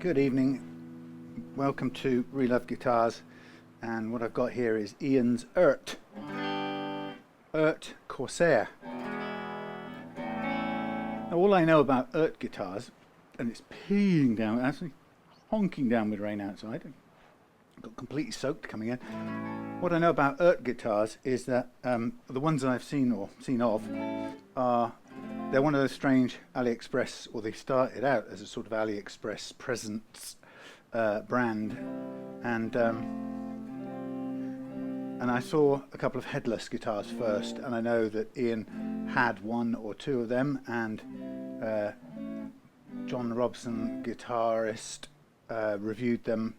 Good evening, welcome to Relove Guitars, and what I've got here is Iain's Eart Corsair. Now all I know about Eart guitars, and it's peeing down, actually honking down with rain outside, got completely soaked coming in. What I know about Eart guitars is that the ones I've seen of are they're one of those strange AliExpress, or they started out as a sort of AliExpress presents brand, and I saw a couple of headless guitars first, and I know that Iain had one or two of them, and John Robson, guitarist, reviewed them,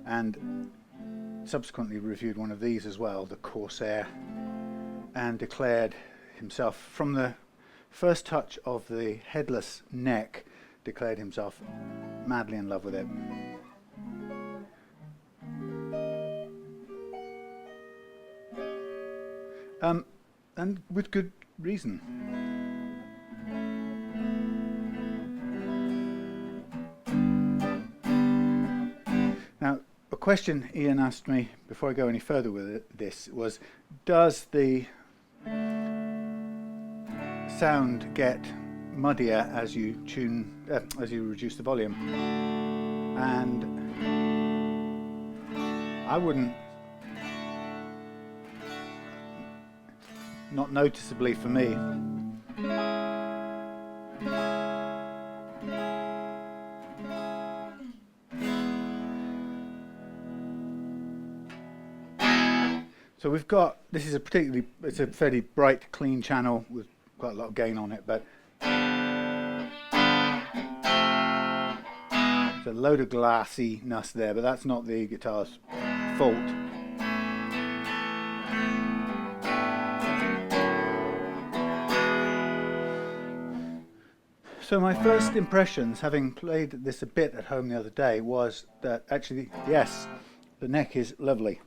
and subsequently reviewed one of these as well, the Corsair, and declared himself, from the first touch of the headless neck, declared himself madly in love with it. And with good reason. Now, a question Iain asked me before I go any further with this was, does the sound get muddier as you reduce the volume? And I wouldn't, not noticeably for me. So we've got, this is it's a fairly bright, clean channel with quite a lot of gain on it, but there's a load of glassiness there, but that's not the guitar's fault. So my first impressions, having played this a bit at home the other day, was that actually, yes, the neck is lovely.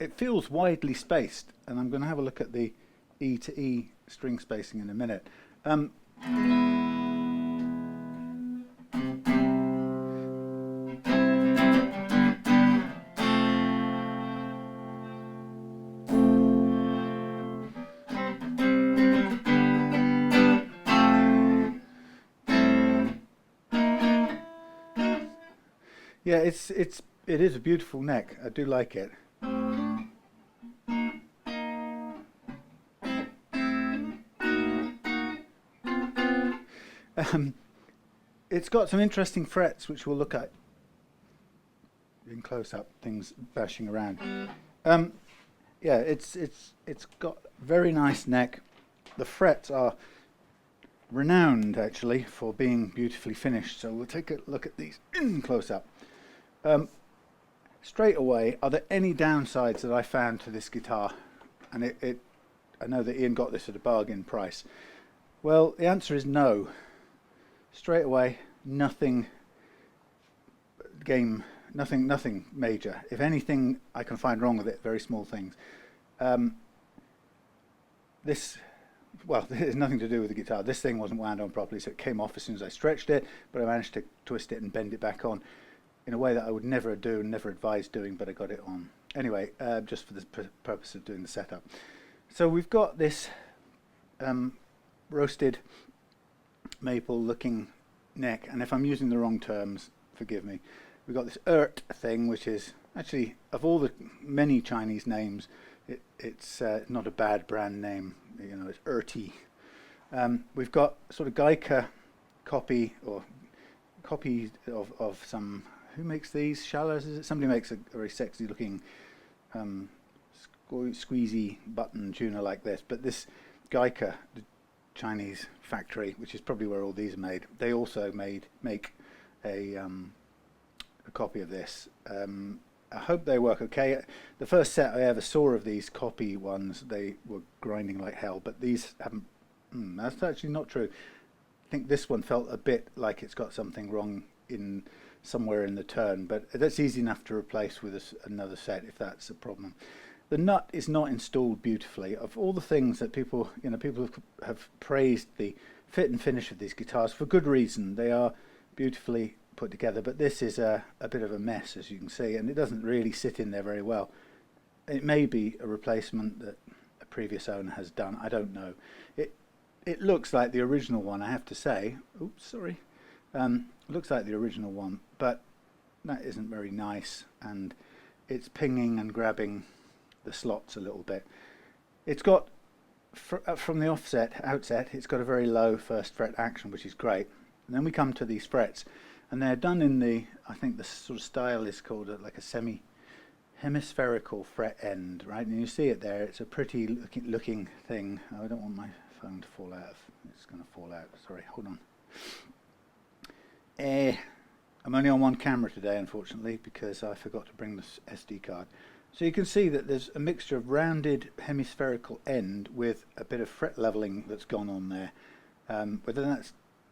It feels widely spaced, and I'm going to have a look at the E to E string spacing in a minute. Yeah, it is a beautiful neck. I do like it. It's got some interesting frets, which we'll look at in close up. Things bashing around. Yeah, it's got a very nice neck. The frets are renowned actually for being beautifully finished. So we'll take a look at these in close up. Straight away, are there any downsides that I found to this guitar? And I know that Iain got this at a bargain price. Well, the answer is no. Straight away, nothing major. If anything I can find wrong with it, very small things. This has nothing to do with the guitar. This thing wasn't wound on properly, so it came off as soon as I stretched it, but I managed to twist it and bend it back on in a way that I would never do and never advise doing, but I got it on. Anyway, just for the purpose of doing the setup. So we've got this roasted maple looking neck, and if I'm using the wrong terms, forgive me. We've got this Eart thing, which is actually, of all the many Chinese names, it's not a bad brand name. You know, it's Earty. We've got sort of Geica copy of some, who makes these? Shallers, is it? Somebody makes a very sexy looking squeezy button tuner like this, but this Geica, the Chinese factory, which is probably where all these are made, they also make a copy of this. I hope they work okay. The first set I ever saw of these copy ones, they were grinding like hell, but these haven't. That's actually not true. I think this one felt a bit like it's got something wrong in somewhere in the turn, but that's easy enough to replace with another set if that's a problem. The nut is not installed beautifully. Of all the things that people have praised the fit and finish of these guitars for good reason. They are beautifully put together, but this is a bit of a mess, as you can see, and it doesn't really sit in there very well. It may be a replacement that a previous owner has done, I don't know. It looks like the original one, I have to say. Oops, sorry. Looks like the original one, but that isn't very nice, and it's pinging and grabbing the slots a little bit. It's got, from the outset, it's got a very low first fret action, which is great. And then we come to these frets, and they're done in the, I think the sort of style is called like a semi-hemispherical fret end, right? And you see it there, it's a pretty looking thing. Oh, I don't want my phone to fall out. It's going to fall out, sorry, hold on. I'm only on one camera today, unfortunately, because I forgot to bring this SD card. So you can see that there's a mixture of rounded hemispherical end with a bit of fret leveling that's gone on there. But then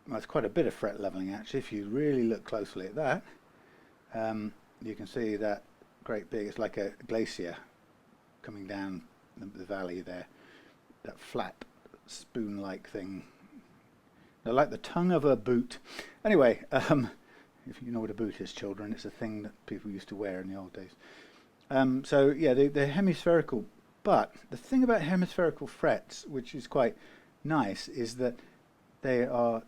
that's quite a bit of fret leveling, actually. If you really look closely at that, you can see that great big, it's like a glacier coming down the valley there, that flat spoon-like thing. They're like the tongue of a boot. Anyway, if you know what a boot is, children, it's a thing that people used to wear in the old days. So yeah, they're hemispherical, but the thing about hemispherical frets, which is quite nice, is that they are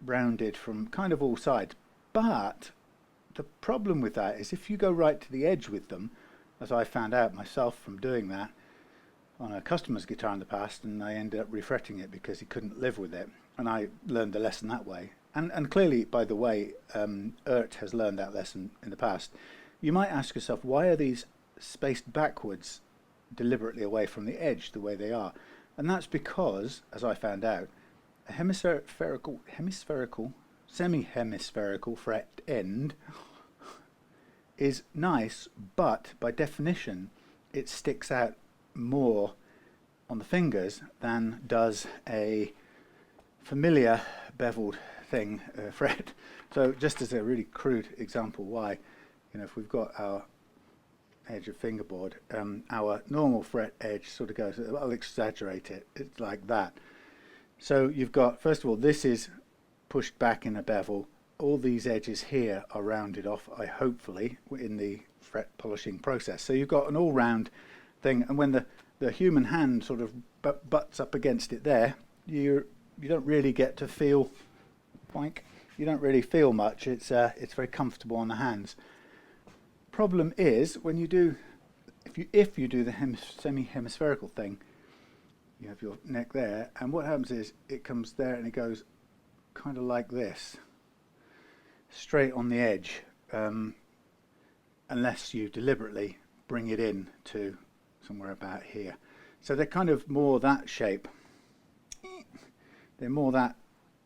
rounded from kind of all sides. But the problem with that is if you go right to the edge with them, as I found out myself from doing that on a customer's guitar in the past, and I ended up refretting it because he couldn't live with it, and I learned the lesson that way. And clearly, by the way, Eart has learned that lesson in the past. You might ask yourself, why are these spaced backwards deliberately away from the edge the way they are? And that's because, as I found out, a semi-hemispherical fret end is nice, but by definition it sticks out more on the fingers than does a familiar beveled thing fret. So just as a really crude example why, if we've got our edge of fingerboard, our normal fret edge sort of goes, I'll exaggerate it, it's like that. So you've got, first of all, this is pushed back in a bevel. All these edges here are rounded off, hopefully, in the fret polishing process. So you've got an all-round thing, and when the human hand sort of butts up against it there, you don't really get to feel, boink, you don't really feel much. It's very comfortable on the hands. Problem is, when you do, if you do the semi-hemispherical thing, you have your neck there, and what happens is it comes there and it goes kind of like this, straight on the edge, unless you deliberately bring it in to somewhere about here. So they're kind of more that shape. They're more that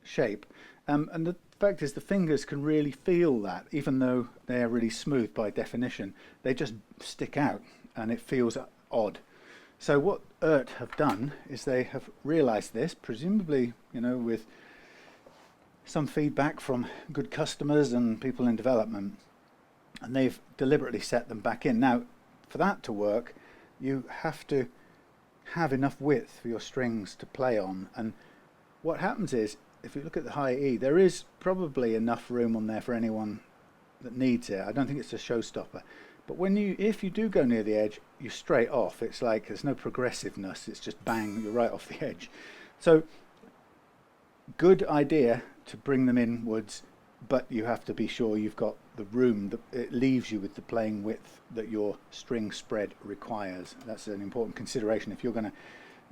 shape. And the fact is the fingers can really feel that, even though they're really smooth by definition. They just stick out and it feels odd. So what Eart have done is they have realized this, presumably, with some feedback from good customers and people in development, and they've deliberately set them back in. Now, for that to work, you have to have enough width for your strings to play on, and what happens is, if you look at the high E, there is probably enough room on there for anyone that needs it. I don't think it's a showstopper. But if you do go near the edge, you're straight off. It's like there's no progressiveness. It's just bang, you're right off the edge. So, good idea to bring them inwards, but you have to be sure you've got the room that it leaves you with the playing width that your string spread requires. That's an important consideration if you're going to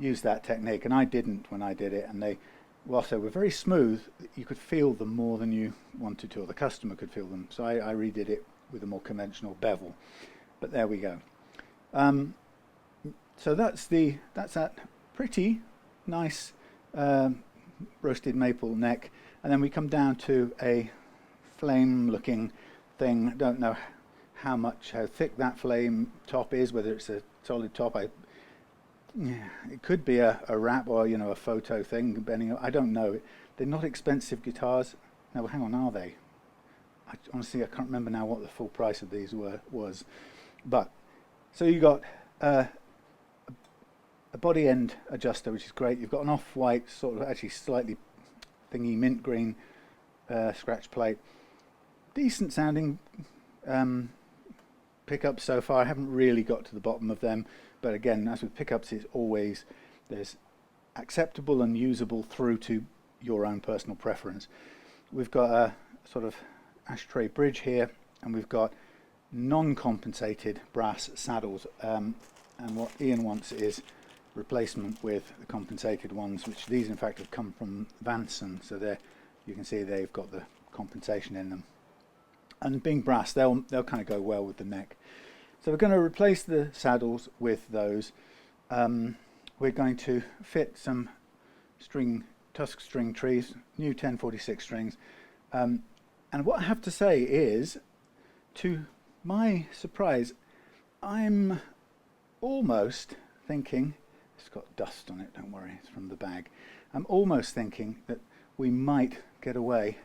use that technique. And I didn't when I did it, and whilst they were very smooth, you could feel them more than you wanted to, or the customer could feel them. So I redid it with a more conventional bevel. But there we go. So that's that pretty nice roasted maple neck, and then we come down to a flame-looking thing. I don't know how thick that flame top is, whether it's a solid top. It could be a wrap or a photo thing, depending. I don't know. They're not expensive guitars. No, hang on, are they? Honestly, I can't remember now what the full price of these was. But so you got a body end adjuster, which is great. You've got an off-white, sort of actually slightly thingy, mint green scratch plate. Decent sounding pickups so far. I haven't really got to the bottom of them, but again, as with pickups, it's always there's acceptable and usable through to your own personal preference. We've got a sort of ashtray bridge here, and we've got non-compensated brass saddles, and what Iain wants is replacement with the compensated ones, which these in fact have come from Vanson, so there you can see they've got the compensation in them, and being brass they'll kind of go well with the neck. So we're going to replace the saddles with those. We're going to fit some tusk string trees, new 1046 strings, and what I have to say is, to my surprise, I'm almost thinking, it's got dust on it, don't worry, it's from the bag. I'm almost thinking that we might get away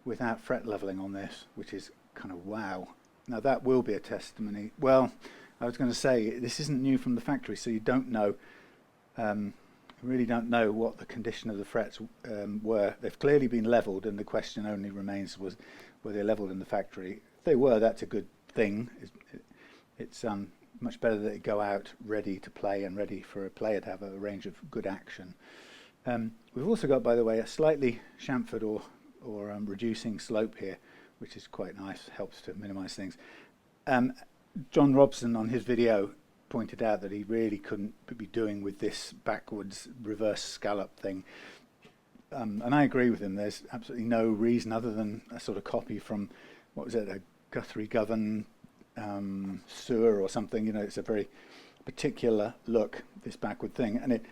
without fret leveling on this, which is kind of wow. Now that will be a testimony. Well, I was going to say, this isn't new from the factory, so you don't know, you really don't know what the condition of the frets were. They've clearly been leveled, and the question only remains, were they leveled in the factory? If they were, that's a good thing. It's much better that they go out ready to play and ready for a player to have a range of good action. We've also got, by the way, a slightly chamfered or reducing slope here, which is quite nice, helps to minimize things. John Robson on his video pointed out that he really couldn't be doing with this backwards reverse scallop thing. And I agree with him. There's absolutely no reason other than a sort of copy from, what was it, a Guthrie Govan sewer or something. You know, it's a very particular look, this backward thing. And it,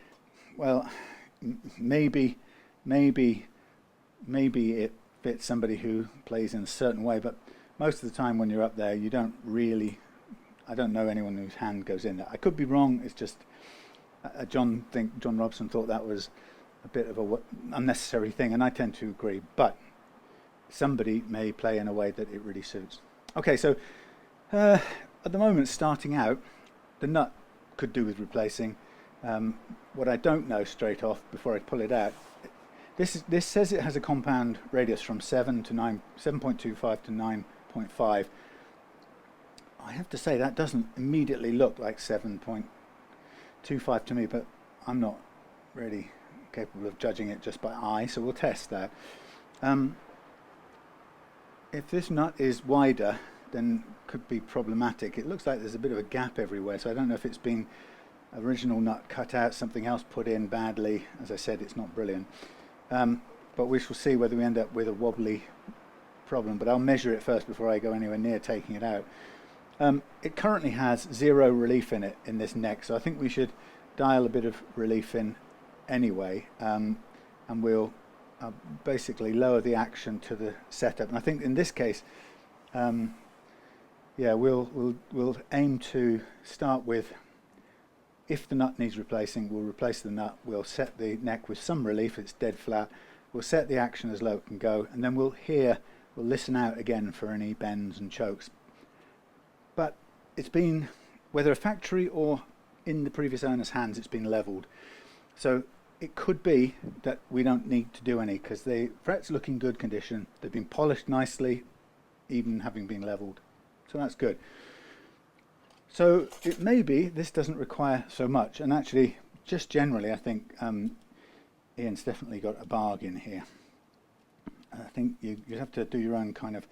well, maybe it fits somebody who plays in a certain way, but most of the time when you're up there, you don't really, I don't know anyone whose hand goes in there. I could be wrong. It's just John Robson thought that was a bit of a unnecessary thing, and I tend to agree, but somebody may play in a way that it really suits. Okay, so at the moment, starting out, the nut could do with replacing. What I don't know straight off before I pull it out, this says it has a compound radius from 7.25 to 9.5. I have to say that doesn't immediately look like 7.25 to me, but I'm not really capable of judging it just by eye, so we'll test that. If this nut is wider, then could be problematic. It looks like there's a bit of a gap everywhere, so I don't know if it's been original nut cut out, something else put in badly. As I said, it's not brilliant. But we shall see whether we end up with a wobbly problem, but I'll measure it first before I go anywhere near taking it out. It currently has 0 relief in it, in this neck, so I think we should dial a bit of relief in anyway, and we'll basically lower the action to the setup. And I think in this case, yeah, we'll aim to start with, if the nut needs replacing, we'll replace the nut. We'll set the neck with some relief, it's dead flat. We'll set the action as low it can go, and then we'll listen out again for any bends and chokes. But it's been, whether a factory or in the previous owner's hands, it's been leveled. So it could be that we don't need to do any, because the frets look in good condition. They've been polished nicely, even having been leveled. So that's good. So it may be this doesn't require so much, and actually, just generally, I think Iain's definitely got a bargain here. I think you have to do your own kind of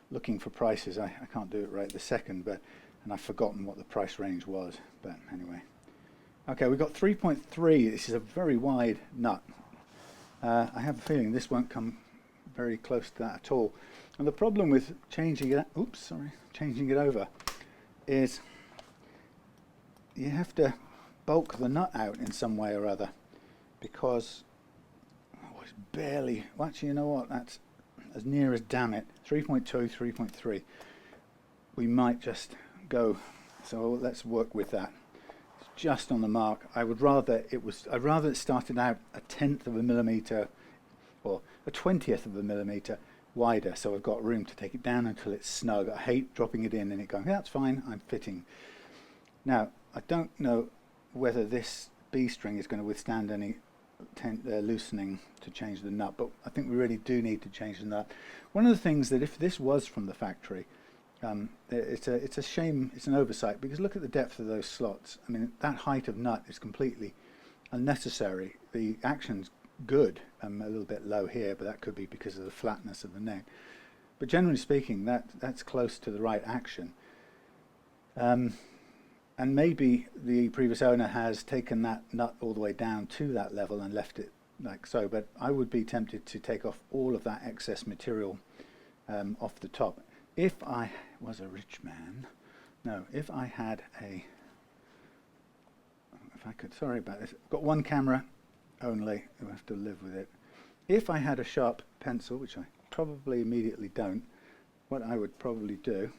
looking for prices. I can't do it right this second, and I've forgotten what the price range was. But anyway, okay, we've got 3.3. This is a very wide nut. I have a feeling this won't come very close to that at all. And the problem with changing it over is you have to bulk the nut out in some way or other, because it's barely, well, actually, you know what, that's as near as damn it, 3.2, 3.3. We might just go, so let's work with that. It's just on the mark. I'd rather it started out 1/10 of a millimetre or 1/20th of a millimetre wider, so I've got room to take it down until it's snug. I hate dropping it in and it going, yeah, that's fine, I'm fitting. Now, I don't know whether this B string is going to withstand any loosening to change the nut, but I think we really do need to change the nut. One of the things that if this was from the factory, it's a shame, it's an oversight, because look at the depth of those slots. I mean, that height of nut is completely unnecessary. The action's good. I'm a little bit low here, but that could be because of the flatness of the neck. But generally speaking, that's close to the right action. And maybe the previous owner has taken that nut all the way down to that level and left it like so, but I would be tempted to take off all of that excess material off the top. If I was a rich man, no, if I had a, if I could, sorry about this, I've got one camera only, I have to live with it. If I had a sharp pencil, which I probably immediately don't, what I would probably do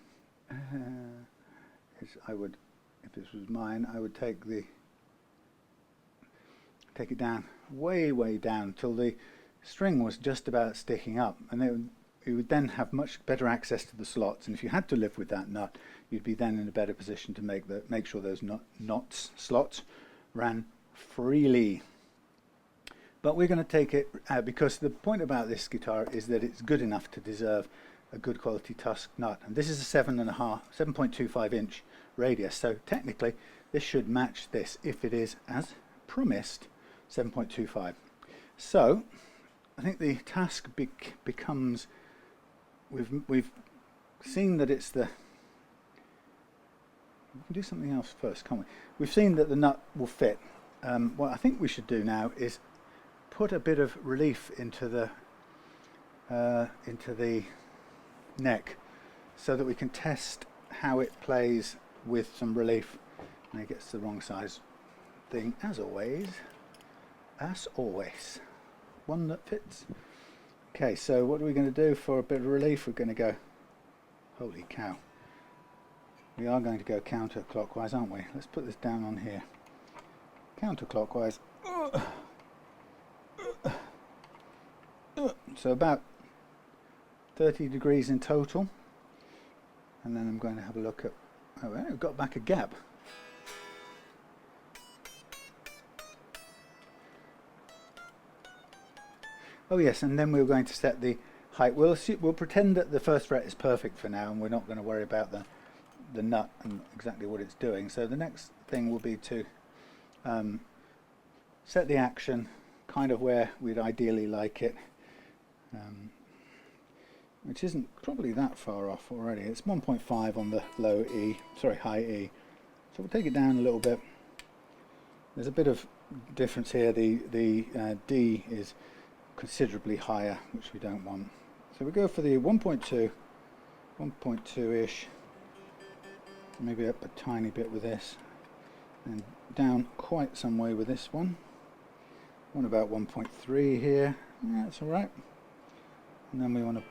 is I would, if this was mine, I would take it down, way down, till the string was just about sticking up, and you would then have much better access to the slots. And if you had to live with that nut, you'd be then in a better position to make sure those slots ran freely. But we're going to take it out, because the point about this guitar is that it's good enough to deserve a good quality tusk nut. And this is a 7.25 inch radius, so technically this should match this if it is, as promised, 7.25. So I think the task becomes, we've seen that it's the, we can do something else first, can't we? We've seen that the nut will fit. What I think we should do now is put a bit of relief into the neck, so that we can test how it plays with some relief. And it gets the wrong size thing, as always. One that fits. Okay, so what are we going to do for a bit of relief? We're going to go, holy cow, we are going to go counterclockwise, aren't we? Let's put this down on here. Counterclockwise. So about 30 degrees in total. And then I'm going to have a look at, oh, I've got back a gap. Oh yes, and then we're going to set the height. We'll pretend that the first fret is perfect for now, and we're not going to worry about the nut and exactly what it's doing. So the next thing will be to set the action kind of where we'd ideally like it, which isn't probably that far off already. It's 1.5 on the high E. So we'll take it down a little bit. There's a bit of difference here. The D is considerably higher, which we don't want. So we go for the 1.2-ish, maybe up a tiny bit with this, and down quite some way with this one. Want about 1.3 here. Yeah, that's all right. And then we want to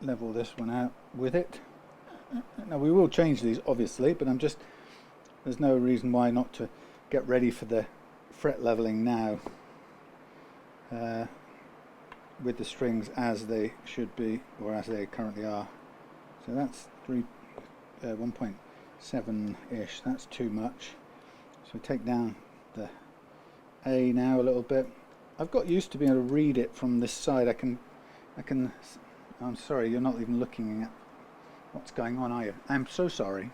level this one out with it. Now we will change these obviously, but there's no reason why not to get ready for the fret leveling now, with the strings as they should be, or as they currently are. So that's 1.7-ish, that's too much. So we take down the A now a little bit. I've got used to being able to read it from this side. I'm sorry, you're not even looking at what's going on, are you? I'm so sorry.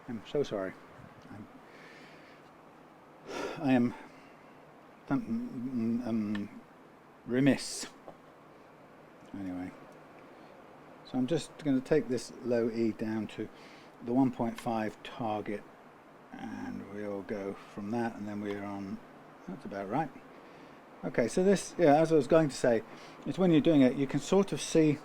I'm so sorry. I am remiss. Anyway, so I'm just going to take this low E down to the 1.5 target, and we'll go from that, and then we're on, that's about right. Okay, so this, yeah, as I was going to say, it's when you're doing it, you can sort of see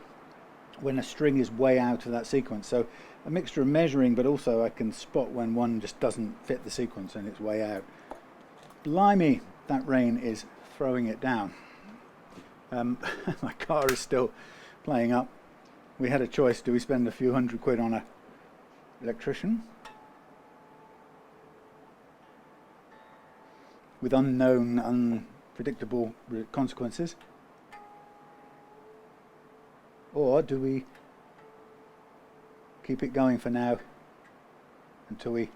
when a string is way out of that sequence. So a mixture of measuring, but also I can spot when one just doesn't fit the sequence and it's way out. Blimey, that rain is throwing it down. My car is still playing up. We had a choice. Do we spend a few £100 on an electrician with unknown, unpredictable consequences? Or do we keep it going for now until we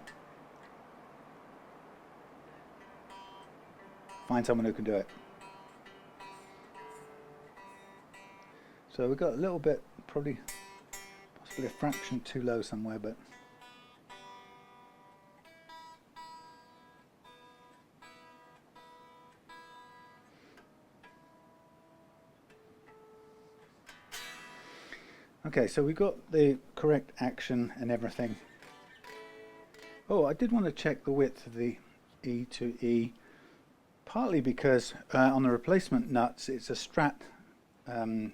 find someone who can do it. So we've got a little bit, probably possibly a fraction too low somewhere, but okay, so we've got the correct action and everything. Oh, I did want to check the width of the E to E, partly because on the replacement nuts it's a Strat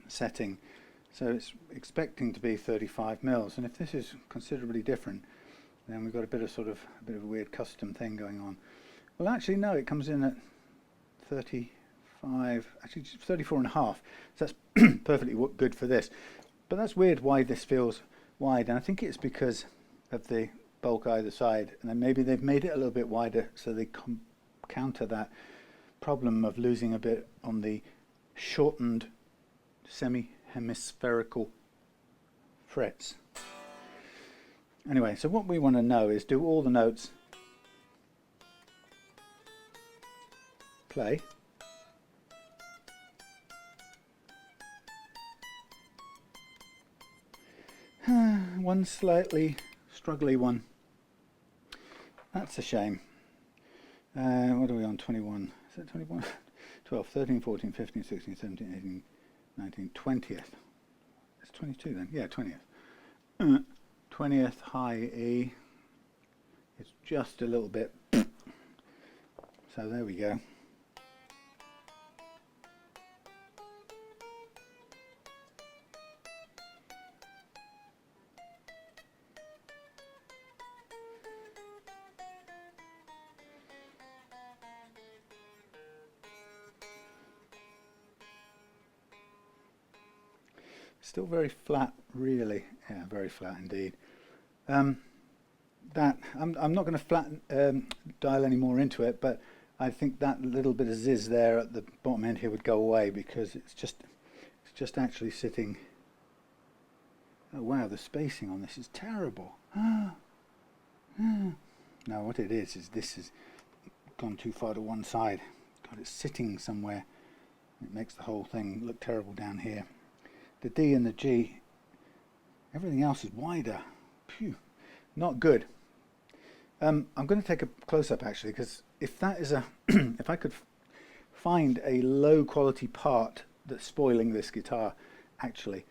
setting, so it's expecting to be 35 mils, and if this is considerably different, then we've got a bit of a weird custom thing going on. Well, actually no, it comes in at 35, actually 34 and a half, so that's perfectly good for this. But that's weird why this feels wide, and I think it's because of the bulk either side, and then maybe they've made it a little bit wider so they counter that problem of losing a bit on the shortened semi-hemispherical frets. Anyway, so what we want to know is, do all the notes play? One slightly struggly one. That's a shame. What are we on? 21. Is that 21? 12, 13, 14, 15, 16, 17, 18, 19, 20th. It's 22 then. Yeah, 20th. 20th high E. It's just a little bit. So there we go. Still very flat, really. Yeah, very flat indeed. That I'm not going to flatten dial any more into it, but I think that little bit of ziz there at the bottom end here would go away, because it's just actually sitting. Oh wow, the spacing on this is terrible. No, what it is this has gone too far to one side. God, it's sitting somewhere. It makes the whole thing look terrible down here. The D and the G, everything else is wider. Phew, not good. I'm going to take a close-up actually, because if that is a, if I could find a low-quality part that's spoiling this guitar, actually,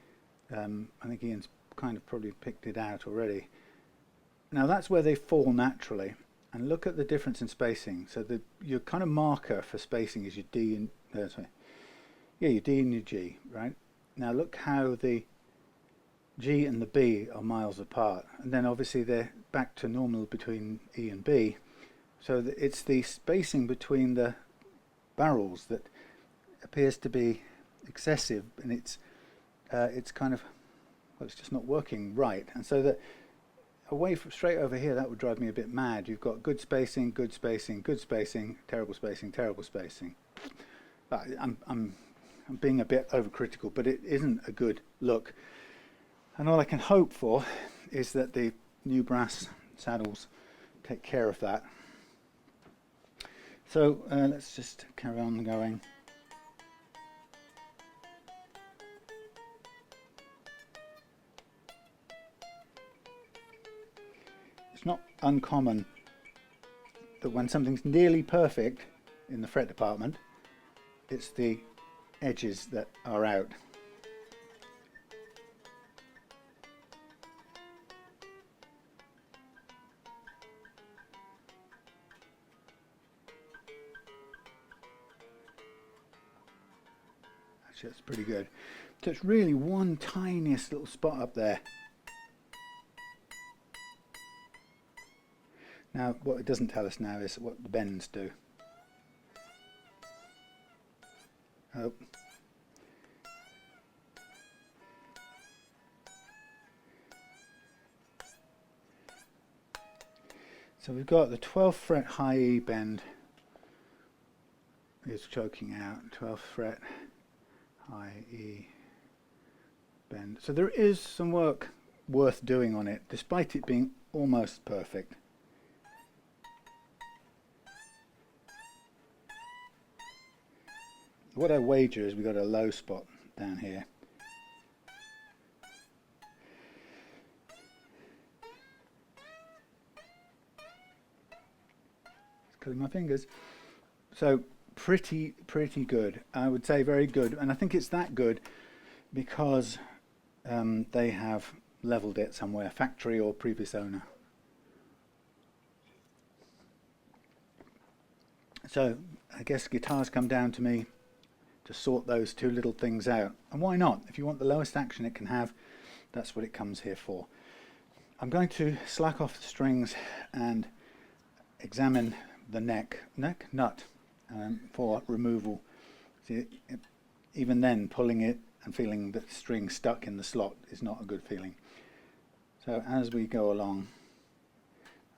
I think Ian's kind of probably picked it out already. Now that's where they fall naturally, and look at the difference in spacing. So your kind of marker for spacing is your D and your D and your G, right? Now look how the G and the B are miles apart, and then obviously they're back to normal between E and B. So it's the spacing between the barrels that appears to be excessive, and it's kind of, well, it's just not working right. And so that away from straight over here, that would drive me a bit mad. You've got good spacing, good spacing, good spacing, terrible spacing, terrible spacing. But I'm being a bit overcritical, but it isn't a good look. And all I can hope for is that the new brass saddles take care of that. So let's just carry on going. It's not uncommon that when something's nearly perfect in the fret department, it's the edges that are out. Actually, that's pretty good. So it's really one tiniest little spot up there. Now, what it doesn't tell us now is what the bends do. Oh. So we've got the 12th fret high E bend is choking out, 12th fret high E bend. So there is some work worth doing on it, despite it being almost perfect. what I wager is we've got a low spot down here. Just cutting my fingers. So pretty good. I would say very good, and I think it's that good because they have leveled it somewhere, factory or previous owner. So I guess guitars come down to me to sort those two little things out. And why not? If you want the lowest action it can have, that's what it comes here for. I'm going to slack off the strings and examine the neck nut for removal. See, even then, pulling it and feeling the string stuck in the slot is not a good feeling. So as we go along,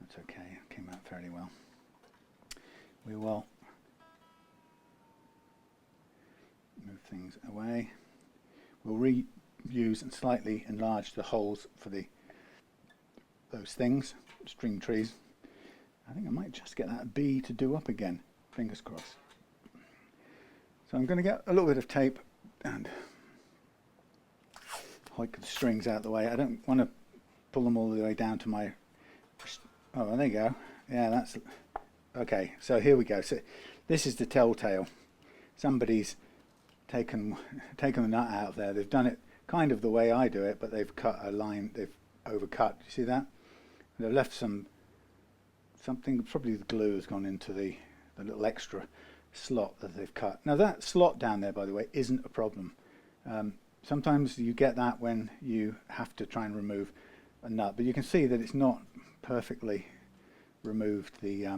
that's okay, it came out fairly well. We will move things away. We'll reuse and slightly enlarge the holes for those things, string trees. I think I might just get that B to do up again, fingers crossed. So I'm going to get a little bit of tape and hike the strings out of the way. I don't want to pull them all the way down to my... Oh, there you go. Yeah, that's... Okay, so here we go. So this is the telltale. Somebody's taken the nut out of there. They've done it kind of the way I do it, but they've cut a line. They've overcut. You see that? They've left something. Probably the glue has gone into the little extra slot that they've cut. Now that slot down there, by the way, isn't a problem. Sometimes you get that when you have to try and remove a nut, but you can see that it's not perfectly removed. The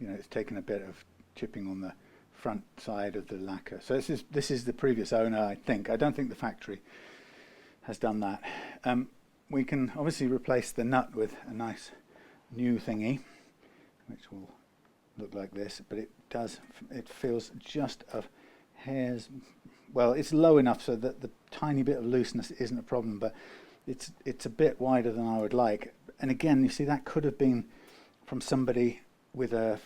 it's taken a bit of chipping on the front side of the lacquer. So this is the previous owner, I think. I don't think the factory has done that. We can obviously replace the nut with a nice new thingy, which will look like this, but it feels just a hair's, well, it's low enough so that the tiny bit of looseness isn't a problem, but it's a bit wider than I would like. And again, you see, that could have been from somebody with a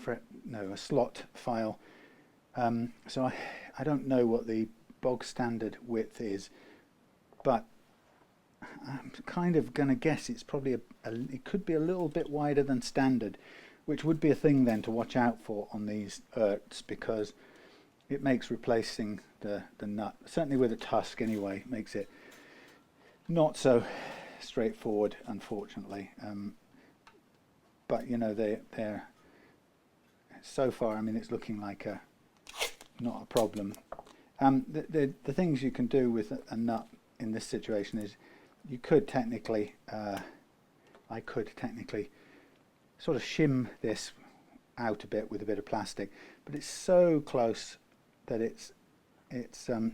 a slot file. So I don't know what the bog standard width is, but I'm kind of going to guess it's probably it could be a little bit wider than standard, which would be a thing then to watch out for on these Earts, because it makes replacing the nut, certainly with a tusk anyway, makes it not so straightforward, unfortunately. But you know, they're so far, I mean, it's looking like not a problem. The things you can do with a nut in this situation is you could technically, I could technically sort of shim this out a bit with a bit of plastic, but it's so close that it's a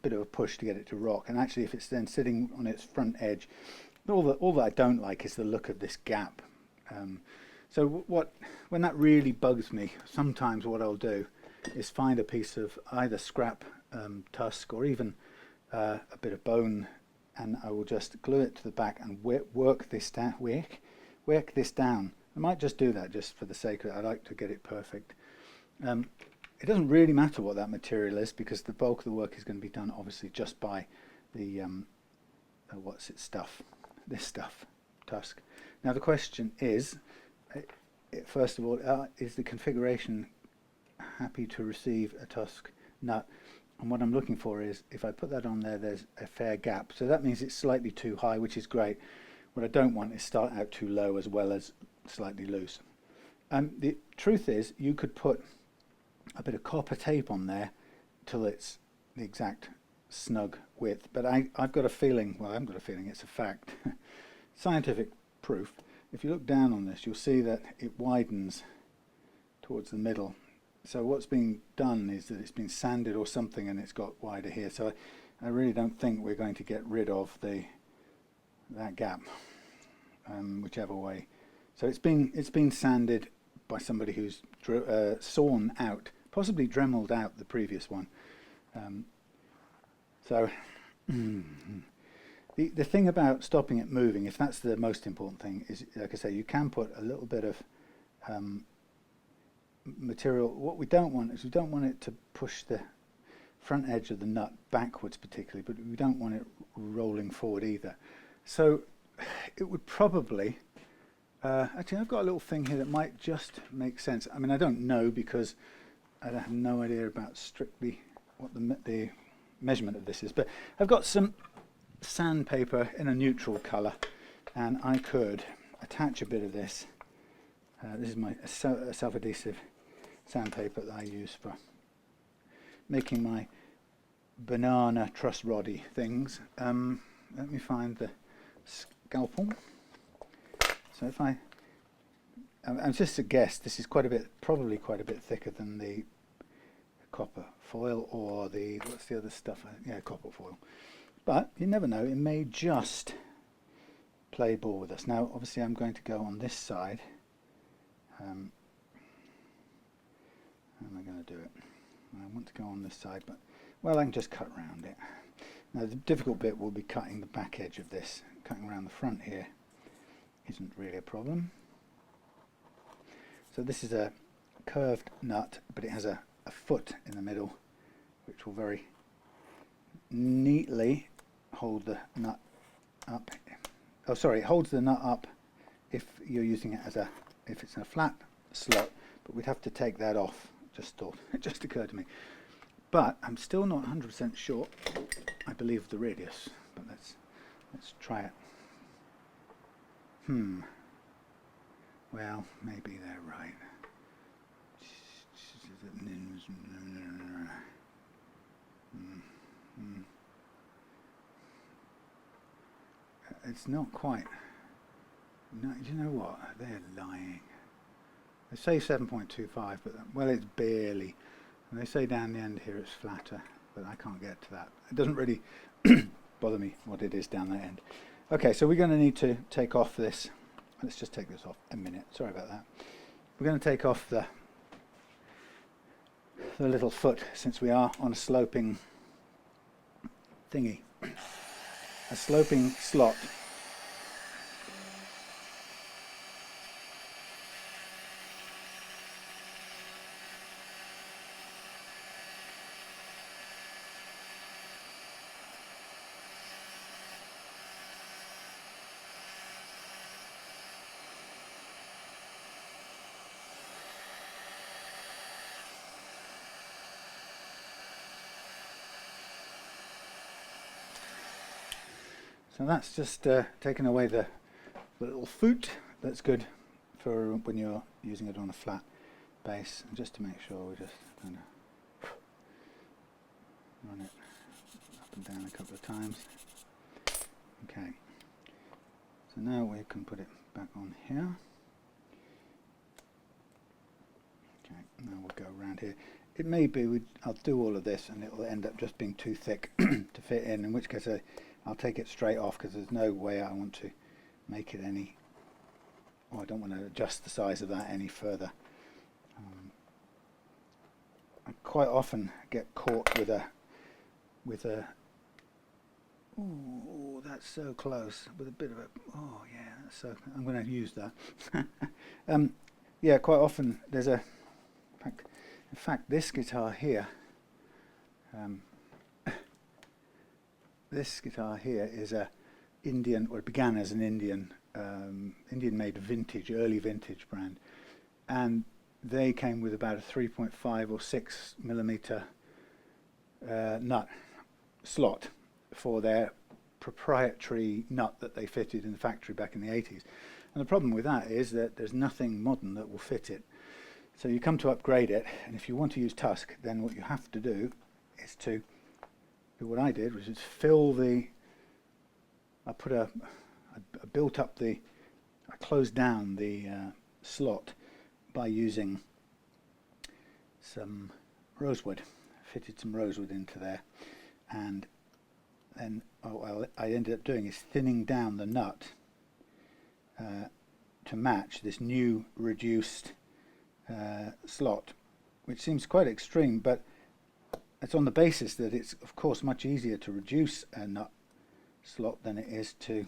bit of a push to get it to rock. And actually, if it's then sitting on its front edge, all that I don't like is the look of this gap. So when that really bugs me, sometimes what I'll do is find a piece of either scrap tusk or even a bit of bone, and I will just glue it to the back and work this down. Work this down. I might just do that just for the sake of it. I like to get it perfect. It doesn't really matter what that material is, because the bulk of the work is going to be done obviously just by the this stuff, tusk. Now the question is, first of all, is the configuration happy to receive a tusk nut? And what I'm looking for is, if I put that on there, there's a fair gap. So that means it's slightly too high, which is great. What I don't want is start out too low as well as slightly loose. The truth is, you could put a bit of copper tape on there till it's the exact snug width, but I've got a feeling, well, I haven't got a feeling, it's a fact, scientific proof. If you look down on this, you'll see that it widens towards the middle. So what's being done is that it's been sanded or something, and it's got wider here. So I really don't think we're going to get rid of that gap, whichever way. So it's been sanded by somebody who's sawn out, possibly Dremeled out the previous one. So the thing about stopping it moving, if that's the most important thing, is, like I say, you can put a little bit of material, what we don't want is we don't want it to push the front edge of the nut backwards particularly, but we don't want it rolling forward either. So it would probably, actually I've got a little thing here that might just make sense. I mean, I don't know because I have no idea about strictly what the measurement of this is, but I've got some sandpaper in a neutral colour, and I could attach a bit of this. This is my self-adhesive sandpaper that I use for making my banana truss-roddy things. Let me find the scalpel. So if I'm just a guess, this is probably quite a bit thicker than the copper foil or the, what's the other stuff? Yeah, copper foil. But you never know, it may just play ball with us. Now, obviously I'm going to go on this side. How am I going to do it? I want to go on this side, but, well, I can just cut around it. Now, the difficult bit will be cutting the back edge of this. Cutting around the front here isn't really a problem. So this is a curved nut, but it has a foot in the middle, which will very neatly hold the nut up. Oh, sorry, it holds the nut up if you're using it as if it's in a flat slot, but we'd have to take that off. It just occurred to me. But I'm still not 100% sure, I believe, the radius, but let's try it. Well, maybe they're right. It's not quite. No, you know what? They're lying. They say 7.25, but well, it's barely. And they say down the end here it's flatter, but I can't get to that. It doesn't really bother me what it is down that end. Okay, so we're going to need to take off this. Let's just take this off a minute. Sorry about that. We're going to take off the little foot, since we are on a sloping thingy, a sloping slot. So that's just taken away the little foot. That's good for when you're using it on a flat base. And just to make sure, we just kind of run it up and down a couple of times. Okay. So now we can put it back on here. Okay. Now we'll go around here. It may be I'll do all of this and it will end up just being too thick to fit in which case I'll take it straight off, because there's no way I want to make it any, or I don't want to adjust the size of that any further. I quite often get caught with a, oh, that's so close, with a bit of a, oh yeah, that's so, I'm going to use that. Yeah, quite often there's in fact this guitar here, this guitar here is a Indian, or it began as an Indian-made vintage, early vintage brand, and they came with about a 3.5 or 6 millimeter nut slot for their proprietary nut that they fitted in the factory back in the 80s. And the problem with that is that there's nothing modern that will fit it. So you come to upgrade it, and if you want to use Tusk, then what you have to do is to what I did was just I closed down the slot by using some rosewood, fitted some rosewood into there, and then what I ended up doing is thinning down the nut to match this new reduced slot, which seems quite extreme, but it's on the basis that it's of course much easier to reduce a nut slot than it is to,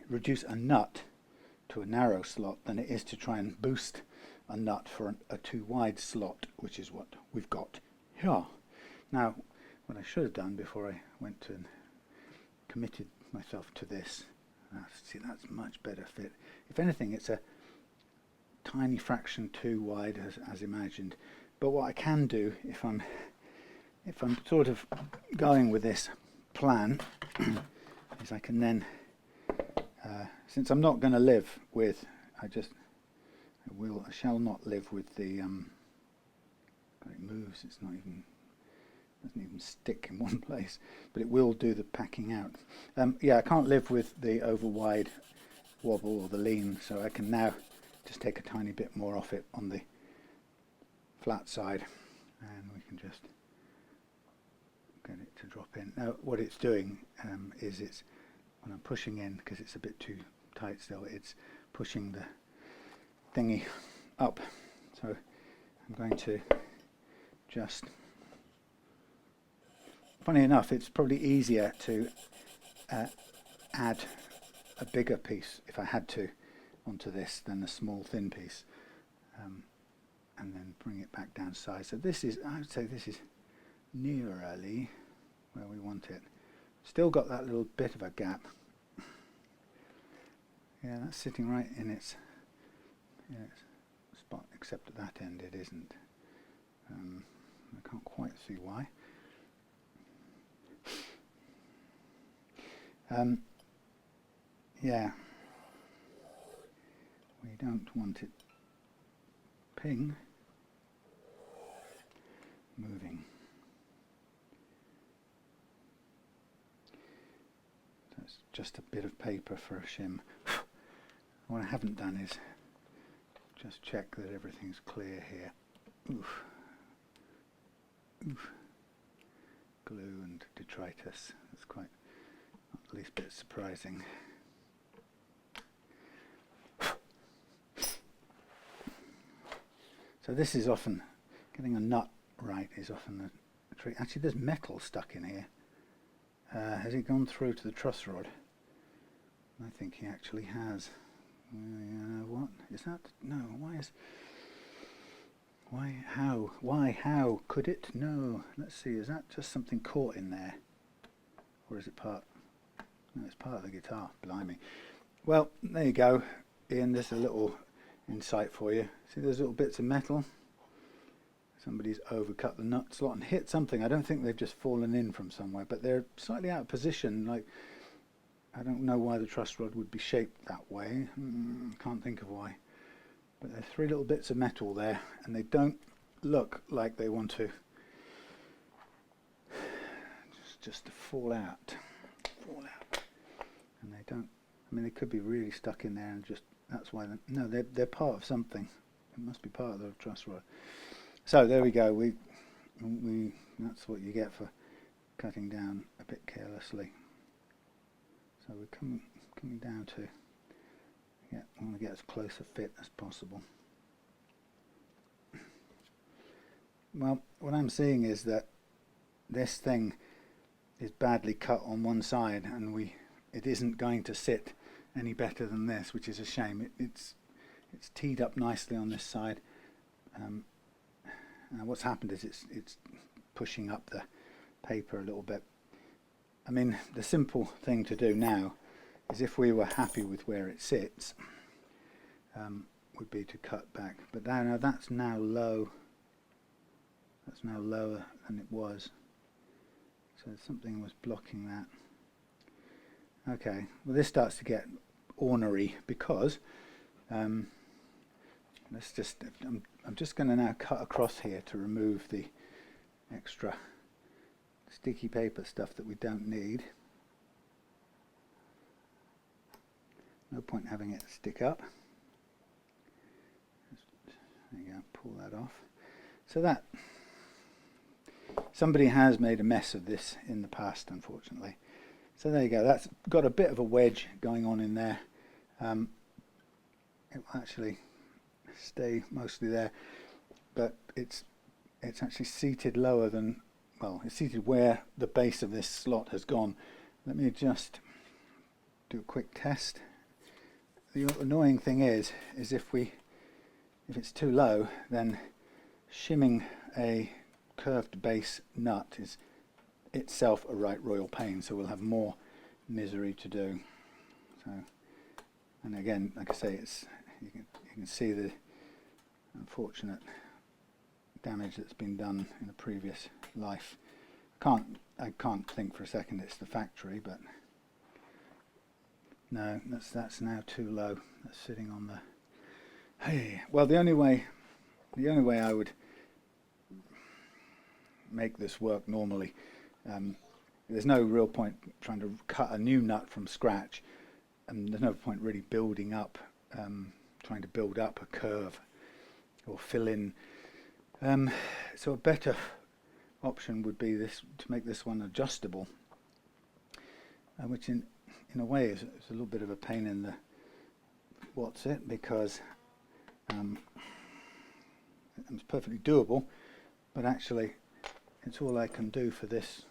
reduce a nut to a narrow slot than it is to try and boost a nut for a too wide slot, which is what we've got here. Now, what I should have done before I went and committed myself to this, see, that's much better fit. If anything, it's a tiny fraction too wide as imagined. But what I can do, if I'm sort of going with this plan, is I can then, since I'm not going to live with, I shall not live with the, it moves, it's not even, doesn't even stick in one place, but it will do the packing out. Yeah, I can't live with the over wide wobble or the lean, so I can now just take a tiny bit more off it on the flat side, and we can just get it to drop in. Now what it's doing is it's, when I'm pushing in, because it's a bit too tight still, it's pushing the thingy up. So I'm going to just, funny enough, it's probably easier to add a bigger piece, if I had to, onto this than a small thin piece, and then bring it back down size. So this is, I would say this is nearly where we want it. Still got that little bit of a gap. Yeah, that's sitting right in its spot, except at that end it isn't. I can't quite see why. Yeah, we don't want it ping moving. So it's just a bit of paper for a shim. What I haven't done is just check that everything's clear here. Oof. Oof. Glue and detritus. That's quite, at least a bit surprising. So this is often, getting a nut right is often the trick. Actually, there's metal stuck in here. Has it gone through to the truss rod? I think he actually has. What is that? No, how could it? No, let's see, is that just something caught in there? Or is it part? No, it's part of the guitar, blimey. Well, there you go, Ian, there's a little insight for you. See those little bits of metal? Somebody's overcut the nut slot and hit something. I don't think they've just fallen in from somewhere, but they're slightly out of position. Like, I don't know why the truss rod would be shaped that way. Can't think of why. But there are three little bits of metal there, and they don't look like they want to just to fall out. And they don't. I mean, they could be really stuck in there, and just that's why. No, they're part of something. It must be part of the truss rod. So there we go. We that's what you get for cutting down a bit carelessly. So we're coming down to, yeah, I want to get as close a fit as possible. Well, what I'm seeing is that this thing is badly cut on one side, and it isn't going to sit any better than this, which is a shame. It's teed up nicely on this side. What's happened is it's pushing up the paper a little bit. I mean, the simple thing to do now is, if we were happy with where it sits, would be to cut back. But now that's now low. That's now lower than it was. So something was blocking that. Okay, well, this starts to get ornery because let's just. I'm just going to now cut across here to remove the extra sticky paper stuff that we don't need. No point having it stick up. There you go, pull that off. So that, somebody has made a mess of this in the past, unfortunately. So there you go, that's got a bit of a wedge going on in there. It will actually stay mostly there, but it's actually seated lower than, well, it's seated where the base of this slot has gone. Let me just do a quick test. The annoying thing is if we if it's too low, then shimming a curved base nut is itself a right royal pain, so we'll have more misery to do. So, and again, like I say, it's you can see the unfortunate damage that's been done in a previous life. I can't think for a second it's the factory, but no, that's now too low. That's sitting on the. Hey, well, the only way I would make this work normally, there's no real point trying to cut a new nut from scratch, and there's no point really building up, trying to build up a curve or fill in. So a better option would be this, to make this one adjustable, which in a way is a little bit of a pain in the what's it, because it's perfectly doable, but actually it's all I can do for this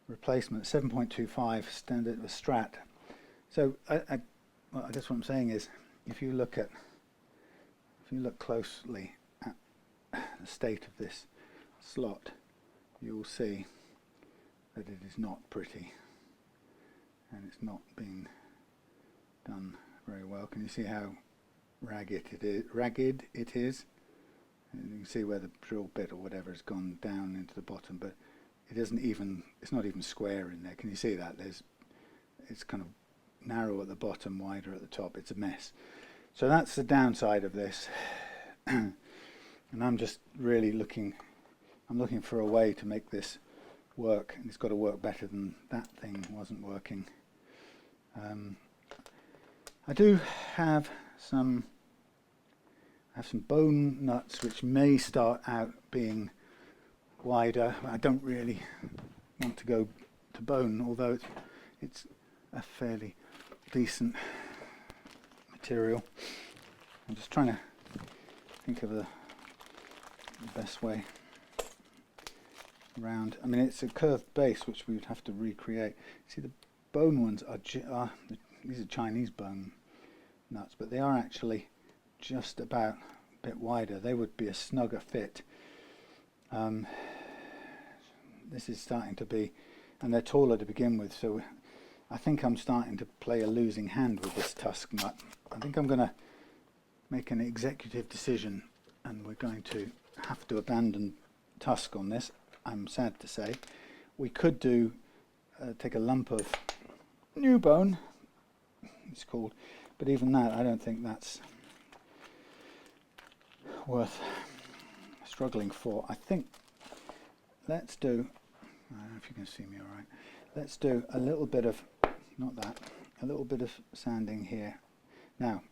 replacement. 7.25 standard Strat. So I guess what I'm saying is, if you look closely at the state of this slot, you'll see that it is not pretty, and it's not been done very well. Can you see how ragged it is? And you can see where the drill bit or whatever has gone down into the bottom, but it's not even square in there. Can you see that? It's kind of narrow at the bottom, wider at the top. It's a mess. So that's the downside of this. And I'm just really looking for a way to make this work, and it's got to work better than that thing wasn't working. I do have some bone nuts which may start out being wider. I don't really want to go to bone, although it's a fairly decent material. I'm just trying to think of the best way around. I mean, it's a curved base which we would have to recreate. See, the bone ones these are Chinese bone nuts, but they are actually just about a bit wider. They would be a snugger fit. This is starting to be, and they're taller to begin with, so I think I'm starting to play a losing hand with this tusk nut. I think I'm going to make an executive decision, and we're going to have to abandon tusk on this, I'm sad to say. We could take a lump of new bone, it's called, but even that, I don't think that's worth struggling for. I think let's do, I don't know if you can see me all right, let's do a little bit of, a little bit of sanding here. Now,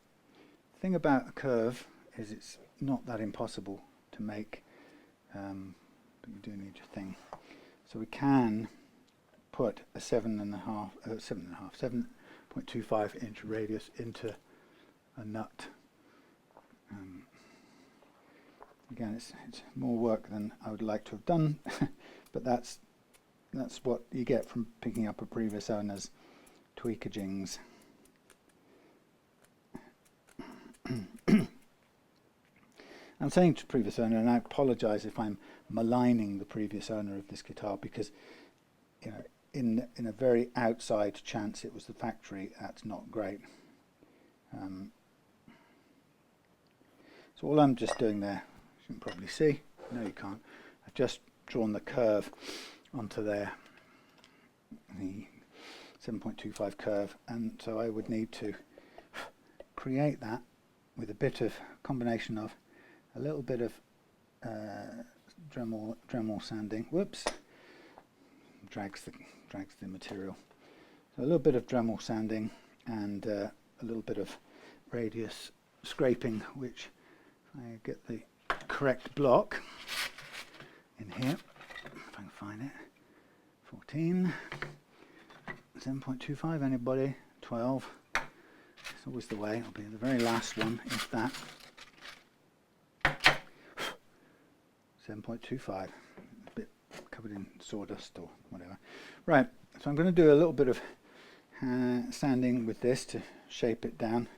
the thing about a curve is it's not that impossible to make, but you do need your thing. So we can put a 7.25 inch radius into a nut. Again, it's more work than I would like to have done, but that's what you get from picking up a previous owner's tweakajings. I'm saying to previous owner, and I apologise if I'm maligning the previous owner of this guitar, because in a very outside chance it was the factory, that's not great. So all I'm just doing there, you can probably see, no you can't, I've just drawn the curve onto there, the 7.25 curve, and so I would need to create that with a bit of combination of a little bit of Dremel sanding. Whoops, drags the material. So a little bit of Dremel sanding and a little bit of radius scraping, which I get the correct block in here, if I can find it. 14, 7.25, anybody? 12. It's always the way. It'll be the very last one, if that. 7.25. A bit covered in sawdust or whatever. Right, so I'm going to do a little bit of sanding with this to shape it down.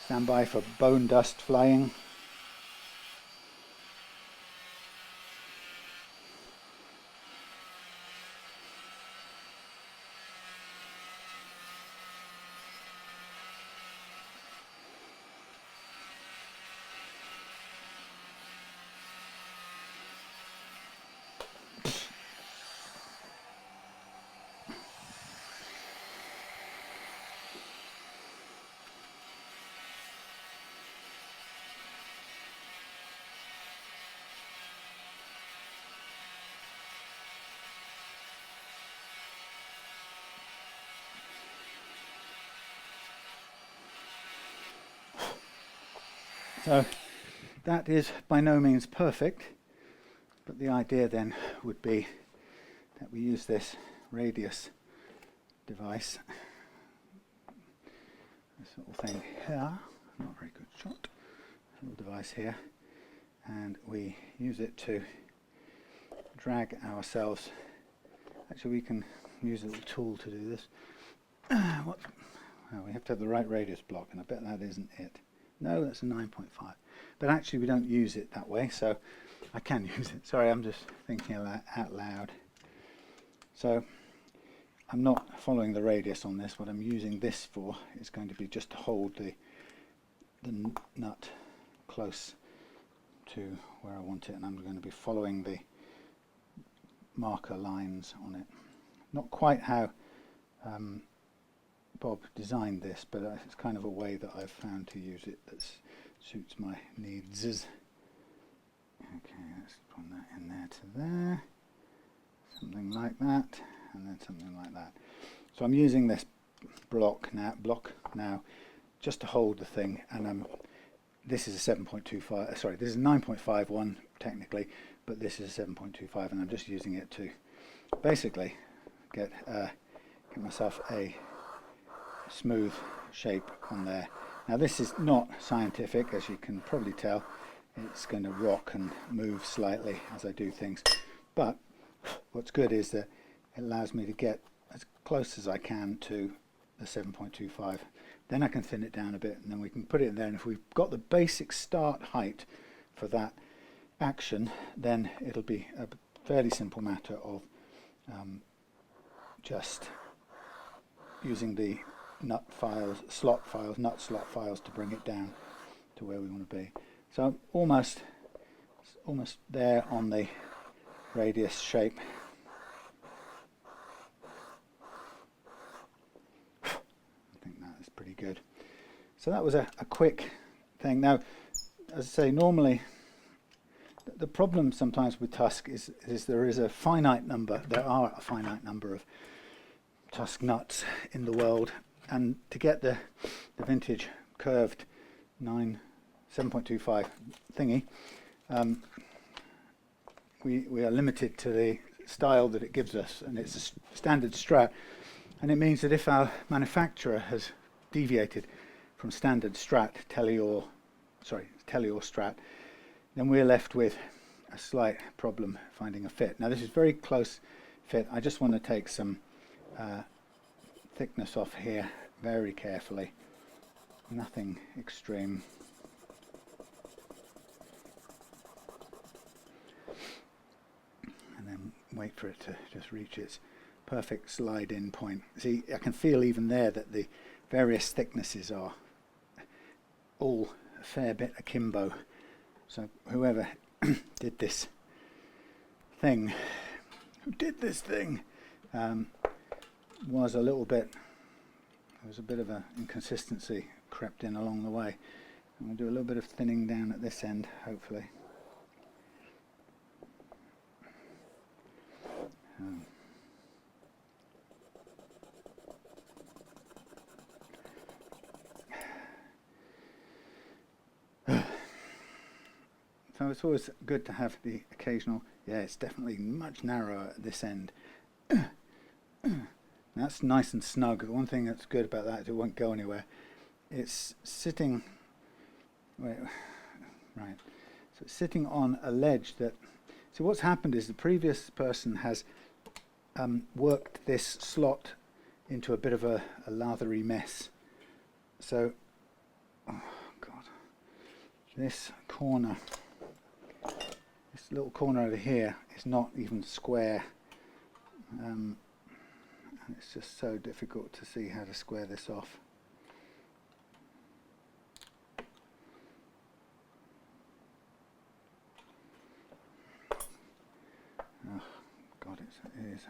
Stand by for bone dust flying. So that is by no means perfect, but the idea then would be that we use this radius device, this little thing here, not a very good shot, little device here, and we use it to drag ourselves. Actually, we can use a little tool to do this. Well, we have to have the right radius block, and I bet that isn't it. No, that's a 9.5. But actually we don't use it that way, so I can use it. Sorry, I'm just thinking out loud. So I'm not following the radius on this. What I'm using this for is going to be just to hold the nut close to where I want it, and I'm going to be following the marker lines on it. Not quite how Bob designed this, but it's kind of a way that I've found to use it that suits my needs. Okay, let's put that in there to there, something like that, and then something like that. So I'm using this block now just to hold the thing, and this is a 7.25, sorry, this is a 9.51 technically, but this is a 7.25, and I'm just using it to basically get myself a smooth shape on there. Now this is not scientific, as you can probably tell. It's going to rock and move slightly as I do things, but what's good is that it allows me to get as close as I can to the 7.25. Then I can thin it down a bit, and then we can put it in there, and if we've got the basic start height for that action, then it'll be a fairly simple matter of just using the nut slot files to bring it down to where we want to be. So I'm almost there on the radius shape. I think that is pretty good. So that was a quick thing. Now, as I say, normally the problem sometimes with tusk is there are a finite number of tusk nuts in the world, and to get the vintage curved 7.25 thingy, we are limited to the style that it gives us, and it's a standard Strat, and it means that if our manufacturer has deviated from standard Strat, Tele or Strat, then we're left with a slight problem finding a fit. Now this is very close fit. I just want to take some thickness off here very carefully, nothing extreme. And then wait for it to just reach its perfect slide in point. See, I can feel even there that the various thicknesses are all a fair bit akimbo. So whoever did this thing, was a little bit, there was a bit of an inconsistency crept in along the way. I'm going to do a little bit of thinning down at this end, hopefully. So it's always good to have the occasional, yeah, it's definitely much narrower at this end. That's nice and snug. The one thing that's good about that is it won't go anywhere. It's sitting, right, so it's sitting on a ledge that, so what's happened is the previous person has worked this slot into a bit of a lathery mess. So this corner, this little corner over here is not even square, and it's just so difficult to see how to square this off. Oh God, it is.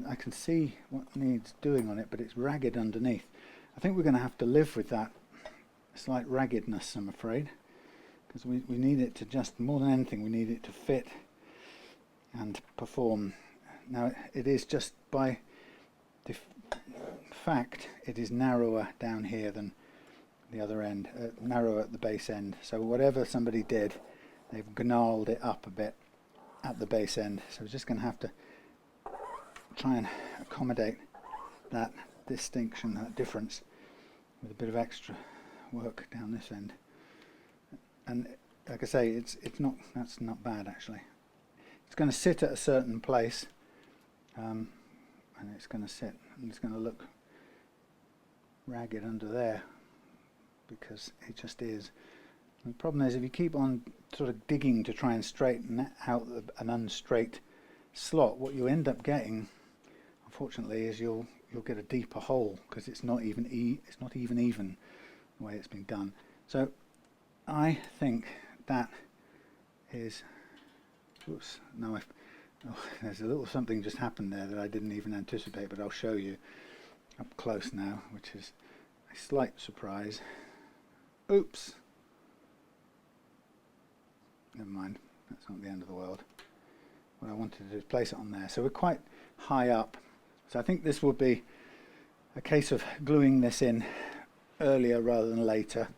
I can see what needs doing on it, but it's ragged underneath. I think we're going to have to live with that slight raggedness, I'm afraid, because we need it to, just more than anything, we need it to fit and perform. Now it is just by fact it is narrower down here than the other end, narrower at the base end. So whatever somebody did, they've gnarled it up a bit at the base end. So we're just going to have to try and accommodate that distinction, that difference, with a bit of extra work down this end. And like I say, that's not bad actually. It's going to sit at a certain place, and it's going to sit, and it's going to look ragged under there because it just is. And the problem is, if you keep on sort of digging to try and straighten out an unstraight slot, what you end up getting, unfortunately, is you'll get a deeper hole because it's not even even the way it's been done. So I think that is. Oops! No, there's a little something just happened there that I didn't even anticipate, but I'll show you up close now, which is a slight surprise. Oops! Never mind. That's not the end of the world. What I wanted to do is place it on there. So we're quite high up. So I think this will be a case of gluing this in earlier rather than later,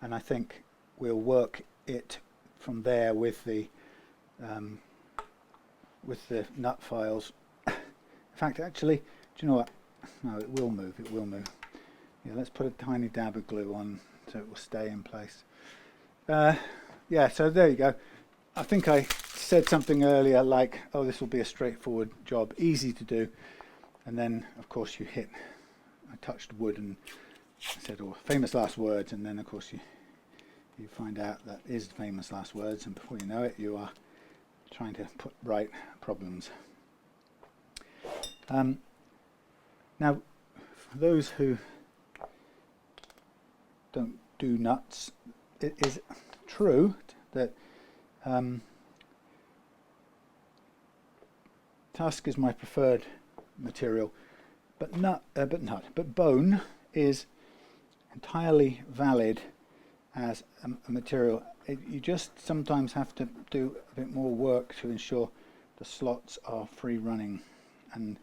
and I think we'll work it from there with the nut files. In fact, actually, do you know what? No, it will move. It will move. Yeah, let's put a tiny dab of glue on so it will stay in place. Yeah, so there you go. I think I said something earlier like, oh, this will be a straightforward job, easy to do. And then, of course, I touched wood and said, oh, famous last words. And then, of course, you find out that is famous last words. And before you know it, you are trying to put right problems. Now, for those who don't do nuts, it is true that tusk is my preferred material, but bone is entirely valid as a material. You just sometimes have to do a bit more work to ensure the slots are free running, and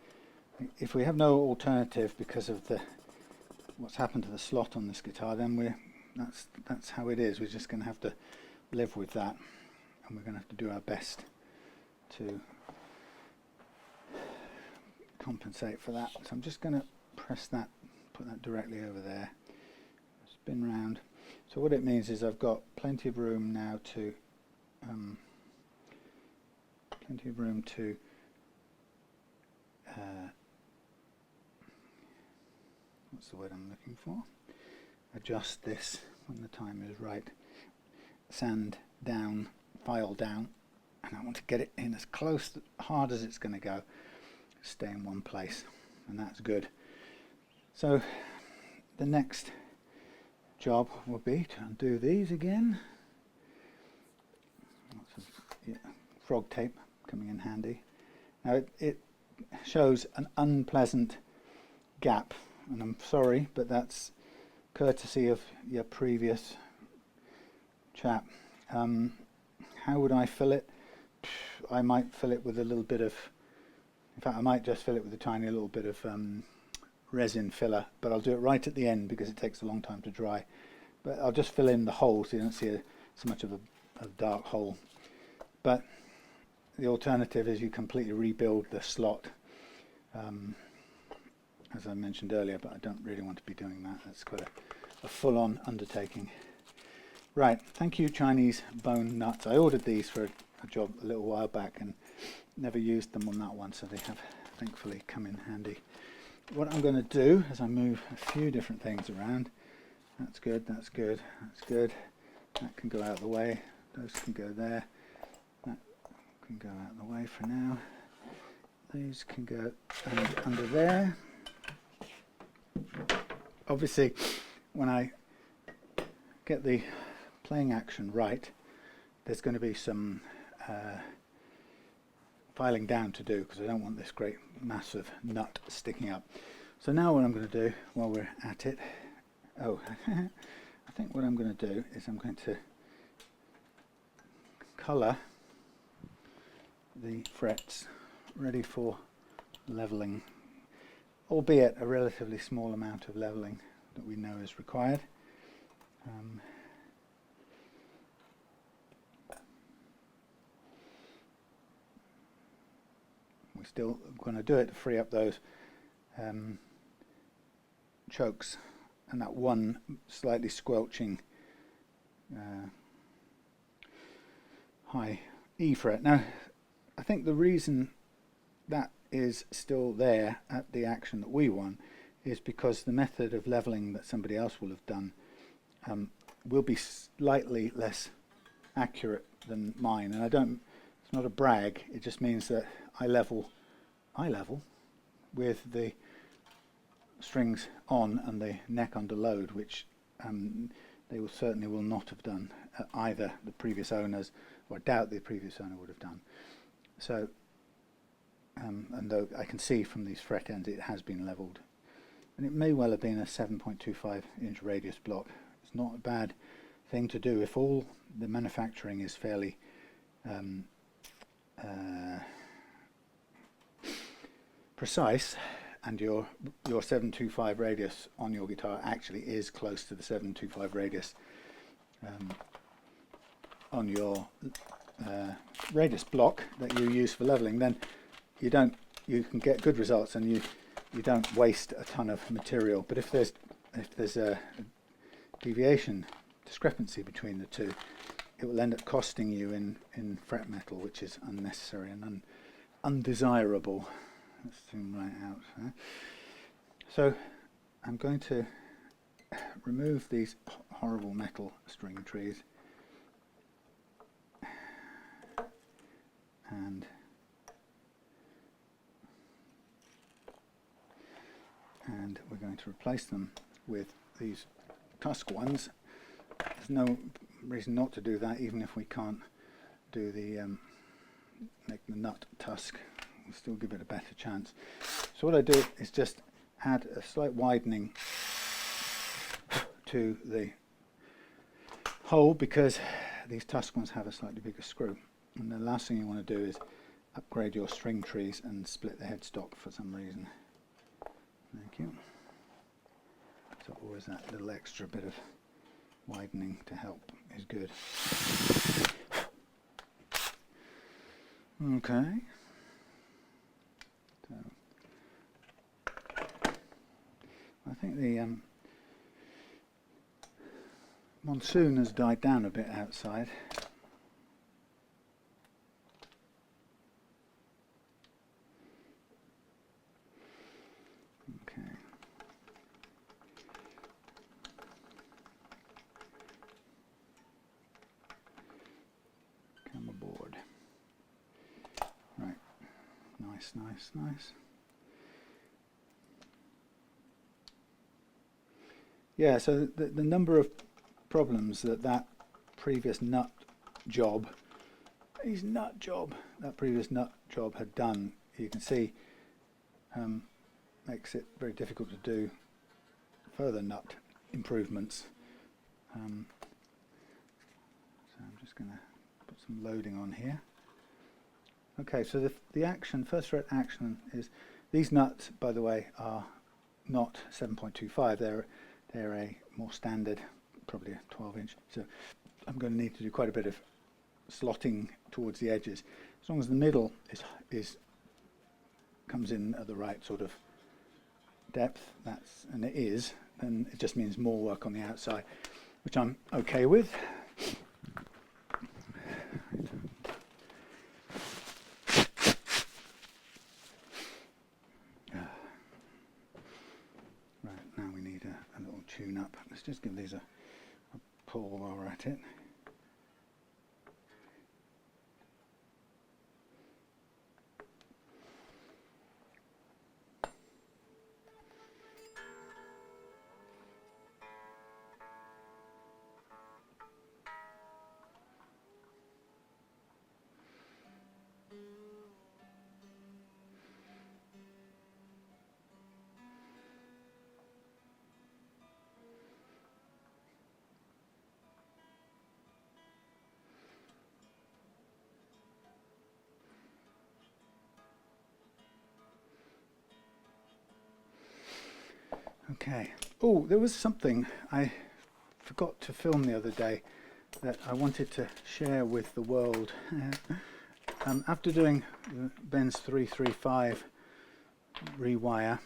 if we have no alternative because of what's happened to the slot on this guitar, then that's how it is. We're just going to have to live with that, and we're going to have to do our best to compensate for that. So I'm just going to press that, put that directly over there, spin round. So what it means is I've got plenty of room now to what's the word I'm looking for? Adjust this when the time is right. Sand down, file down, and I want to get it in as close, hard as it's going to go. Stay in one place, and that's good. So the next job will be to undo these again. Lots of frog tape coming in handy. Now it shows an unpleasant gap, and I'm sorry, but that's courtesy of your previous chap. How would I fill it? I might fill it with a little bit of, in fact I might just fill it with a tiny little bit of resin filler, but I'll do it right at the end because it takes a long time to dry. But I'll just fill in the hole so you don't see so much of a dark hole. But the alternative is you completely rebuild the slot, as I mentioned earlier, but I don't really want to be doing that. That's quite a full-on undertaking. Right, thank you Chinese bone nuts. I ordered these for a job a little while back and never used them on that one, so they have thankfully come in handy. What I'm going to do is I move a few different things around. That's good, that's good, that's good. That can go out of the way. Those can go there. That can go out of the way for now. These can go under there. Obviously, when I get the playing action right, there's going to be some filing down to do, because I don't want this great massive nut sticking up. So now what I'm going to do while we're at it, I think what I'm going to do is I'm going to colour the frets ready for levelling, albeit a relatively small amount of levelling that we know is required. We're still going to do it to free up those chokes and that one slightly squelching high E fret. Now, I think the reason that is still there at the action that we want is because the method of levelling that somebody else will have done will be slightly less accurate than mine. And it's not a brag, it just means that I level with the strings on and the neck under load, which they certainly will not have done either the previous owners, or I doubt the previous owner would have done. So, and though I can see from these fret ends it has been levelled, and it may well have been a 7.25 inch radius block. It's not a bad thing to do if all the manufacturing is fairly precise, and your 725 radius on your guitar actually is close to the 725 radius on your radius block that you use for leveling, then you can get good results, and you don't waste a ton of material. But if there's a deviation, discrepancy between the two, it will end up costing you in fret metal, which is unnecessary and undesirable. Let's zoom right out. So I'm going to remove these horrible metal string trees, and we're going to replace them with these tusk ones. There's no reason not to do that, even if we can't do the make the nut tusk. We'll still give it a better chance. So what I do is just add a slight widening to the hole, because these tusk ones have a slightly bigger screw. And the last thing you want to do is upgrade your string trees and split the headstock for some reason. Thank you. So always that little extra bit of widening to help is good. Okay. So I think the monsoon has died down a bit outside. Okay. Come aboard. Right. Nice, nice, nice. Yeah, so the number of problems that previous nut job, that previous nut job had done, you can see makes it very difficult to do further nut improvements. So I'm just going to put some loading on here. Okay, so the action, first fret action is, these nuts, by the way, are not 7.25, they're a more standard, probably a 12-inch. So I'm going to need to do quite a bit of slotting towards the edges. As long as the middle comes in at the right sort of depth, and it is, then it just means more work on the outside, which I'm okay with. tune up. Let's just give these a pull while we're at it. Okay. Oh, there was something I forgot to film the other day that I wanted to share with the world. After doing Ben's 335 rewire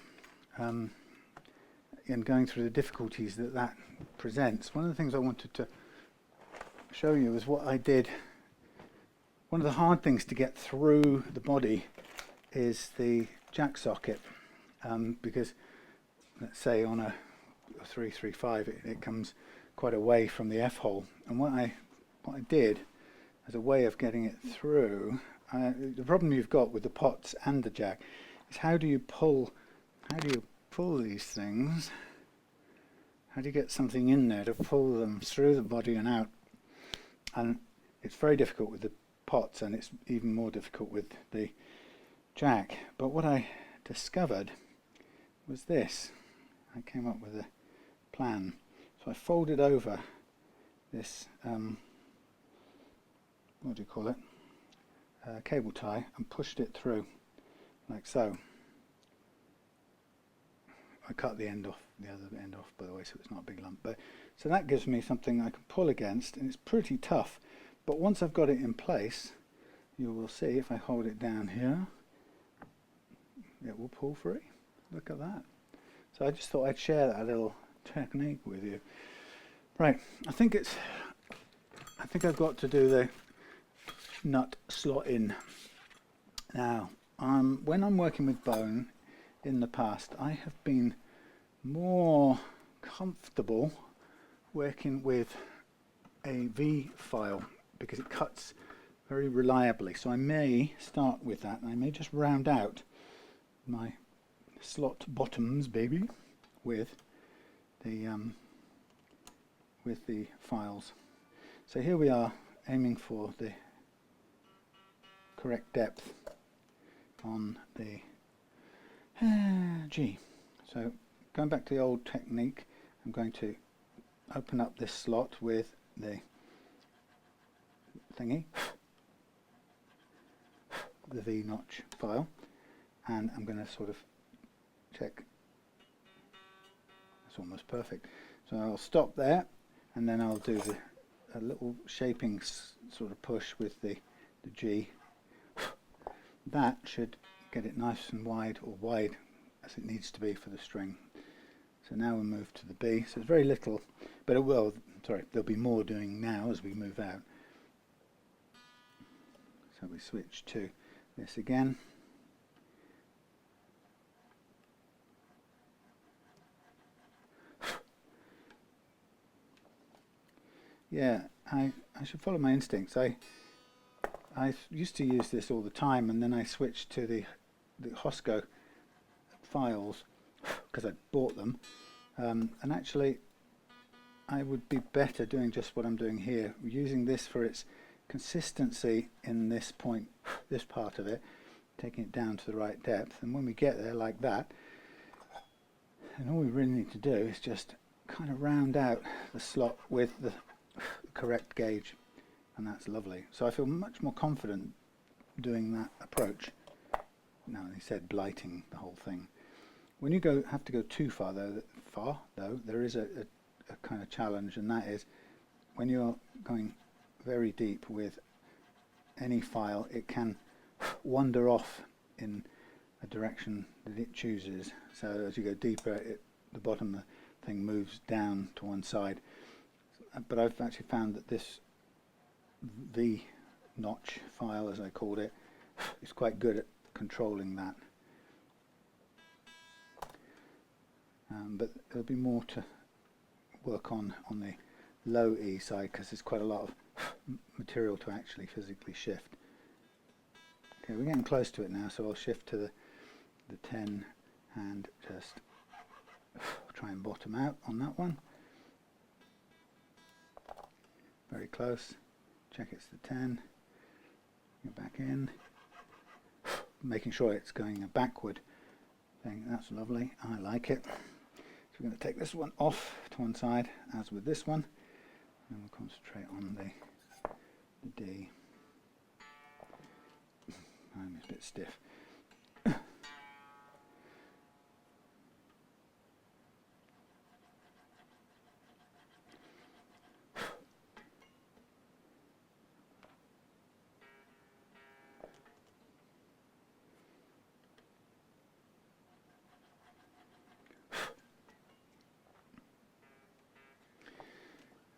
and going through the difficulties that that presents, one of the things I wanted to show you is what I did. One of the hard things to get through the body is the jack socket, because let's say on a 335 it comes quite away from the F-hole, and what I did as a way of getting it through, the problem you've got with the pots and the jack is how do you pull these things, how do you get something in there to pull them through the body and out. And it's very difficult with the pots, and it's even more difficult with the jack. But what I discovered was this. I came up with a plan. So I folded over this, what do you call it, cable tie, and pushed it through like so. I cut the end off, the other end off, by the way, so it's not a big lump. But so that gives me something I can pull against, and it's pretty tough. But once I've got it in place, you will see if I hold it down here, it will pull free. Look at that. So I just thought I'd share that little technique with you. Right, I think I've got to do the nut slot in. Now, when I'm working with bone in the past, I have been more comfortable working with a V file because it cuts very reliably. So I may start with that, and I may just round out my slot bottoms, baby, with the files. So here we are aiming for the correct depth on the G. So going back to the old technique, I'm going to open up this slot with the thingy, the V notch file, and I'm going to sort of check. That's almost perfect. So I'll stop there, and then I'll do a little shaping sort of push with the G. That should get it nice and wide, or wide as it needs to be for the string. So now we'll move to the B. So it's very little, but it will, there'll be more doing now as we move out. So we switch to this again. Yeah, I should follow my instincts. I used to use this all the time, and then I switched to the Hosco files because I'd bought them, and actually I would be better doing just what I'm doing here, using this for its consistency in this point, this part of it, taking it down to the right depth, and when we get there like that, and all we really need to do is just kind of round out the slot with the correct gauge, and that's lovely. So I feel much more confident doing that approach. Now, he said blighting the whole thing. When you have to go too far though, there is a kind of challenge, and that is when you're going very deep with any file, it can wander off in a direction that it chooses. So as you go deeper, the bottom of the thing moves down to one side. But I've actually found that this V notch file, as I called it, is quite good at controlling that. But there'll be more to work on the low E side because there's quite a lot of material to actually physically shift. Okay, we're getting close to it now, so I'll shift to the 10 and just try and bottom out on that one. Very close. Check it's the 10. Go back in. Making sure it's going a backward thing. That's lovely. I like it. So we're going to take this one off to one side, as with this one, and we'll concentrate on the D. I'm a bit stiff.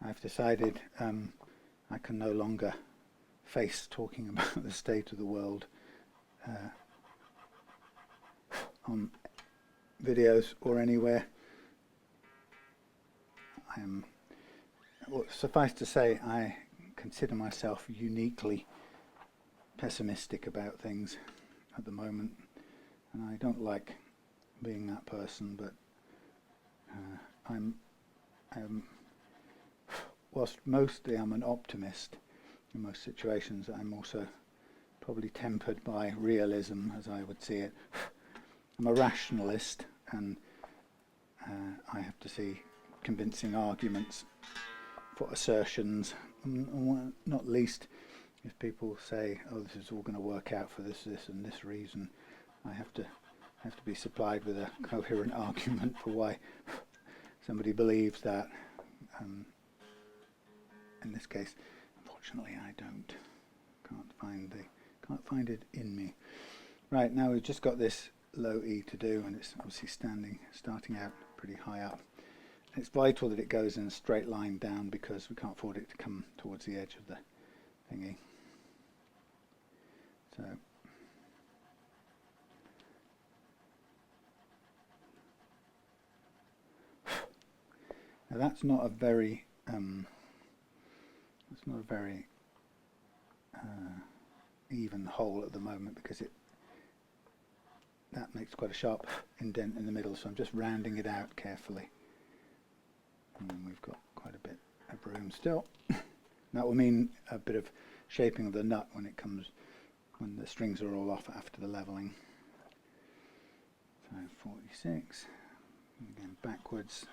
I've decided I can no longer face talking about the state of the world on videos or anywhere. Well, suffice to say, I consider myself uniquely pessimistic about things at the moment, and I don't like being that person, but whilst mostly I'm an optimist in most situations, I'm also probably tempered by realism, as I would see it. I'm a rationalist, and I have to see convincing arguments for assertions, not least if people say, oh, this is all going to work out for this and this reason. I have to be supplied with a coherent argument for why somebody believes that. In this case, unfortunately, I can't find it in me. Right, now we've just got this low E to do, and it's obviously starting out pretty high up. It's vital that it goes in a straight line down because we can't afford it to come towards the edge of the thingy. So now that's not a very even hole at the moment, because that makes quite a sharp indent in the middle, so I'm just rounding it out carefully. And then we've got quite a bit of room still. That will mean a bit of shaping of the nut when the strings are all off after the leveling. So 46, and again backwards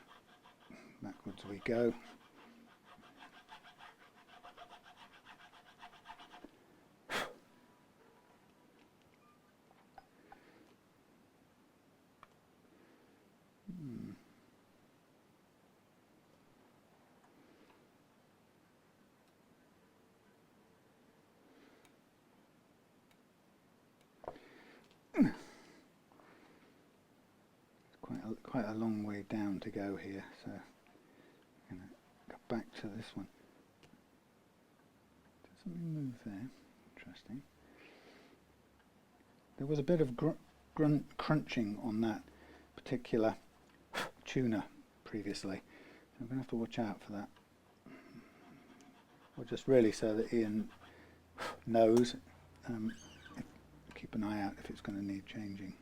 we go. Quite a long way down to go here, so I'm going to go back to this one. Did something move there? Interesting. There was a bit of crunching on that particular tuner previously, so I'm going to have to watch out for that. Or just really so that Iain knows, keep an eye out if it's going to need changing.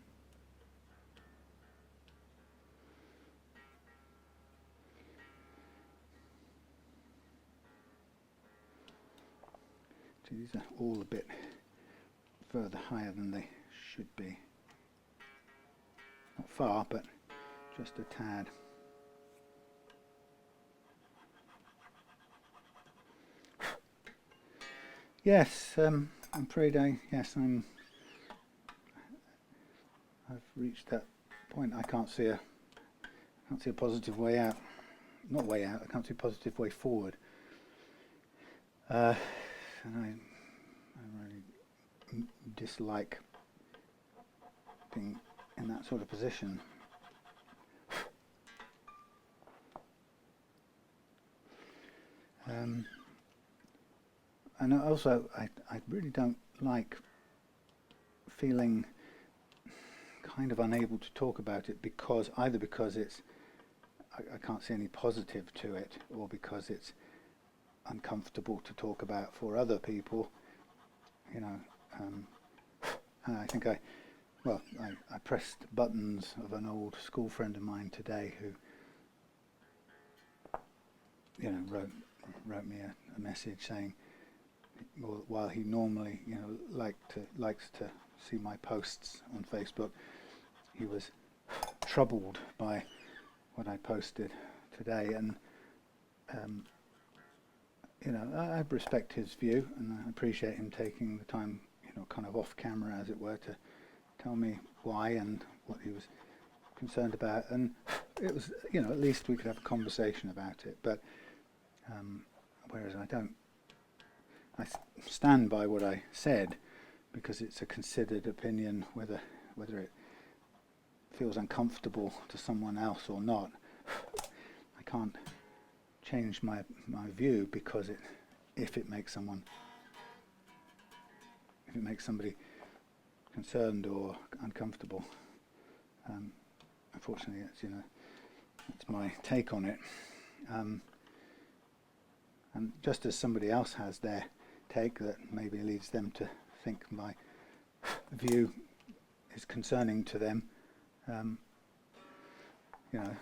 These are all a bit further higher than they should be. Not far, but just a tad. Yes, I'm afraid I've reached that point. I can't see a positive way out. Not way out. I can't see a positive way forward. And I really dislike being in that sort of position. And also, I really don't like feeling kind of unable to talk about it, because I can't see any positive to it, or because it's uncomfortable to talk about for other people, you know. And I think I pressed buttons of an old school friend of mine today who, you know, wrote me a message saying, well, while he normally, you know, likes to see my posts on Facebook, he was troubled by what I posted today, and you know, I respect his view, and I appreciate him taking the time, you know, kind of off camera, as it were, to tell me why and what he was concerned about. And it was, you know, at least we could have a conversation about it. But whereas I stand by what I said, because it's a considered opinion, whether it feels uncomfortable to someone else or not. I can't change my view because if it makes somebody concerned or uncomfortable. Unfortunately, it's, you know, that's my take on it. And just as somebody else has their take that maybe leads them to think my view is concerning to them, you know,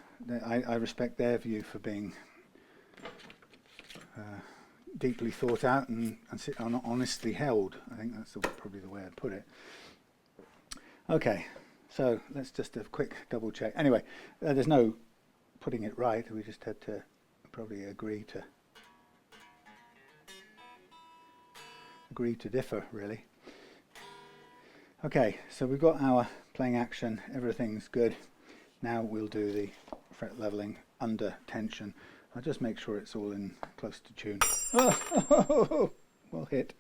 I respect their view for being deeply thought out and honestly held. I think that's probably the way I'd put it. Okay, so let's just have a quick double check. Anyway, there's no putting it right. We just had to probably agree to differ, really. Okay, so we've got our playing action. Everything's good. Now we'll do the fret leveling under tension. I'll just make sure it's all in close to tune. Oh, well hit.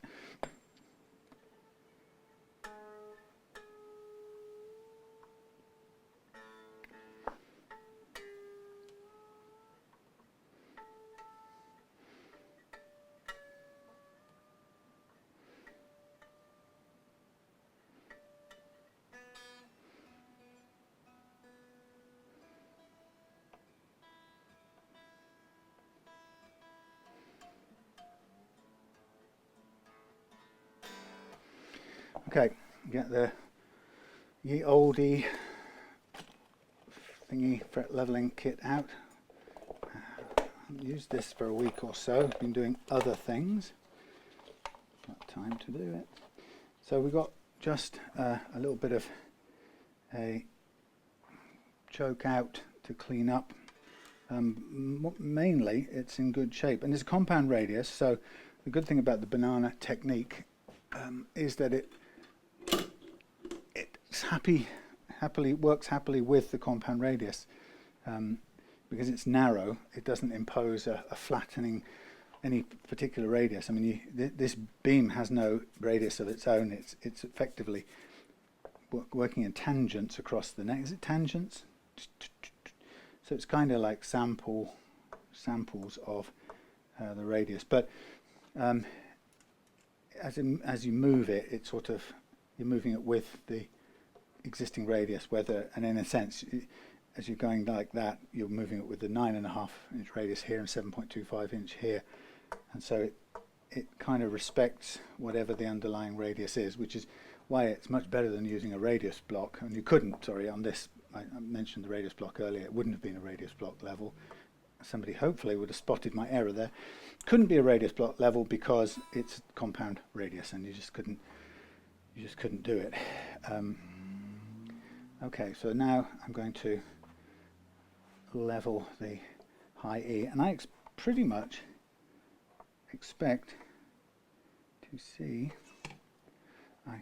Okay, get the ye olde thingy fret leveling kit out. I've used this for a week or so. Been doing other things. Got time to do it. So we've got just a little bit of a choke out to clean up. Mainly, it's in good shape, and it's a compound radius. So the good thing about the banana technique is that it works happily with the compound radius, because it's narrow. It doesn't impose a flattening any particular radius. I mean, this beam has no radius of its own. It's effectively working in tangents across the neck. Is it tangents? So it's kind of like samples of the radius. But as you move it, it's sort of, you're moving it with the existing radius, and in a sense, as you're going like that, you're moving it with the 9.5 inch radius here and 7.25 inch here, and so it kind of respects whatever the underlying radius is, which is why it's much better than using a radius block. And you couldn't, sorry, on this, I mentioned the radius block earlier, it wouldn't have been a radius block level. Somebody hopefully would have spotted my error there. Couldn't be a radius block level because it's compound radius, and you just couldn't do it. Okay, so now I'm going to level the high E, and I pretty much expect to see, I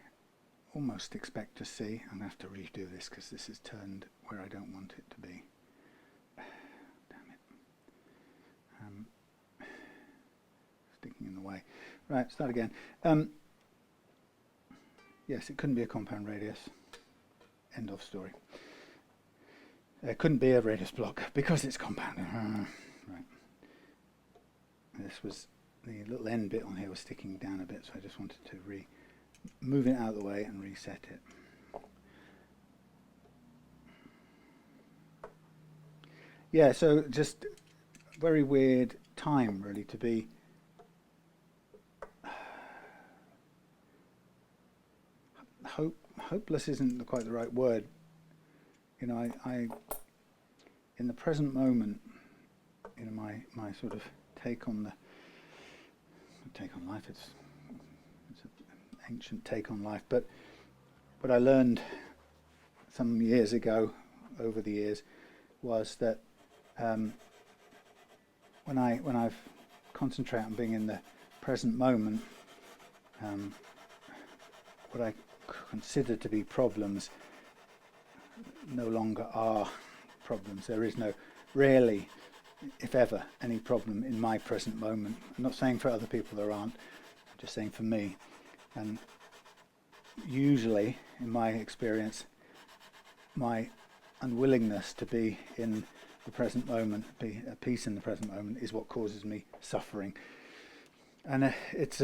almost expect to see, I'm going to have to redo this because this is turned where I don't want it to be. Damn it. Sticking in the way. Right, start again. Yes, it couldn't be a compound radius. End of story. It couldn't be a radius block because it's compound. Right. This was, the little end bit on here was sticking down a bit, so I just wanted to move it out of the way and reset it. yeah, so just very weird time really to be hopeless isn't quite the right word. You know, I in the present moment, you know, my sort of take on life, it's an ancient take on life, but what I learned some years ago, over the years, was that when I've concentrate on being in the present moment, what I consider to be problems no longer are problems. There is no, rarely, if ever, any problem in my present moment. I'm not saying for other people there aren't, I'm just saying for me. And usually, in my experience, my unwillingness to be in the present moment, be at peace in the present moment, is what causes me suffering. And it's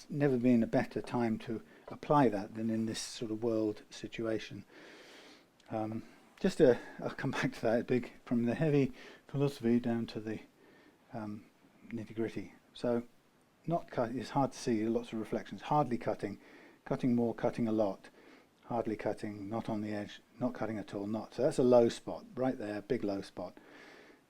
never been a better time to apply that than in this sort of world situation. I'll come back to that, big, from the heavy philosophy down to the nitty gritty. So, not cut. It's hard to see. Lots of reflections. Hardly cutting, cutting more, cutting a lot. Hardly cutting, not on the edge, not cutting at all, not. So that's a low spot right there, big low spot.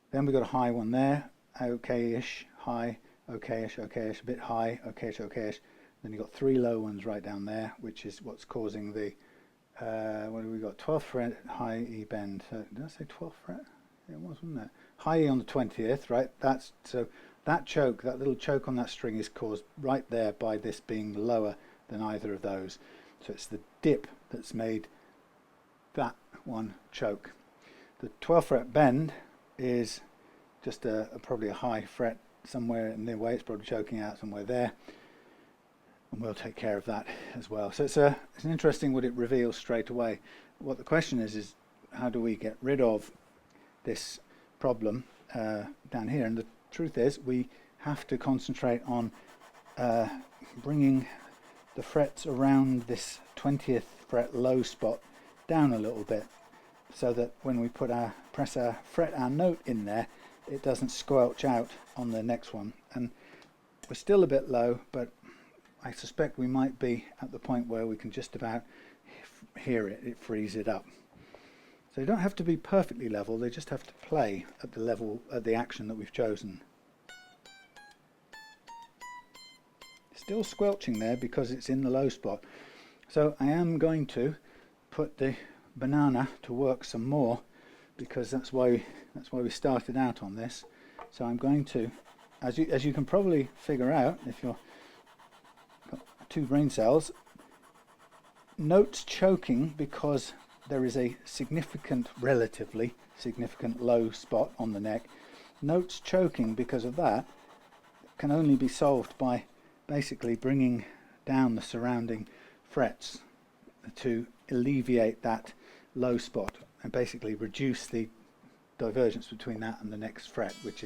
Then we've got a high one there, okay-ish, high, okay-ish, okay-ish, a bit high, okay-ish, okay-ish. Then you've got three low ones right down there, which is what's causing the, what have we got, 12th fret, high E bend. So, did I say 12th fret? It was, wasn't it? High E on the 20th, right? So that choke, that little choke on that string is caused right there by this being lower than either of those. So it's the dip that's made that one choke. The 12th fret bend is just probably a high fret somewhere in the way. It's probably choking out somewhere there, and we'll take care of that as well. So it's an interesting what it reveals straight away. What the question is how do we get rid of this problem down here? And the truth is we have to concentrate on bringing the frets around this 20th fret low spot down a little bit, so that when we press our note in there, it doesn't squelch out on the next one. And we're still a bit low, but I suspect we might be at the point where we can just about hear it frees it up. So you don't have to be perfectly level, they just have to play at the level of the action that we've chosen. Still squelching there because it's in the low spot. So I am going to put the banana to work some more, because that's why we started out on this. So I'm going to, as you can probably figure out if you've got two brain cells, notes choking because there is a relatively significant low spot on the neck. Notes choking because of that can only be solved by basically bringing down the surrounding frets to alleviate that low spot and basically reduce the divergence between that and the next fret, which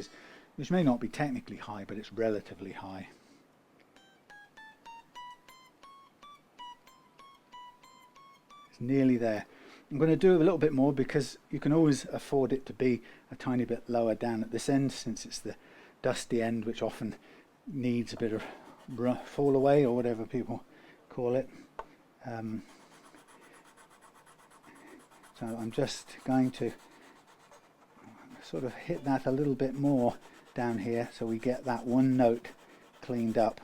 may not be technically high, but it's relatively high. It's nearly there. I'm going to do a little bit more because you can always afford it to be a tiny bit lower down at this end, since it's the dusty end, which often needs a bit of fall away or whatever people call it. So I'm just going to sort of hit that a little bit more down here so we get that one note cleaned up,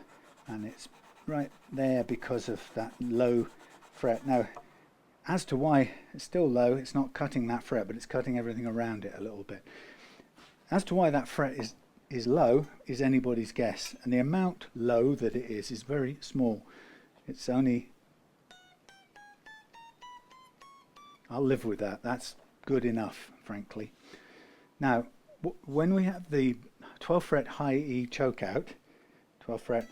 and it's right there because of that low fret. Now, as to why it's still low, it's not cutting that fret, but it's cutting everything around it a little bit. As to why that fret is low is anybody's guess, and the amount low that it is very small. It's only, I'll live with that. That's good enough, frankly. Now, when we have the 12th fret high E choke out, 12th fret,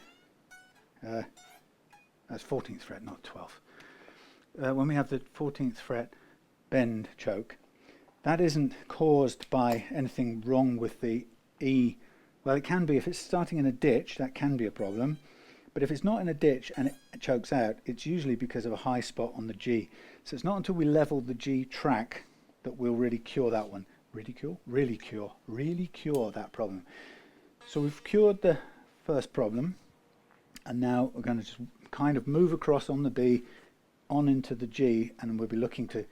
that's 14th fret, not 12th. When we have the 14th fret bend choke, that isn't caused by anything wrong with the E. Well, it can be if it's starting in a ditch, that can be a problem. But if it's not in a ditch and it chokes out, it's usually because of a high spot on the G. So it's not until we level the G track that we'll really cure that one. really cure that problem. So we've cured the first problem, and now we're going to just kind of move across on the B on into the G, and we'll be looking to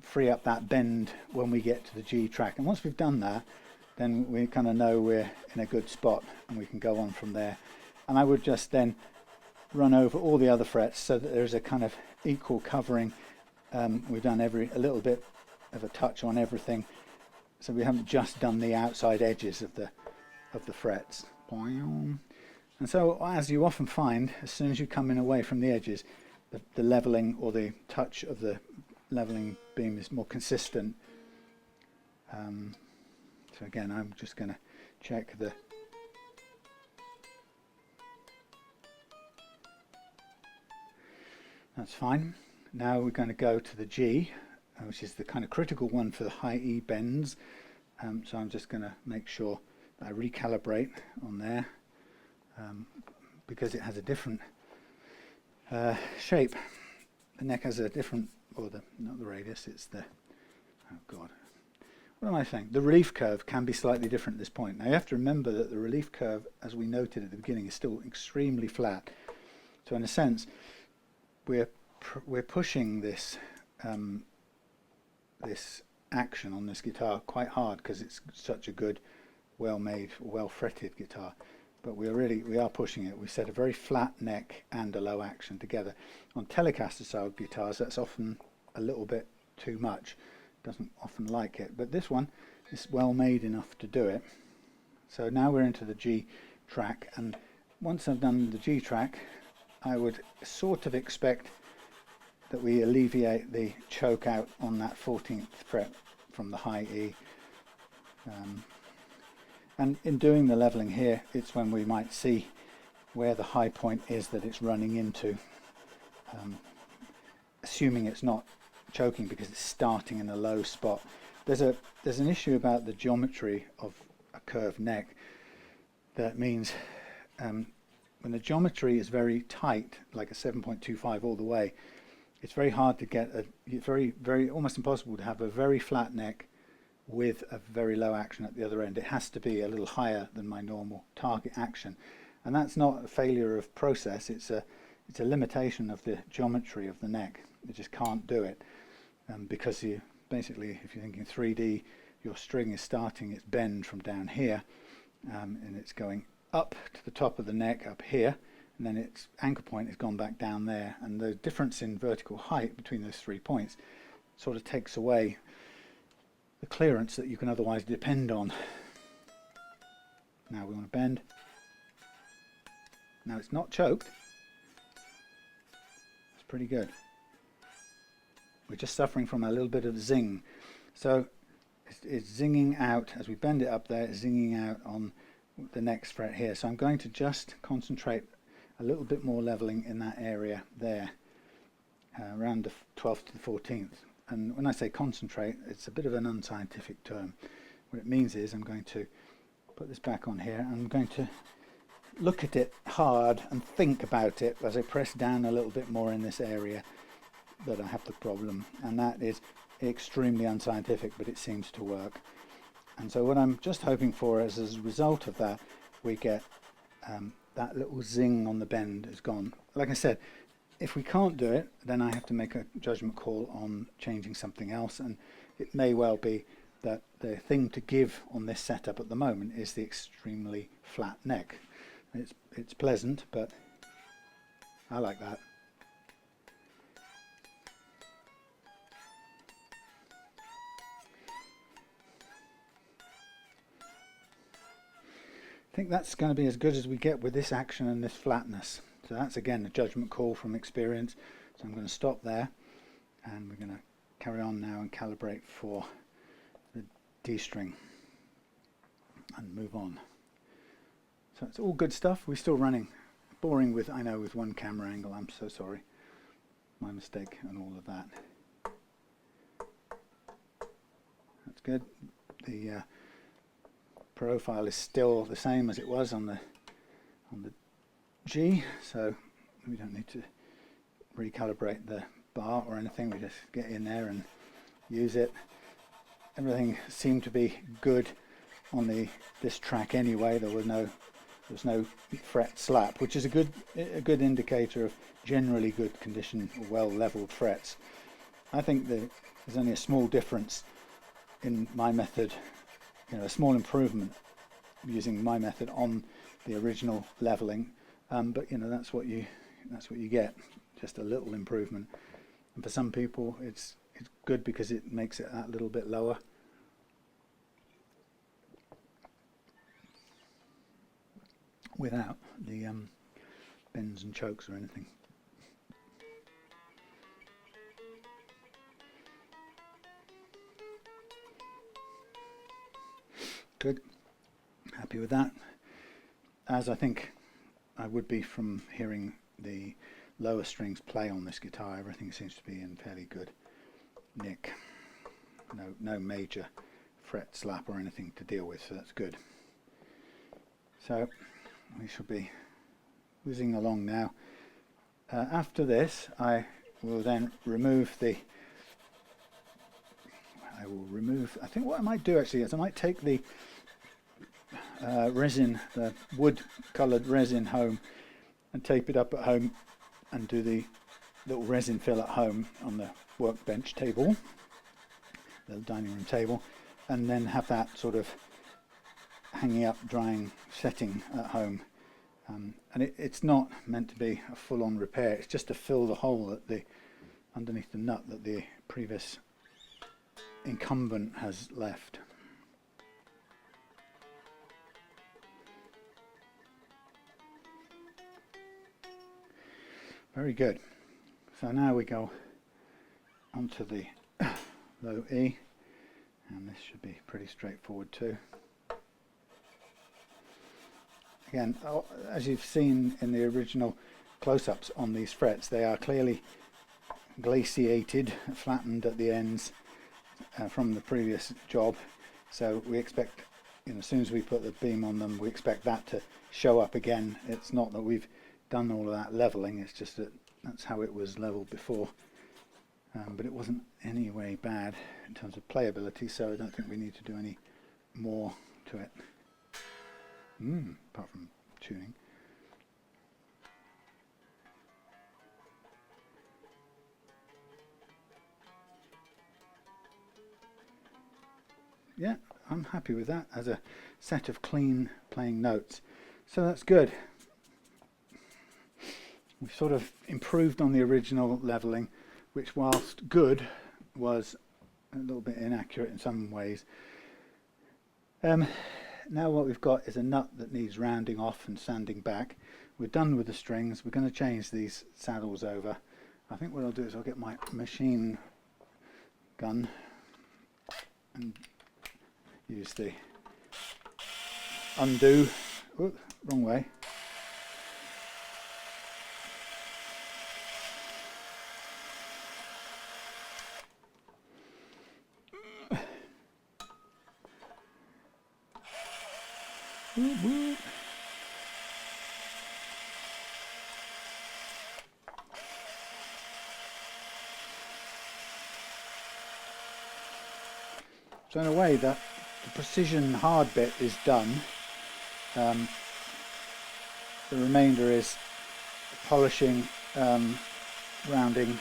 free up that bend when we get to the G track. And once we've done that, then we kind of know we're in a good spot and we can go on from there. And I would just then run over all the other frets so that there's a kind of equal covering. We've done a little bit of a touch on everything, so we haven't just done the outside edges of the frets. And so, as you often find, as soon as you come in away from the edges, the leveling or the touch of the leveling beam is more consistent. So again, I'm just going to check the that's fine. Now we're going to go to the G, which is the kind of critical one for the high E bends. So I'm just going to make sure that I recalibrate on there, because it has a different shape. The neck has a different, or not the radius, it's the, oh God, what am I saying? The relief curve can be slightly different at this point. Now you have to remember that the relief curve, as we noted at the beginning, is still extremely flat. So in a sense, we're pushing this this action on this guitar quite hard because it's such a good, well-made, well-fretted guitar. But we are pushing it. We set a very flat neck and a low action together. On Telecaster style guitars, that's often a little bit too much. Doesn't often like it. But this one is well made enough to do it. So now we're into the G track, and once I've done the G track, I would sort of expect that we alleviate the choke out on that 14th fret from the high E. And in doing the leveling here, it's when we might see where the high point is that it's running into, assuming it's not choking because it's starting in a low spot. There's an issue about the geometry of a curved neck that means when the geometry is very tight, like a 7.25 all the way, it's very hard to get very almost impossible to have a very flat neck with a very low action at the other end. It has to be a little higher than my normal target action, and that's not a failure of process, it's a limitation of the geometry of the neck. You just can't do it, because you basically, if you're thinking 3D, your string is starting its bend from down here, and it's going up to the top of the neck up here, and then its anchor point has gone back down there, and the difference in vertical height between those 3 points sort of takes away the clearance that you can otherwise depend on. Now we want to bend. Now it's not choked. It's pretty good. We're just suffering from a little bit of zing. So it's zinging out as we bend it up there, it's zinging out on the next fret here. So I'm going to just concentrate a little bit more leveling in that area there, around the 12th to the 14th. And when I say concentrate, it's a bit of an unscientific term. What it means is I'm going to put this back on here, and I'm going to look at it hard and think about it as I press down a little bit more in this area that I have the problem. And that is extremely unscientific, but it seems to work. And so what I'm just hoping for is, as a result of that, we get that little zing on the bend is gone. Like I said, if we can't do it, then I have to make a judgment call on changing something else, and it may well be that the thing to give on this setup at the moment is the extremely flat neck. It's pleasant, but I like that. I think that's going to be as good as we get with this action and this flatness. So that's again a judgment call from experience. So I'm going to stop there, and we're going to carry on now and calibrate for the D string and move on. So it's all good stuff. We're still running. Boring with, I know, with one camera angle. I'm so sorry. My mistake and all of that. That's good. The profile is still the same as it was on the G, so we don't need to recalibrate the bar or anything. We just get in there and use it. everything seemed to be good on this track anyway. There was no fret slap, which is a good indicator of generally good condition, well leveled frets. I think there's only a small difference in my method, a small improvement using my method on the original leveling, but that's what you get, just a little improvement. And for some people it's good because it makes it that little bit lower. Without the bends and chokes or anything. Good. Happy with that. As I think I would be from hearing the lower strings play on this guitar, everything seems to be in fairly good nick. No major fret slap or anything to deal with, so that's good. So we shall be whizzing along now. After this, I will then remove I think what I might do actually is I might take the resin, the wood coloured resin home, and tape it up at home and do the little resin fill at home on the workbench table, the dining room table, and then have that sort of hanging up, drying, setting at home. And it's not meant to be a full-on repair, it's just to fill the hole underneath the nut that the previous incumbent has left. Very good. So now we go onto the low E, and this should be pretty straightforward too. Again, as you've seen in the original close-ups on these frets, they are clearly glaciated, flattened at the ends from the previous job. So we expect, as soon as we put the beam on them, we expect that to show up again. It's not that we've done all of that leveling, it's just that that's how it was leveled before. But it wasn't any way bad in terms of playability, so I don't think we need to do any more to it. Apart from tuning. Yeah, I'm happy with that as a set of clean playing notes. So that's good. We've sort of improved on the original leveling, which whilst good was a little bit inaccurate in some ways. Now what we've got is a nut that needs rounding off and sanding back. We're done with the strings. We're going to change these saddles over. I think what I'll do is I'll get my machine gun and use the undo. Oops, wrong way. So in a way, the precision hard bit is done. The remainder is polishing, rounding.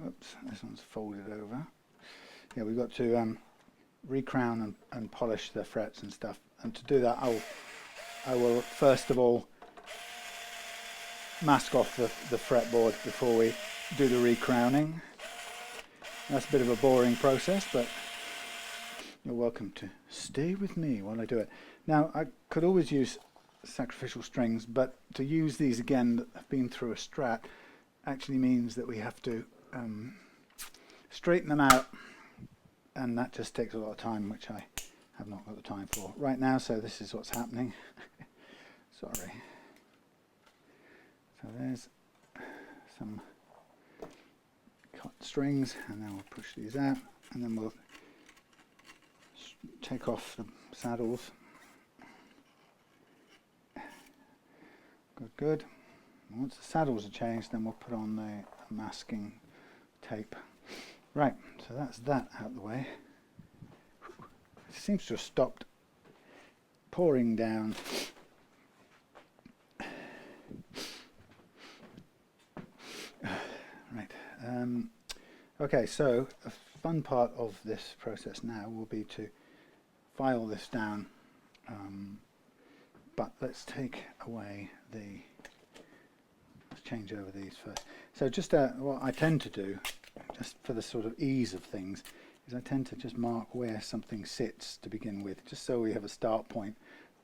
Oops, this one's folded over. Yeah, we've got to recrown and polish the frets and stuff. And to do that, I will first of all mask off the fretboard before we do the recrowning. That's a bit of a boring process, but you're welcome to stay with me while I do it. Now, I could always use sacrificial strings, but to use these again that have been through a Strat actually means that we have to straighten them out, and that just takes a lot of time, which I have not got the time for right now, so this is what's happening. Sorry. So there's some cut strings, and then we'll push these out, and then we'll take off the saddles. Good. Once the saddles are changed, then we'll put on the masking tape Right, so that's that out of the way. It seems to have stopped pouring down. Right. Okay, so a fun part of this process now will be to file this down, but let's take away the, let's change over these first. So just what I tend to do, just for the sort of ease of things, is I tend to just mark where something sits to begin with, just so we have a start point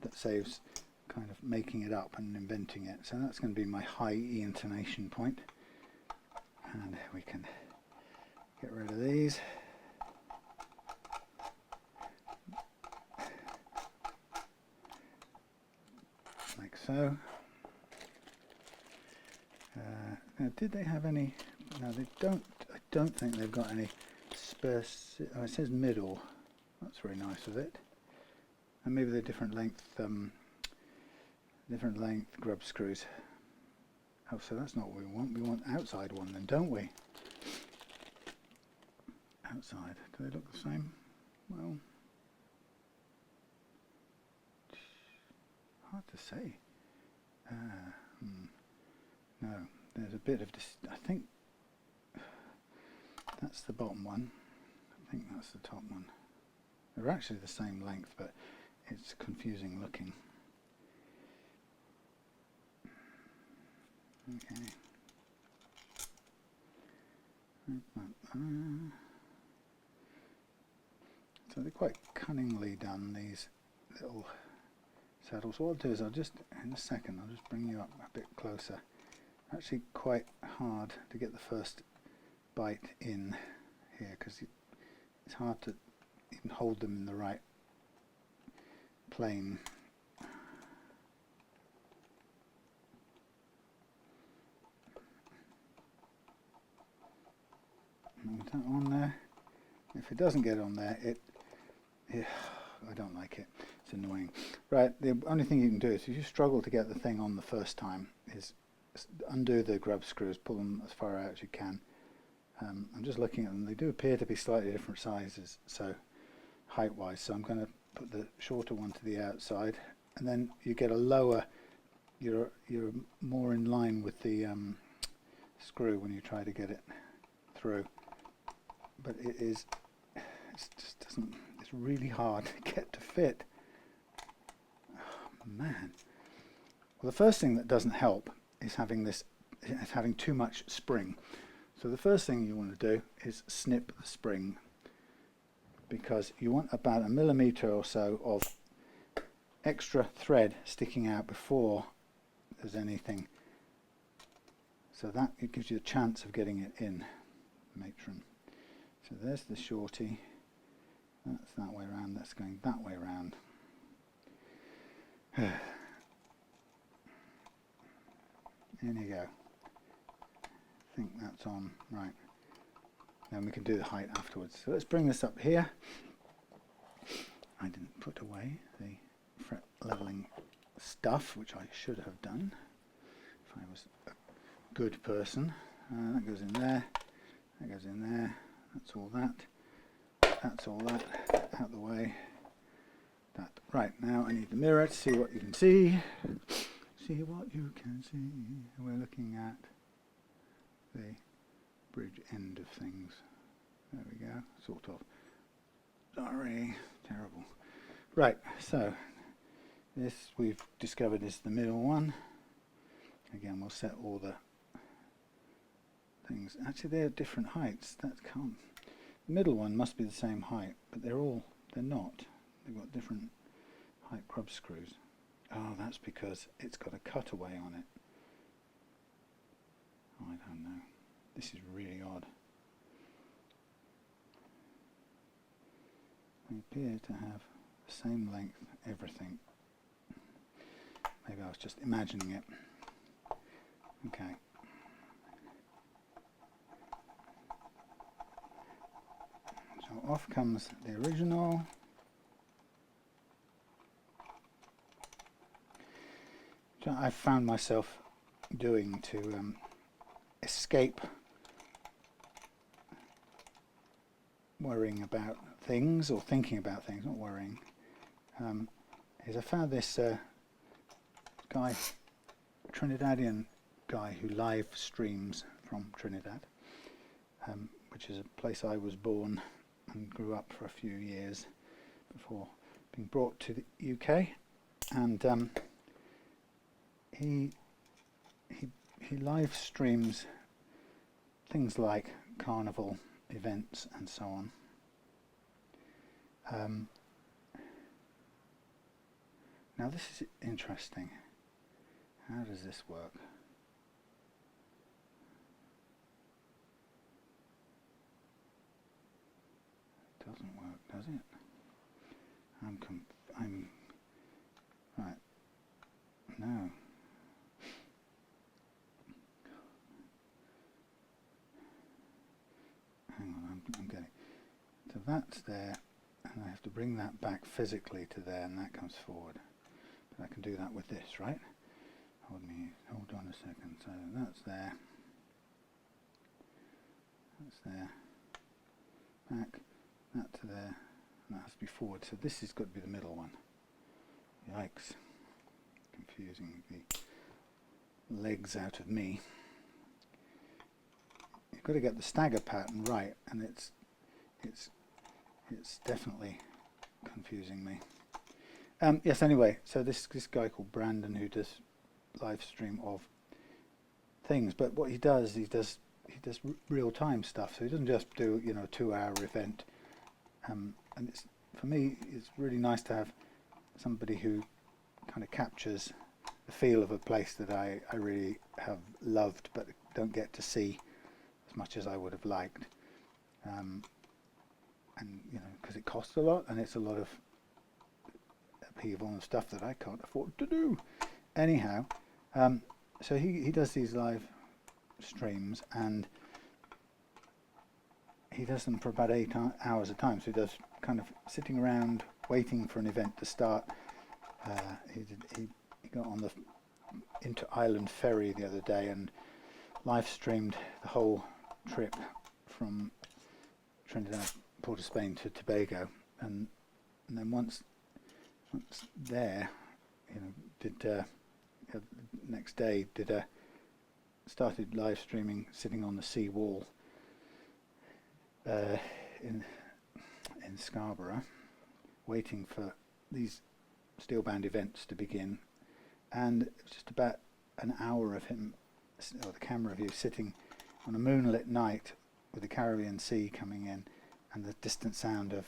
that saves kind of making it up and inventing it. So that's going to be my high E intonation point. And we can get rid of these. Like so. Now, did they have any? No, they don't. I don't think they've got any specific. Oh, it says middle. That's very nice of it. And maybe they're different length grub screws. Oh, so that's not what we want. We want outside one then, don't we? Outside. Do they look the same? Well, hard to say. No, there's a bit of I think that's the bottom one. I think that's the top one. They're actually the same length, but it's confusing looking. Okay. So they're quite cunningly done, these little saddles. What I'll do is in a second, I'll just bring you up a bit closer. Actually quite hard to get the first bite in here, because it's hard to even hold them in the right plane. Is that on there? If it doesn't get on there, I don't like it. It's annoying. Right, the only thing you can do is, if you struggle to get the thing on the first time, is undo the grub screws, pull them as far out as you can. I'm just looking at them. They do appear to be slightly different sizes, so height-wise. So I'm going to put the shorter one to the outside, and then you get a lower. You're more in line with the screw when you try to get it through. But it just doesn't. It's really hard to get to fit. Oh, man. Well, the first thing that doesn't help is having too much spring. So the first thing you want to do is snip the spring, because you want about 1 millimeter or so of extra thread sticking out before there's anything. So that it gives you a chance of getting it in, matron. So there's the shorty. That's that way around. That's going that way around. In you go. I think that's on. Right. Then we can do the height afterwards. So let's bring this up here. I didn't put away the fret leveling stuff, which I should have done if I was a good person. That goes in there. That goes in there. That's all that. That's all that. Out the way. That. Right, now I need the mirror to see what you can see. See what you can see. We're looking at the bridge end of things. There we go. Sort of. Sorry. Terrible. Right, so this we've discovered is the middle one. Again, we'll set all the things. Actually, they're different heights. That can't. The middle one must be the same height, but they're not. They've got different height grub screws. Oh, that's because it's got a cutaway on it. I don't know. This is really odd. They appear to have the same length, everything. Maybe I was just imagining it. Okay. So off comes the original. Which I found myself doing to escape worrying about things or thinking about things, not worrying, is I found this guy, Trinidadian guy who live streams from Trinidad, which is a place I was born and grew up for a few years before being brought to the UK, and he live streams things like carnival events and so on. Now this is interesting. How does this work? It doesn't work, does it? I'm right. No. Hang on, I'm getting. So that's there, and I have to bring that back physically to there, and that comes forward. But I can do that with this, right? Hold on a second. So that's there. That's there. Back. That to there. And that has to be forward. So this has got to be the middle one. Yikes. Confusing the legs out of me. You've got to get the stagger pattern right, and it's definitely confusing me. Yes. Anyway, so this guy called Brandon, who does live stream of things, but what he does real time stuff. So he doesn't just do a 2-hour event. And it's, for me, it's really nice to have somebody who kind of captures the feel of a place that I really have loved, but don't get to see as much as I would have liked. And because it costs a lot, and it's a lot of upheaval and stuff that I can't afford to do. Anyhow, so he does these live streams, and he does them for about 8 hours a time. So he does kind of sitting around waiting for an event to start. He got on the inter-island ferry the other day and live streamed the whole trip from Trinidad, Port of Spain to Tobago, and then once there, next day started live streaming sitting on the sea wall in Scarborough, waiting for these steel band events to begin, and it was just about an hour of him, or the camera view, sitting on a moonlit night with the Caribbean Sea coming in and the distant sound of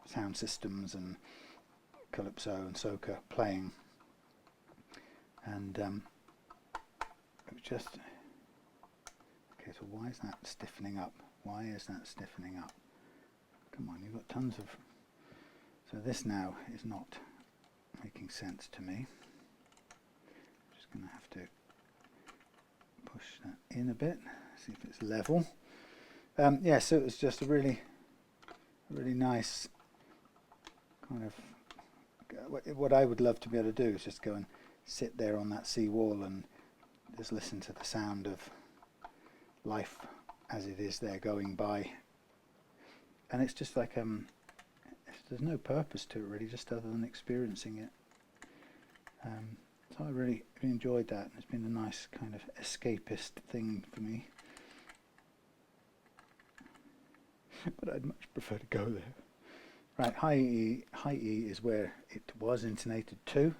sound systems and calypso and soca playing, and it was just okay. So why is that stiffening up? Why is that stiffening up? Come on, you've got tons of. So this now is not making sense to me. I'm just going to have to push that in a bit, see if it's level. Yeah, so it was just a really nice kind of. What I would love to be able to do is just go and sit there on that sea wall and just listen to the sound of life as it is there going by. And it's just like there's no purpose to it really, just other than experiencing it. So I really enjoyed that, and it's been a nice kind of escapist thing for me. But I'd much prefer to go there. Right, high E is where it was intonated to.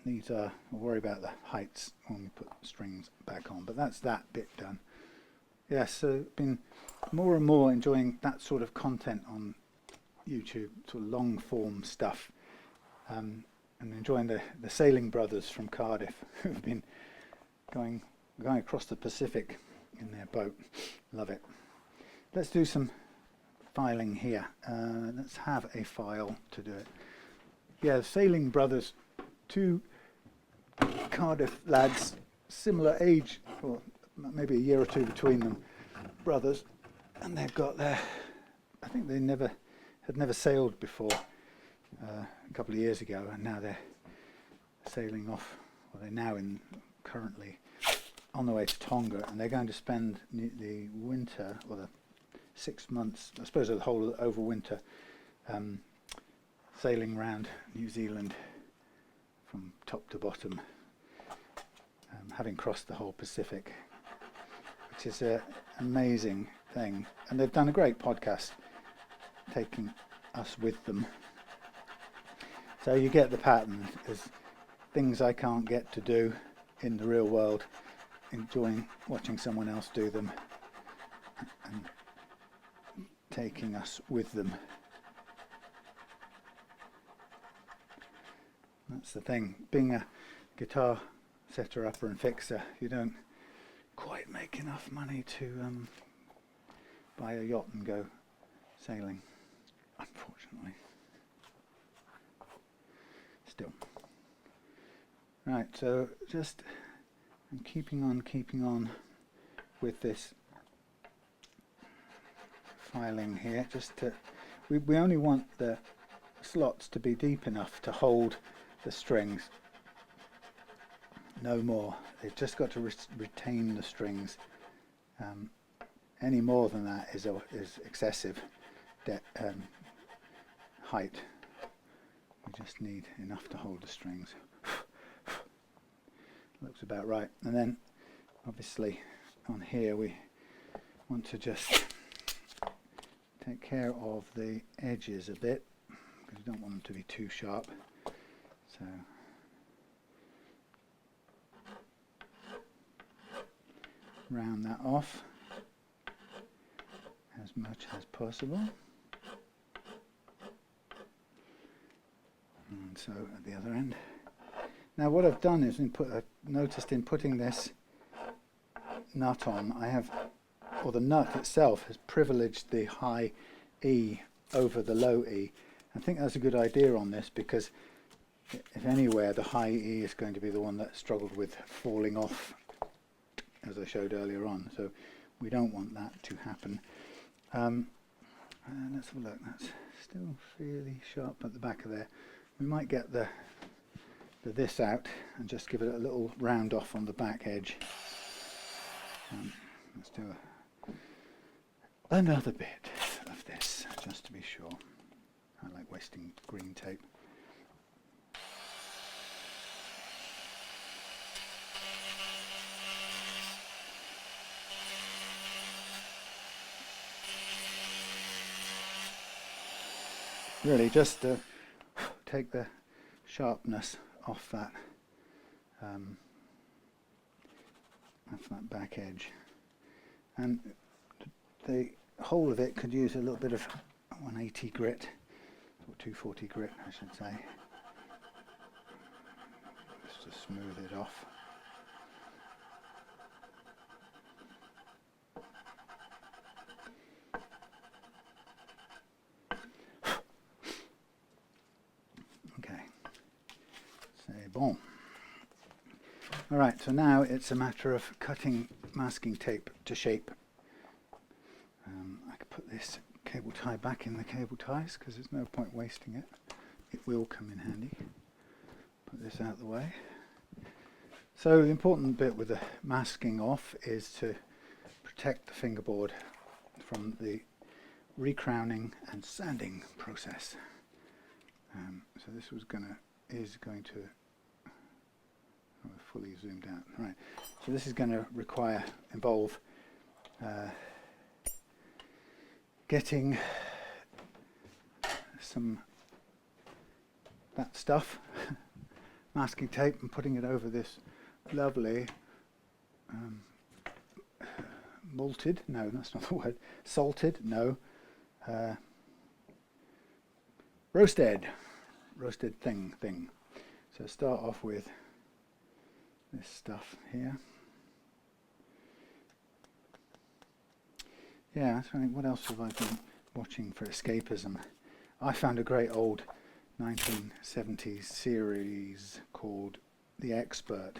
These are, I'll worry about the heights when we put strings back on, but that's that bit done. Yeah, so been more and more enjoying that sort of content on YouTube, sort of long form stuff, and enjoying the sailing brothers from Cardiff who've been going across the Pacific in their boat. Love it. Let's do some filing here. Let's have a file to do it. Yeah, Sailing Brothers, 2 Cardiff lads, similar age, or maybe a year or 2 between them, brothers, and they've got their, I think they had never sailed before a couple of years ago, and now they're sailing off, well, they're now currently on the way to Tonga, and they're going to spend the winter, or the 6 months, I suppose the whole over winter, sailing around New Zealand from top to bottom, having crossed the whole Pacific, which is an amazing thing. And they've done a great podcast taking us with them. So you get the pattern as things I can't get to do in the real world, enjoying watching someone else do them and taking us with them. That's the thing. Being a guitar setter, upper and fixer, you don't quite make enough money to buy a yacht and go sailing, unfortunately. Still. Right, so just I'm keeping on with this filing here, just to we only want the slots to be deep enough to hold the strings, no more. They've just got to retain the strings. Any more than that is excessive height. We just need enough to hold the strings. Looks about right. And then obviously on here we want to just take care of the edges a bit, because you don't want them to be too sharp. So round that off as much as possible. And so at the other end. Now what I've done is I've noticed in putting this nut on, or the nut itself has privileged the high E over the low E. I think that's a good idea on this, because if anywhere, the high E is going to be the one that struggled with falling off, as I showed earlier on. So we don't want that to happen. Let's have a look. That's still fairly sharp at the back of there. We might get the this out and just give it a little round off on the back edge. Let's do another bit of this, just to be sure. I like wasting green tape. Really just to take the sharpness off that back edge, and the whole of it could use a little bit of 180 grit, or 240 grit I should say, just to smooth it off. Bon. Alright, so now it's a matter of cutting masking tape to shape. I could put this cable tie back in the cable ties, because there's no point wasting it. It will come in handy. Put this out of the way. So the important bit with the masking off is to protect the fingerboard from the recrowning and sanding process. So this is going to fully zoomed out. Right. So this is going to involve getting that stuff, masking tape, and putting it over this lovely malted, no, that's not the word, salted, no, roasted thing. So start off with this stuff here. Yeah, I think, what else have I been watching for escapism? I found a great old 1970s series called The Expert,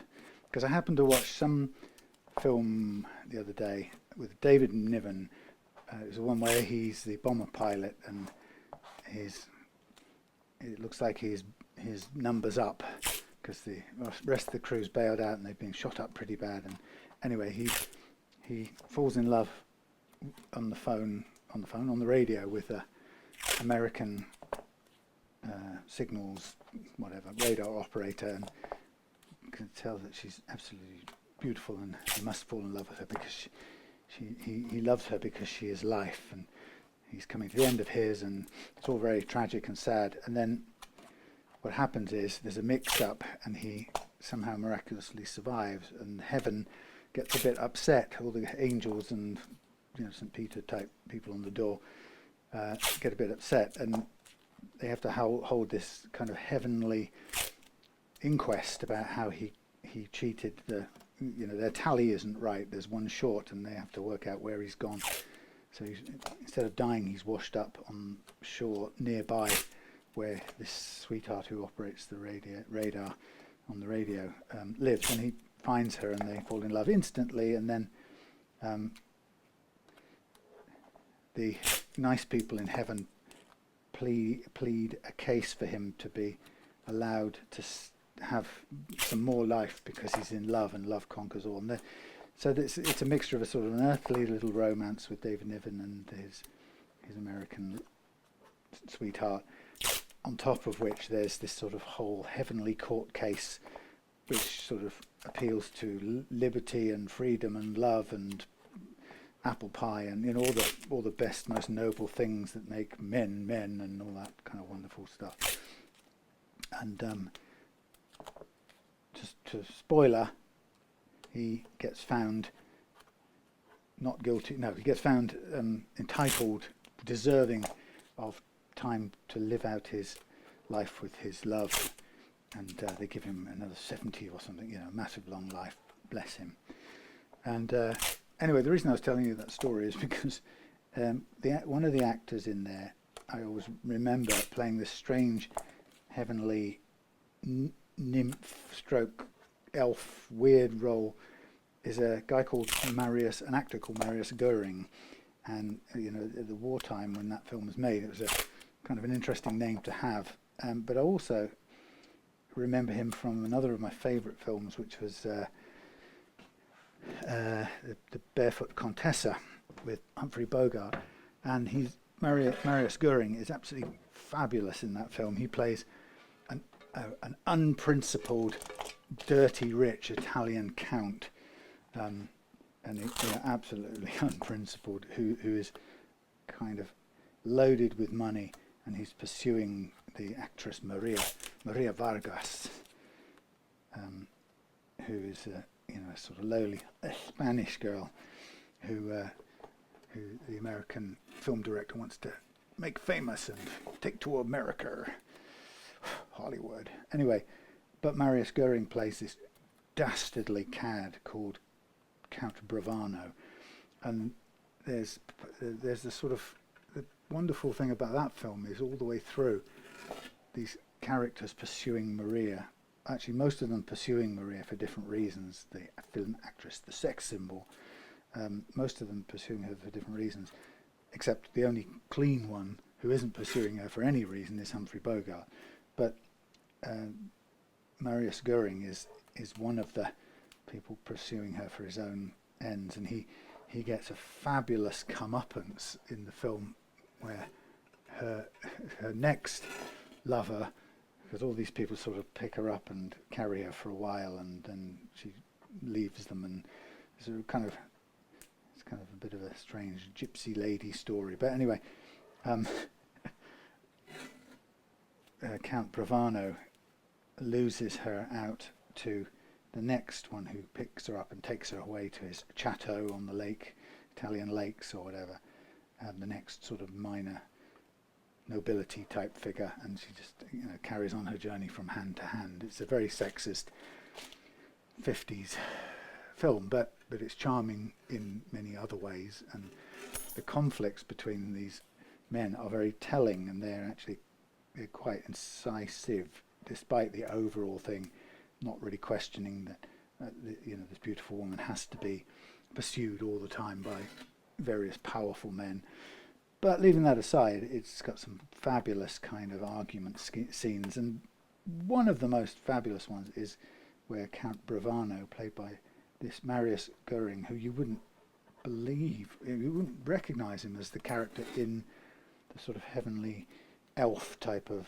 because I happened to watch some film the other day with David Niven. It was the one where he's the bomber pilot, and it looks like his number's up, because the rest of the crew's bailed out and they've been shot up pretty bad. And anyway, he falls in love on the phone on the radio with a American signals, whatever, radar operator, and can tell that she's absolutely beautiful, and he must fall in love with her because he loves her because she is life, and he's coming to the end of his, and it's all very tragic and sad. And then what happens is there's a mix-up, and he somehow miraculously survives, and heaven gets a bit upset. All the angels and St. Peter type people on the door get a bit upset, and they have to hold this kind of heavenly inquest about how he cheated. Their tally isn't right. There's one short, and they have to work out where he's gone. So instead of dying, he's washed up on shore nearby, where this sweetheart who operates the radar on the radio lives, and he finds her, and they fall in love instantly. And then the nice people in heaven plead a case for him to be allowed to have some more life because he's in love, and love conquers all. And so it's a mixture of a sort of an earthly little romance with David Niven and his American sweetheart, on top of which there's this sort of whole heavenly court case which sort of appeals to liberty and freedom and love and apple pie and all the best, most noble things that make men and all that kind of wonderful stuff. And just to spoiler, he gets found not guilty. No, he gets found entitled, deserving of time to live out his life with his love, and they give him another 70 or something, a massive long life, bless him. And anyway, the reason I was telling you that story is because one of the actors in there, I always remember playing this strange heavenly nymph stroke elf weird role, is a guy called an actor called Marius Goering. And at the wartime when that film was made, it was a kind of an interesting name to have. But I also remember him from another of my favourite films, which was the Barefoot Contessa with Humphrey Bogart. And Marius Goering is absolutely fabulous in that film. He plays an unprincipled, dirty, rich Italian count, and absolutely unprincipled, who is kind of loaded with money, and he's pursuing the actress Maria Vargas, who is a sort of lowly Spanish girl who the American film director wants to make famous and take to America, Hollywood. Anyway, but Marius Goering plays this dastardly cad called Count Bravano, and there's the sort of the wonderful thing about that film is all the way through these characters pursuing Maria. Actually, most of them pursuing Maria for different reasons. The film actress, the sex symbol, most of them pursuing her for different reasons, except the only clean one who isn't pursuing her for any reason is Humphrey Bogart. But Marius Goering is one of the people pursuing her for his own ends, and he gets a fabulous comeuppance in the film where her next lover, because all these people sort of pick her up and carry her for a while, and then she leaves them, and it's kind of a bit of a strange gypsy lady story. But anyway, Count Bravano loses her out to the next one, who picks her up and takes her away to his chateau on the lake, Italian lakes or whatever, the next sort of minor nobility type figure, and she just carries on her journey from hand to hand. It's a very sexist 50s film, but it's charming in many other ways, and the conflicts between these men are very telling, and they're quite incisive, despite the overall thing not really questioning that this beautiful woman has to be pursued all the time by various powerful men. But leaving that aside, it's got some fabulous kind of argument scenes, and one of the most fabulous ones is where Count Bravano, played by this Marius Goering, who you wouldn't believe you wouldn't recognise him as the character in the sort of heavenly elf type of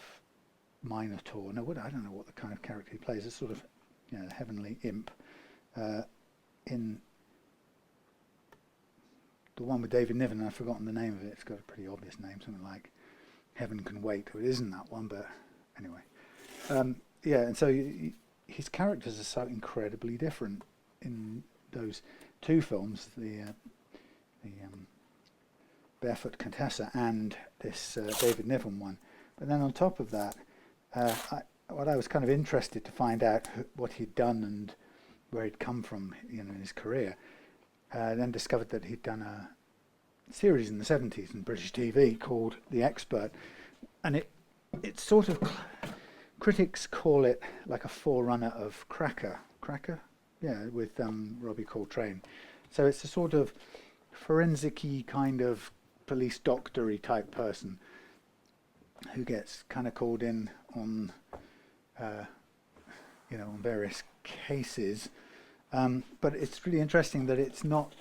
Minotaur. No, I don't know what the kind of character he plays. A sort of, heavenly imp. In the one with David Niven, I've forgotten the name of it. It's got a pretty obvious name, something like Heaven Can Wait. It isn't that one, but anyway. And so his characters are so incredibly different in those two films, the Barefoot Contessa and this David Niven one. But then on top of that, what I was kind of interested to find out what he'd done and where he'd come from, in his career. Then discovered that he'd done a series in the 70s in British TV called The Expert, and it's sort of, critics call it like a forerunner of Cracker, with Robbie Coltrane. So it's a sort of forensic-y kind of police doctor-y type person who gets kind of called in on, on various cases. But it's really interesting that it's not.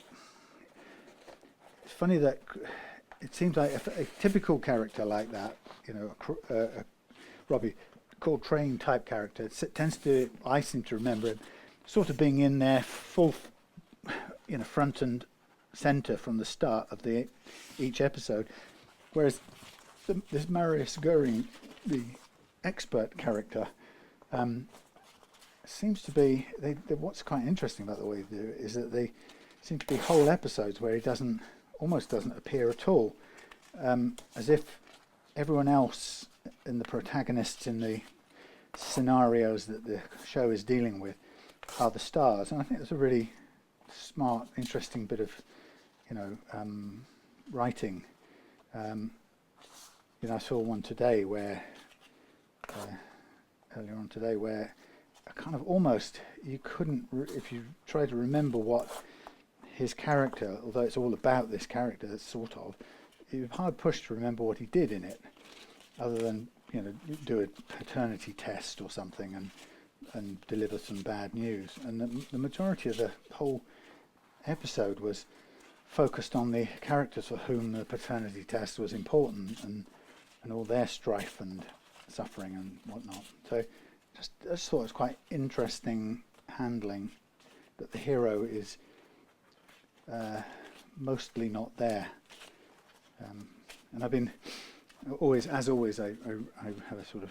It's funny that it seems like a typical character like that, a Robbie Coltrane type character, I seem to remember it sort of being in there full, front and centre from the start of each episode, whereas this Marius Goering, the expert character, seems to be, what's quite interesting about the way they do it is that they seem to be whole episodes where he almost doesn't appear at all, as if everyone else and the protagonists in the scenarios that the show is dealing with are the stars. And I think it's a really smart, interesting bit of, writing. I saw one today earlier on today, where kind of almost you couldn't, if you try to remember what his character, although it's all about this character, sort of, you're hard pushed to remember what he did in it, other than do a paternity test or something and deliver some bad news. And the majority of the whole episode was focused on the characters for whom the paternity test was important, and all their strife and suffering and whatnot. So I just thought it was quite interesting handling that the hero is mostly not there. And I've been as always, I have a sort of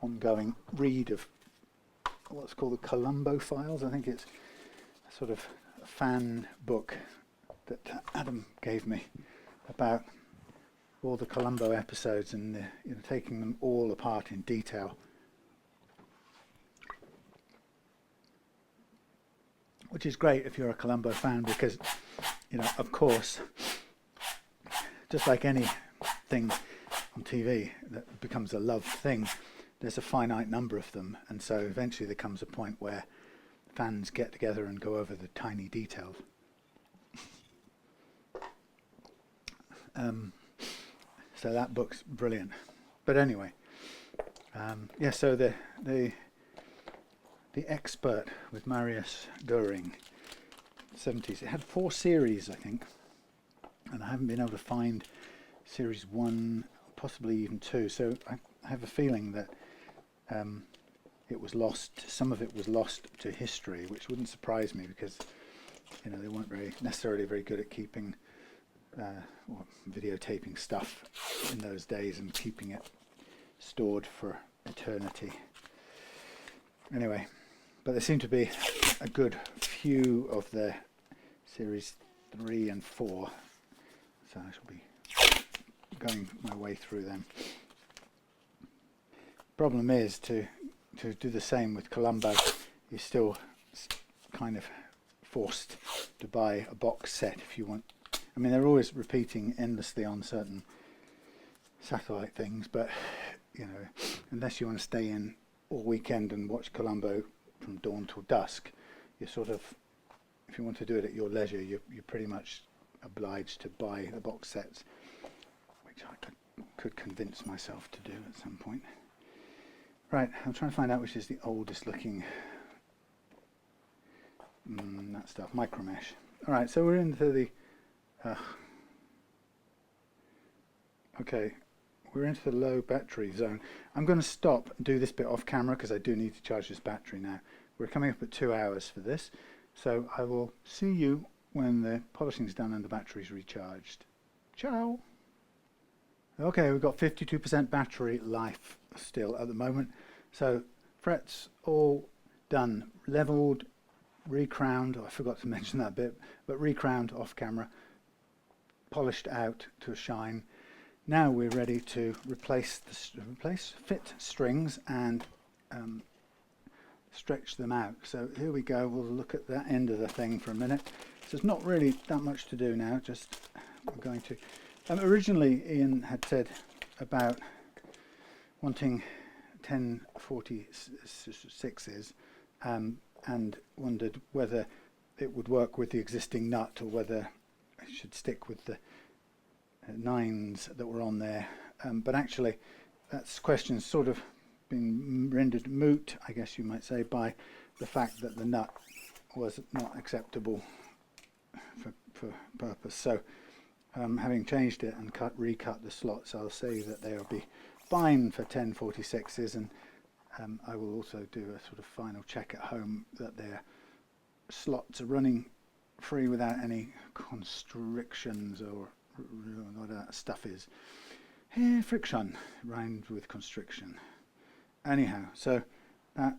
ongoing read of what's called the Columbo Files. I think it's a sort of fan book that Adam gave me about all the Columbo episodes and taking them all apart in detail. Which is great if you're a Columbo fan, because, of course, just like anything on TV that becomes a love thing, there's a finite number of them, and so eventually there comes a point where fans get together and go over the tiny details. So that book's brilliant. But anyway, so the Expert with Marius Goering, 70s. It had 4 series, I think, and I haven't been able to find series 1, possibly even 2. So I have a feeling that it was lost. Some of it was lost to history, which wouldn't surprise me, because they weren't necessarily very good at keeping or videotaping stuff in those days and keeping it stored for eternity. Anyway, but there seem to be a good few of the series 3 and 4, so I shall be going my way through them. Problem is, to do the same with Columbo, you're still kind of forced to buy a box set if you want. I mean, they're always repeating endlessly on certain satellite things, but unless you want to stay in all weekend and watch Columbo from dawn till dusk, you're sort of, if you want to do it at your leisure, you're pretty much obliged to buy the box sets, which I could convince myself to do at some point. Right, I'm trying to find out which is the oldest looking that stuff, micromesh. Alright, so we're into the... okay, we're into the low battery zone. I'm going to stop and do this bit off camera because I do need to charge this battery now. We're coming up at 2 hours for this, so I will see you when the polishing's done and the battery's recharged. Ciao! Okay, we've got 52% battery life still at the moment. So frets all done, leveled, recrowned, I forgot to mention that bit, but recrowned off camera, polished out to a shine. Now we're ready to fit strings and stretch them out. So here we go, we'll look at that end of the thing for a minute. So there's not really that much to do now, just we're going to... originally Iain had said about wanting 1046s and wondered whether it would work with the existing nut or whether I should stick with the 9s that were on there. But actually that question's sort of been rendered moot, I guess you might say, by the fact that the nut was not acceptable for purpose. So having changed it and recut the slots, I'll say that they will be fine for 1046s, and I will also do a sort of final check at home that their slots are running free without any constrictions or what that stuff is. Friction rhymed with constriction. Anyhow, so that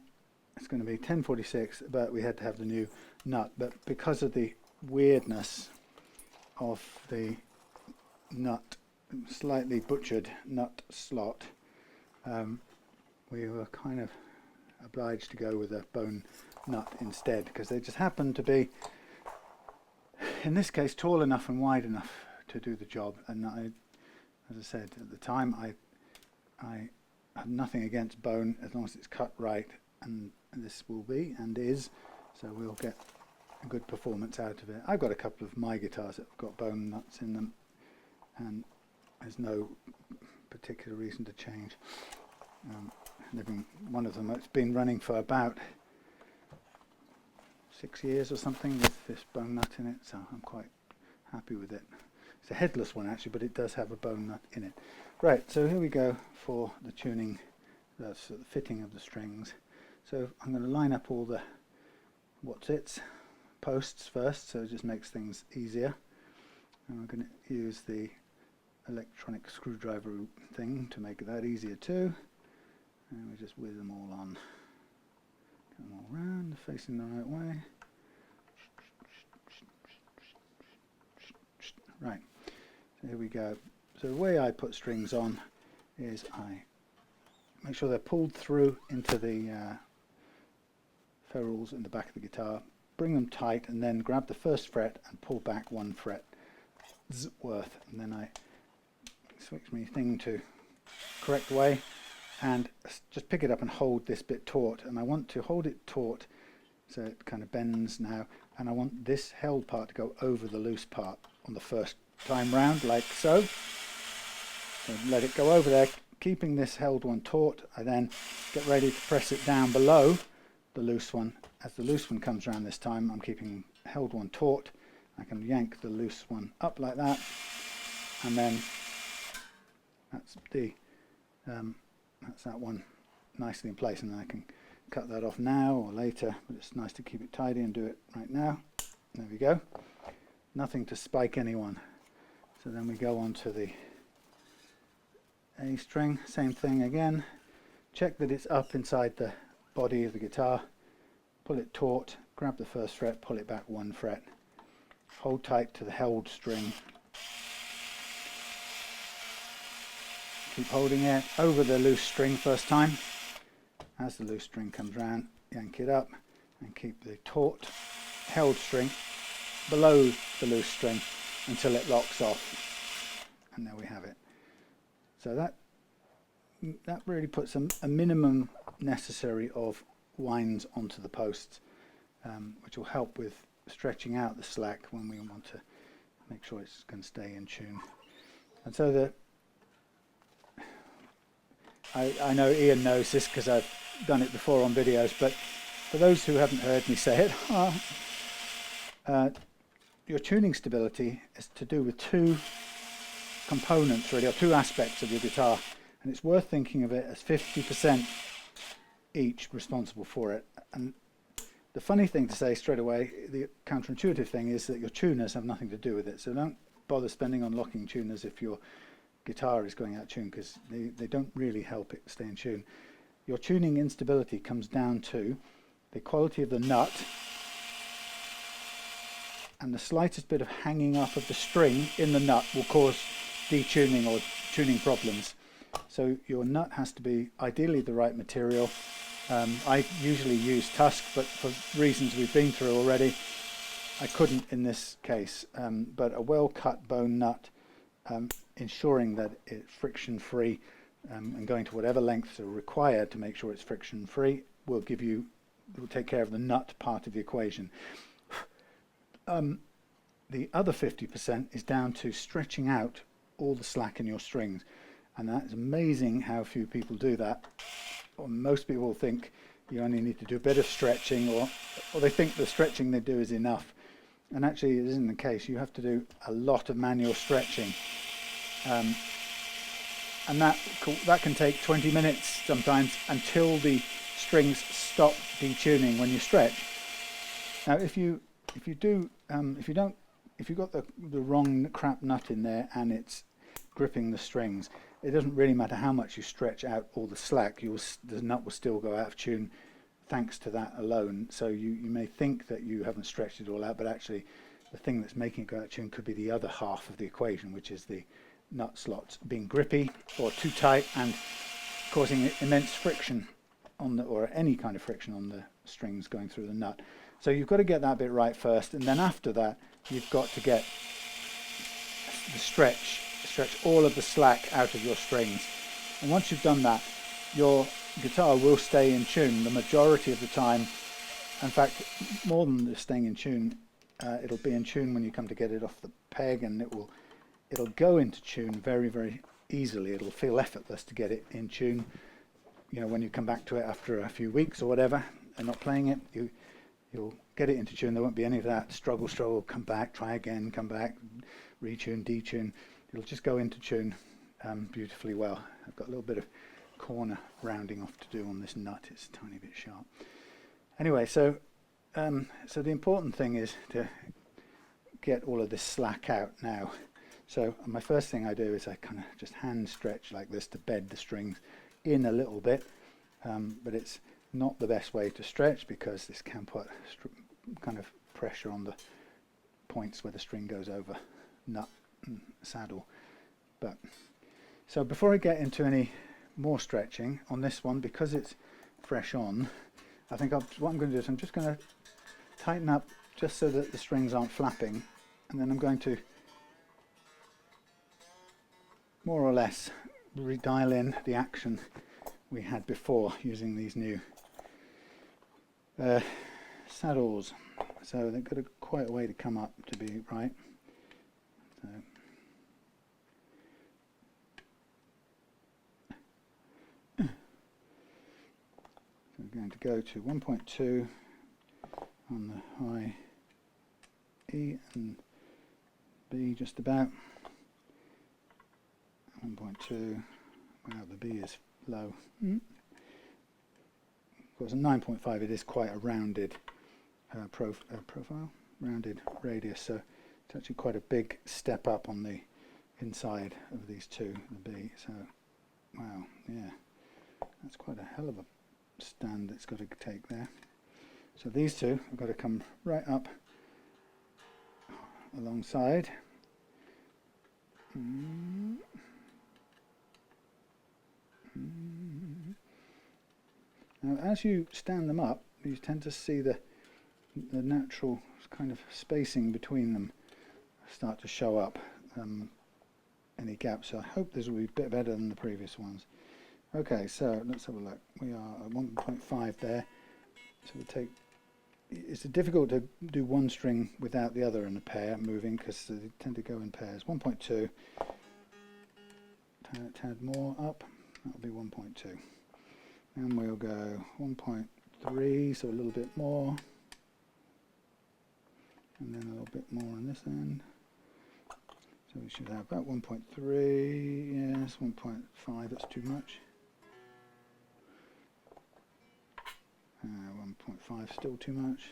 is going to be 1046, but we had to have the new nut. But because of the weirdness of the nut, slightly butchered nut slot, we were kind of obliged to go with a bone nut instead, because they just happened to be, in this case, tall enough and wide enough to do the job. And I, as I said at the time, I have nothing against bone as long as it's cut right, and this will be and is, so we'll get a good performance out of it. I've got a couple of my guitars that have got bone nuts in them, and there's no particular reason to change. One of them, it's been running for about 6 years or something with this bone nut in it, so I'm quite happy with it. It's a headless one actually, but it does have a bone nut in it. Right, so here we go for the tuning, the fitting of the strings. So I'm going to line up all the posts first, so it just makes things easier. And we're going to use the electronic screwdriver thing to make that easier too. And we just whiz them all on. Get them all round, facing the right way. Right, so here we go. So the way I put strings on is I make sure they're pulled through into the ferrules in the back of the guitar, bring them tight, and then grab the first fret and pull back 1 fret worth, and then I switch my thing to correct way and just pick it up and hold this bit taut, and I want to hold it taut so it kind of bends now, and I want this held part to go over the loose part on the first time round, like so. So let it go over there, keeping this held one taut. I then get ready to press it down below the loose one. As the loose one comes around this time, I'm keeping held one taut. I can yank the loose one up like that, and then that's that one nicely in place, and then I can cut that off now or later, but it's nice to keep it tidy and do it right now. There we go. Nothing to spike anyone. So then we go on to the A string, same thing again. Check that it's up inside the body of the guitar, pull it taut, grab the first fret, pull it back 1 fret, hold tight to the held string, keep holding it over the loose string first time. As the loose string comes round, yank it up and keep the taut held string below the loose string until it locks off, and there we have it. So that really puts a minimum necessary of winds onto the posts, which will help with stretching out the slack when we want to make sure it's going to stay in tune. And so I know Iain knows this because I've done it before on videos, but for those who haven't heard me say it, your tuning stability is to do with two components really, or two aspects of your guitar, and it's worth thinking of it as 50% each responsible for it. And the funny thing to say straight away, the counterintuitive thing, is that your tuners have nothing to do with it. So don't bother spending on locking tuners if your guitar is going out of tune, because they don't really help it stay in tune. Your tuning instability comes down to the quality of the nut and the slightest bit of hanging up of the string in the nut will cause detuning or tuning problems. So your nut has to be ideally the right material. I usually use tusk, but for reasons we've been through already, I couldn't in this case. But a well-cut bone nut, ensuring that it's friction-free and going to whatever lengths are required to make sure it's friction-free, will take care of the nut part of the equation. The other 50% is down to stretching out all the slack in your strings, and that's amazing how few people do that. Or most people think you only need to do a bit of stretching, or they think the stretching they do is enough, and actually it isn't the case. You have to do a lot of manual stretching, and that can take 20 minutes sometimes until the strings stop detuning when you stretch. Now if you've got the wrong crap nut in there and it's gripping the strings, it doesn't really matter how much you stretch out all the slack, the nut will still go out of tune thanks to that alone. So you may think that you haven't stretched it all out, but actually the thing that's making it go out of tune could be the other half of the equation, which is the nut slots being grippy or too tight and causing immense friction or any kind of friction on the strings going through the nut. So you've got to get that bit right first, and then after that you've got to get the stretch all of the slack out of your strings. And once you've done that, your guitar will stay in tune the majority of the time. In fact, more than just staying in tune, it'll be in tune when you come to get it off the peg, and it'll go into tune very, very easily. It'll feel effortless to get it in tune. You know, when you come back to it after a few weeks or whatever and not playing it, you'll get it into tune. There won't be any of that struggle, come back, try again, come back, retune, detune. It'll just go into tune beautifully well. I've got a little bit of corner rounding off to do on this nut. It's a tiny bit sharp. Anyway, so the important thing is to get all of this slack out now. So my first thing I do is I kind of just hand stretch like this to bed the strings in a little bit, but it's not the best way to stretch because this can put kind of pressure on the points where the string goes over nut and saddle. But so before I get into any more stretching on this one, because it's fresh on, I think what I'm going to do is I'm just going to tighten up just so that the strings aren't flapping, and then I'm going to more or less redial in the action we had before using these new saddles. So they've got quite a way to come up to be right. So we're going to go to 1.2 on the high E and B just about. 1.2, wow, the B is low. Of course, a 9.5, it is quite a rounded profile, rounded radius, so it's actually quite a big step up on the inside of these two, the B. So, wow, yeah, that's quite a hell of a stand it's got to take there. So these two have got to come right up alongside. Now, as you stand them up, you tend to see the natural kind of spacing between them start to show up, any gaps. So I hope this will be a bit better than the previous ones. Okay, so let's have a look. We are at 1.5 there. So we take. It's difficult to do one string without the other in a pair moving because they tend to go in pairs. 1.2. Tad more up. That'll be 1.2. And we'll go 1.3, so a little bit more. and then a little bit more on this end. So we should have about 1.3, yes, 1.5, that's too much. 1.5 still too much.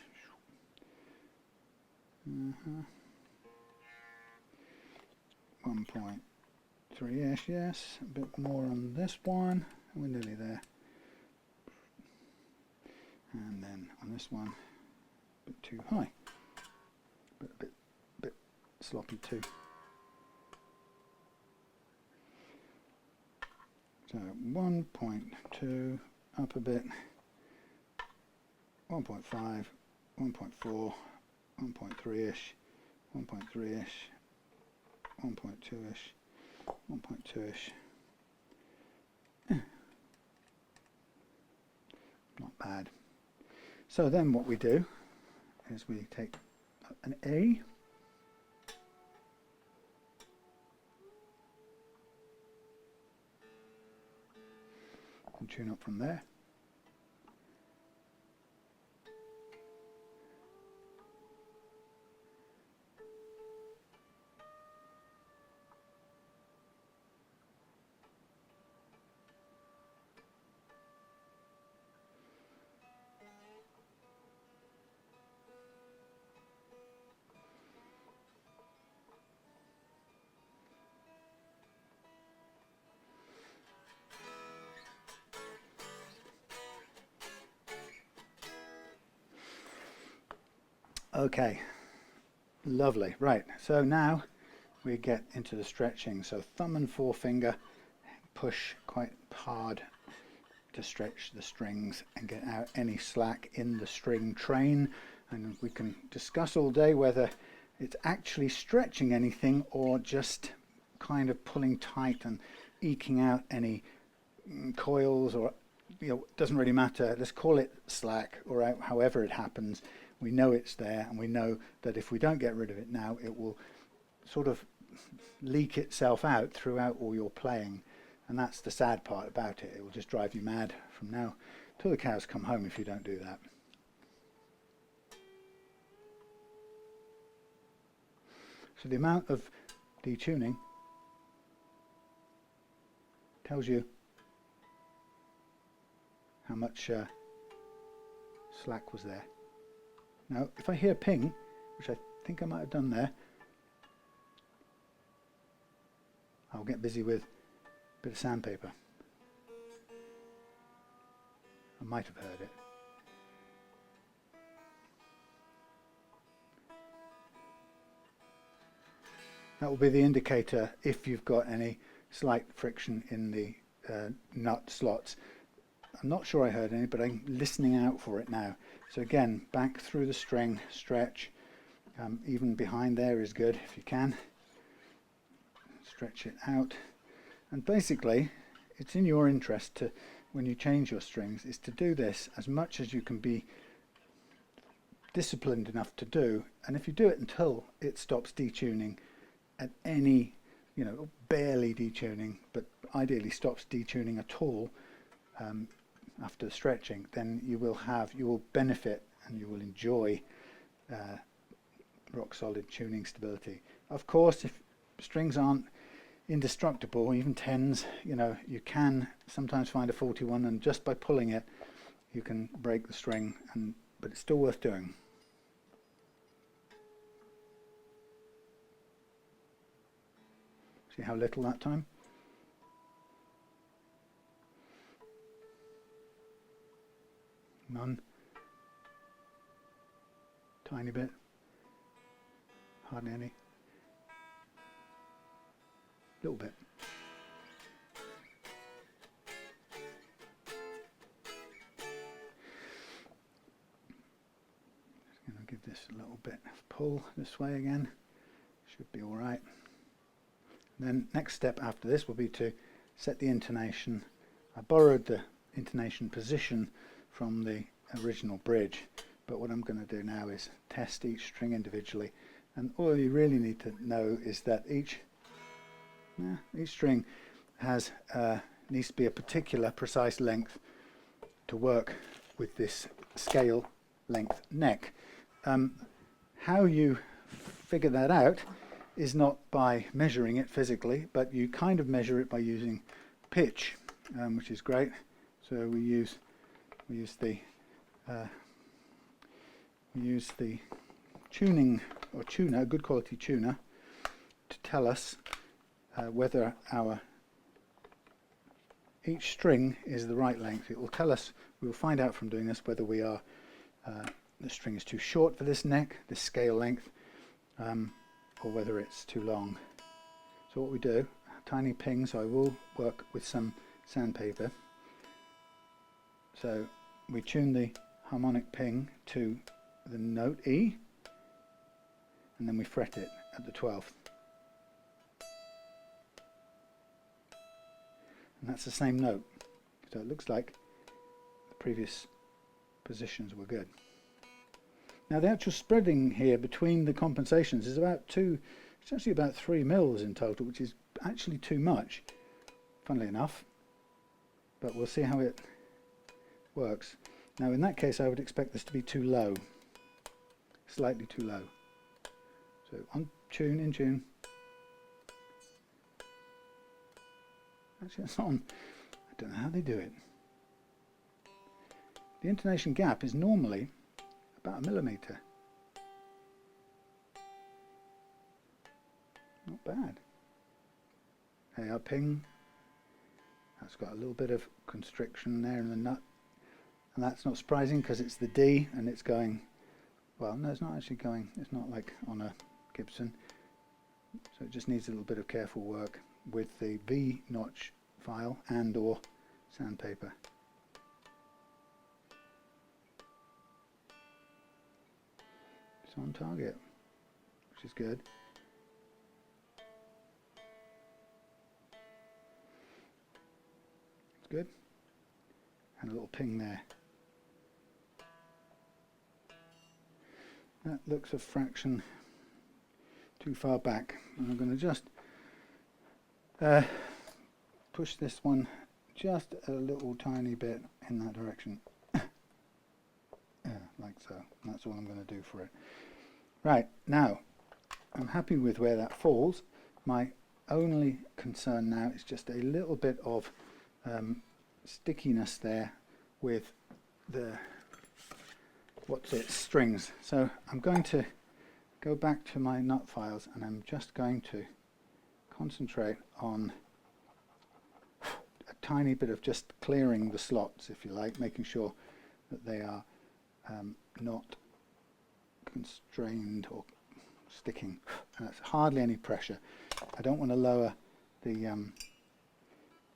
1.3ish, yes, a bit more on this one, we're nearly there. And then on this one, a bit too high, but a bit sloppy too. So 1.2, up a bit, 1.5, 1.4, 1.3ish, 1.3ish, 1.2ish, 1.2ish. Not bad. So then what we do is we take an A, and tune up from there. Okay, lovely. Right, so now we get into the stretching. So thumb and forefinger push quite hard to stretch the strings and get out any slack in the string train. And we can discuss all day whether it's actually stretching anything or just kind of pulling tight and eking out any coils, or it doesn't really matter. Let's call it slack, or however it happens. We know it's there, and we know that if we don't get rid of it now, it will sort of leak itself out throughout all your playing, and that's the sad part about it. It will just drive you mad from now till the cows come home if you don't do that. So the amount of detuning tells you how much slack was there. Now, if I hear ping, which I think I might have done there, I'll get busy with a bit of sandpaper. I might have heard it. That will be the indicator if you've got any slight friction in the nut slots. I'm not sure I heard any, but I'm listening out for it now. So again, back through the string, stretch. Even behind there is good if you can. Stretch it out. And basically, it's in your interest to, when you change your strings, is to do this as much as you can be disciplined enough to do. And if you do it until it stops detuning at any, barely detuning, but ideally stops detuning at all, after stretching, then you will benefit and you will enjoy rock solid tuning stability. Of course, if strings aren't indestructible, even 10s, you can sometimes find a faulty one, and just by pulling it you can break the string, but it's still worth doing. See how little that time? None. Tiny bit. Hardly any. Little bit. Just going to give this a little bit of pull this way again. Should be all right. Then next step after this will be to set the intonation. I borrowed the intonation position from the original bridge, but what I'm going to do now is test each string individually, and all you really need to know is that each string has needs to be a particular precise length to work with this scale length neck. How you figure that out is not by measuring it physically, but you kind of measure it by using pitch, which is great. So we use the tuning or tuner, good quality tuner, to tell us whether each string is the right length. It will tell us, we will find out from doing this whether we are the string is too short for this neck, this scale length, or whether it's too long. So what we do, tiny ping, so I will work with some sandpaper. So we tune the harmonic ping to the note E, and then we fret it at the 12th. And that's the same note. So it looks like the previous positions were good. Now the actual spreading here between the compensations is about it's actually about 3 mils in total, which is actually too much, funnily enough. But we'll see how it works. Now in that case I would expect this to be too low, slightly too low. So on tune, in tune. Actually it's not on, I don't know how they do it. The intonation gap is normally about 1 millimetre. Not bad. There you are, ping. That's got a little bit of constriction there in the nut. And that's not surprising because it's the D and it's going, well, no, it's not actually going, it's not like on a Gibson. So it just needs a little bit of careful work with the V notch file and or sandpaper. It's on target, which is good. It's good. And a little ping there. That looks a fraction too far back. And I'm going to just push this one just a little tiny bit in that direction. Like so. And that's all I'm going to do for it. Right, now I'm happy with where that falls. My only concern now is just a little bit of stickiness there with the strings. So I'm going to go back to my nut files and I'm just going to concentrate on a tiny bit of just clearing the slots, if you like, making sure that they are not constrained or sticking. And that's hardly any pressure. I don't want to lower the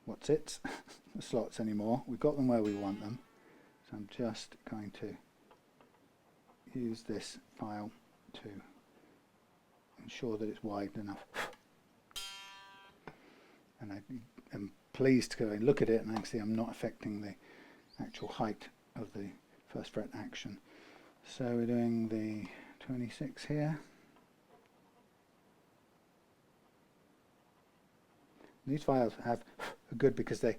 the slots anymore. We've got them where we want them. So I'm just going to use this file to ensure that it's wide enough. And I am pleased to go and look at it, and actually I'm not affecting the actual height of the first fret action. So we're doing the 26 here. These files are good because they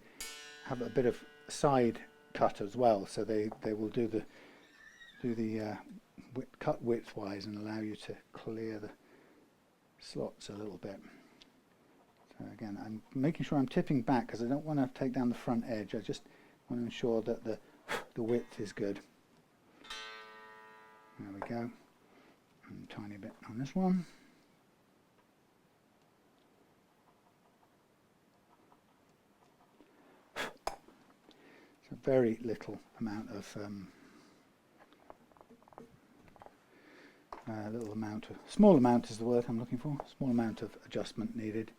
have a bit of side cut as well, so they will do the cut width-wise and allow you to clear the slots a little bit. So again, I'm making sure I'm tipping back because I don't want to take down the front edge. I just want to ensure that the width is good. There we go. And a tiny bit on this one. It's a very little amount of small amount is the word I'm looking for, small amount of adjustment needed.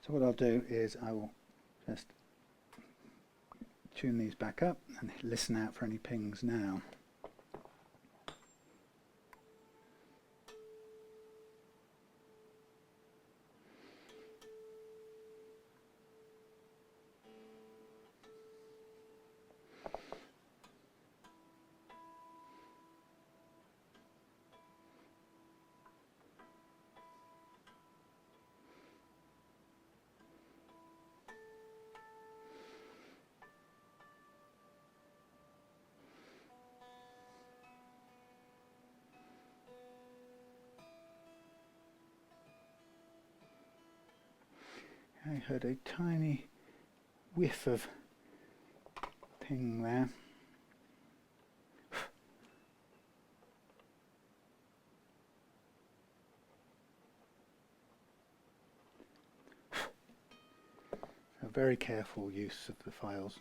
So what I'll do is I will just tune these back up and listen out for any pings now. I heard a tiny whiff of ping there. So very careful use of the files.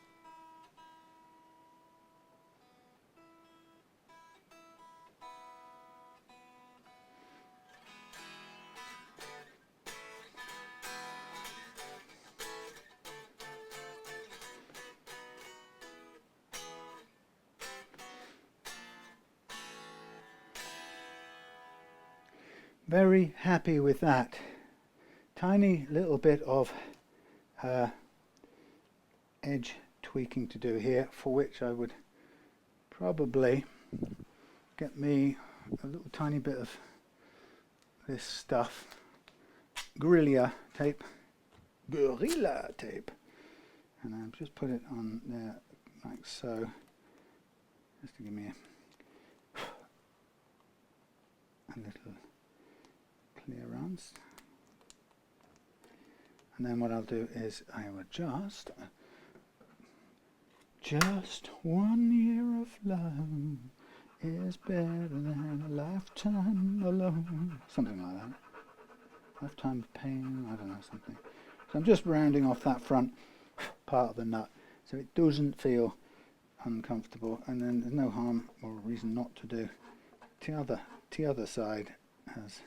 Very happy with that. Tiny little bit of edge tweaking to do here, for which I would probably get me a little tiny bit of this stuff, gorilla tape, and I'll just put it on there like so, just to give me a little clearance. And then what I'll do is I will just 1 year of love is better than a lifetime alone. Something like that. Lifetime of pain, I don't know, something. So I'm just rounding off that front part of the nut so it doesn't feel uncomfortable, and then there's no harm or reason not to do. The other side has.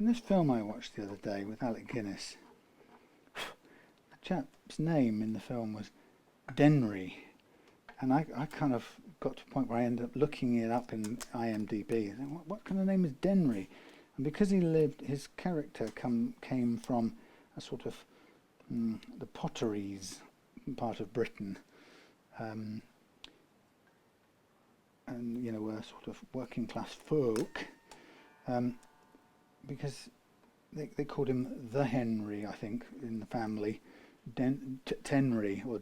In this film I watched the other day with Alec Guinness, the chap's name in the film was Denry, and I kind of got to a point where I ended up looking it up in IMDb. And what kind of name is Denry? And because his character came from a sort of the potteries part of Britain, and were sort of working class folk. Because they called him the Henry, I think, in the family, Tenry or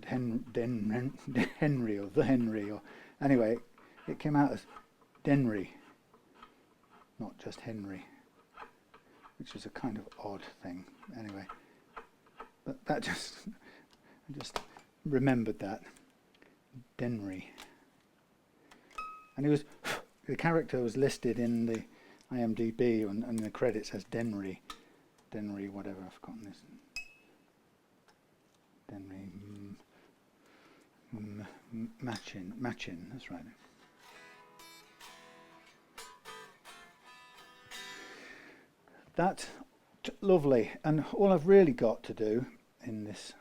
Henry or the Henry, or anyway, it came out as Denry, not just Henry, which is a kind of odd thing. Anyway, but I just remembered that Denry, and the character was listed in the IMDb, and the credit says Denry, whatever, I've forgotten this. Denry Machin, that's right. That's lovely, and all I've really got to do in this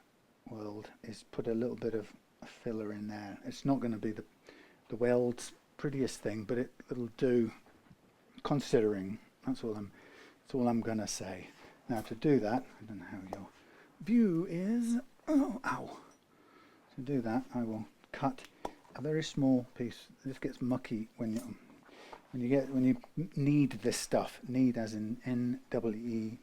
world is put a little bit of a filler in there. It's not going to be the world's prettiest thing, but it'll do, considering. That's all I'm gonna say. Now to do that, I don't know how your view is. To do that, I will cut a very small piece. This gets mucky when you knead this stuff. Knead as in Knead.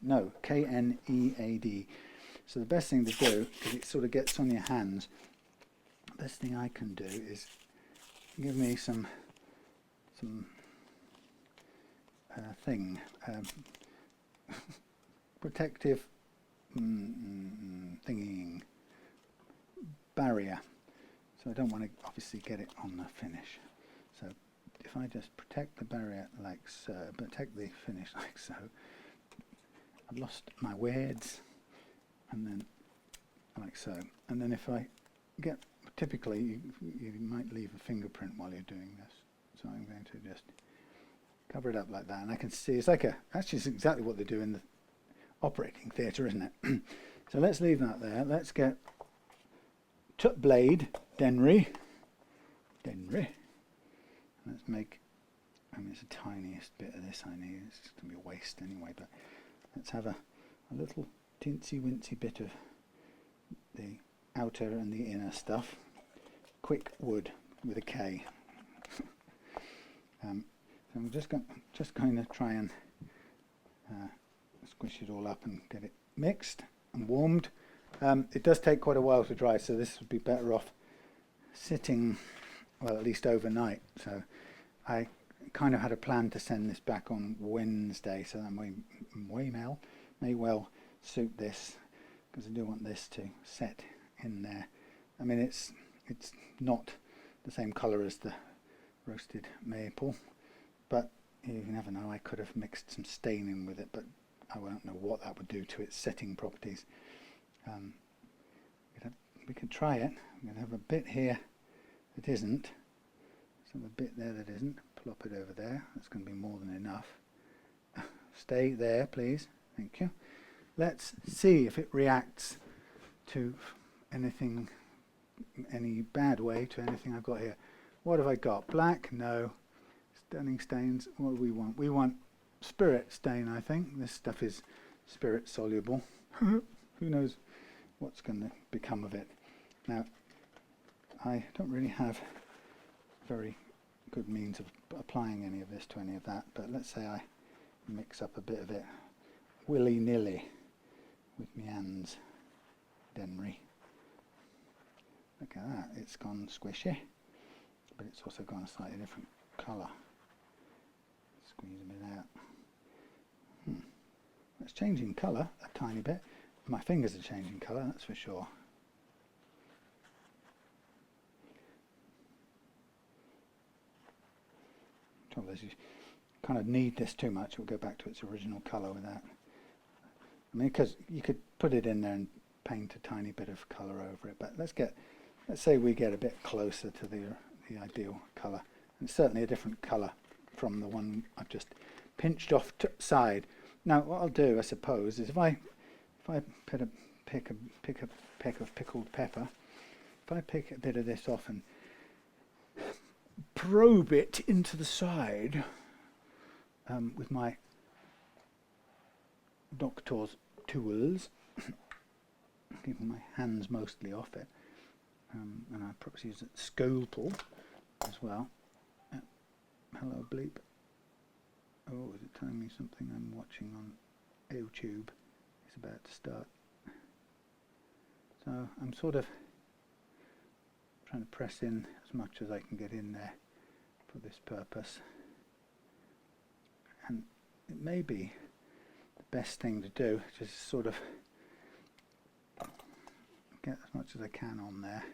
So the best thing to do, because it sort of gets on your hands, the best thing I can do is give me some protective thingy barrier. So I don't want to obviously get it on the finish. So if I just protect the barrier like so, protect the finish like so, I've lost my words, and then like so. And then if I get, typically you might leave a fingerprint while you're doing this. So I'm going to just cover it up like that, and I can see it's like actually it's exactly what they do in the operating theatre, isn't it? So let's leave that there. Let's get tut blade, Denry. Let's make, it's the tiniest bit of this I need. It's just going to be a waste anyway, but let's have a little teensy wincy bit of the outer and the inner stuff. Quick wood with a K. So I'm just going to try and squish it all up and get it mixed and warmed. It does take quite a while to dry, so this would be better off sitting, well, at least overnight. So I kind of had a plan to send this back on Wednesday, so that way Mel may well suit this, because I do want this to set in there. I mean, it's not the same colour as the roasted maple, but you never know. I could have mixed some staining with it, but I won't know what that would do to its setting properties. We could try it. I'm going to have a bit here that isn't. So a bit there that isn't. Plop it over there. That's going to be more than enough. Stay there, please. Thank you. Let's see if it reacts to anything, any bad way to anything I've got here. What have I got? Black? No. Stunning stains. What do we want? We want spirit stain, I think. This stuff is spirit soluble. Who knows what's going to become of it. Now, I don't really have very good means of applying any of this to any of that, but let's say I mix up a bit of it willy-nilly with my hands. Denry. Look at that, it's gone squishy, but it's also gone a slightly different colour. Squeeze a bit out. It's changing colour a tiny bit. My fingers are changing colour, that's for sure. Trouble is, you kind of knead this too much, it will go back to its original colour with that. I mean, because you could put it in there and paint a tiny bit of colour over it, but let's say we get a bit closer to the ideal colour. And it's certainly a different colour from the one I've just pinched off side. Now, what I'll do, I suppose, is if I pick a peck of pickled pepper, if I pick a bit of this off and probe it into the side with my doctor's tools, keeping my hands mostly off it, and I perhaps use a scalpel as well. Hello, bleep. Oh, is it telling me something I'm watching on YouTube is about to start? So I'm sort of trying to press in as much as I can get in there for this purpose. And it may be the best thing to do, just sort of get as much as I can on there.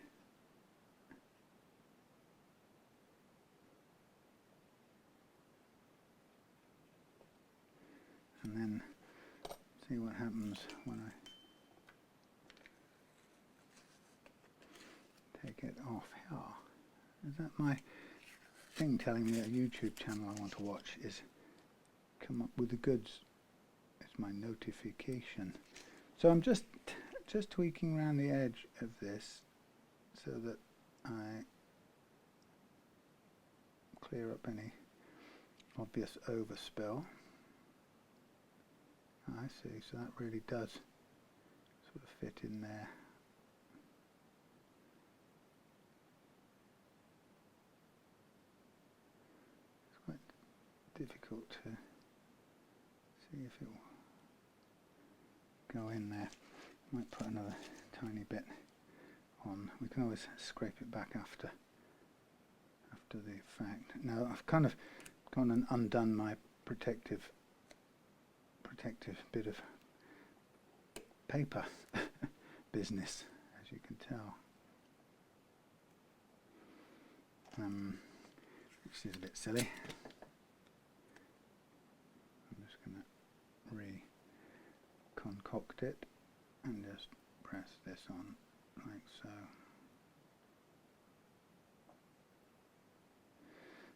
And then see what happens when I take it off here. Is that my thing telling me a YouTube channel I want to watch is come up with the goods? It's my notification. So I'm just tweaking around the edge of this so that I clear up any obvious overspill. I see, so that really does sort of fit in there. It's quite difficult to see if it will go in there. I might put another tiny bit on. We can always scrape it back after the fact. Now I've kind of gone and undone my protective bit of paper business, as you can tell, which is a bit silly. I'm just going to re-concoct it and just press this on like so.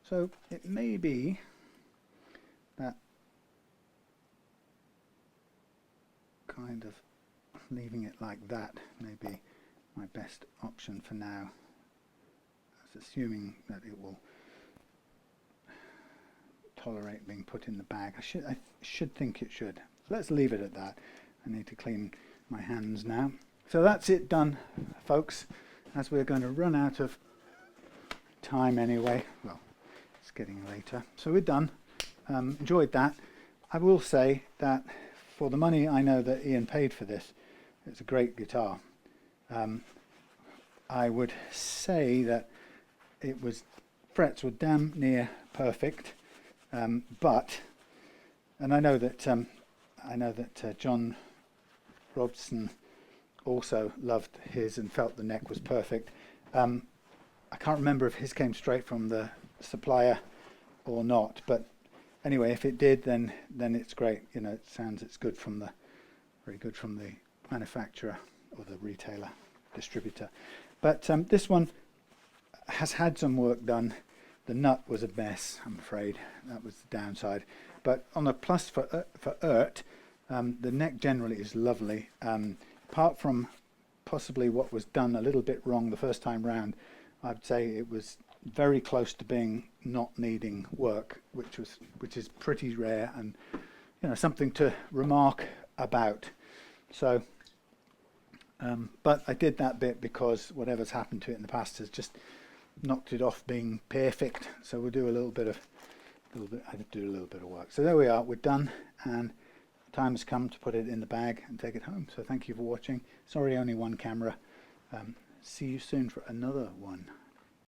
So it may be that kind of leaving it like that may be my best option for now. That's assuming that it will tolerate being put in the bag. I should think it should. So let's leave it at that. I need to clean my hands now. So that's it done, folks, as we're going to run out of time anyway. Well, it's getting later. So we're done. Enjoyed that. I will say that for the money I know that Iain paid for this, it's a great guitar. I would say that frets were damn near perfect, and I know that I know that John Robson also loved his and felt the neck was perfect. I can't remember if his came straight from the supplier or not, but anyway, if it did, then it's great. You know, it's good from the very good from the manufacturer or the retailer distributor. But this one has had some work done. The nut was a mess, I'm afraid. That was the downside. But on a plus for Eart, the neck generally is lovely. Apart from possibly what was done a little bit wrong the first time round, I'd say it was very close to being not needing work, which is pretty rare and, you know, something to remark about. So, but I did that bit because whatever's happened to it in the past has just knocked it off being perfect. So we'll do a little bit of work. So there we are, we're done, and the time has come to put it in the bag and take it home. So thank you for watching. Sorry, only one camera. See you soon for another one.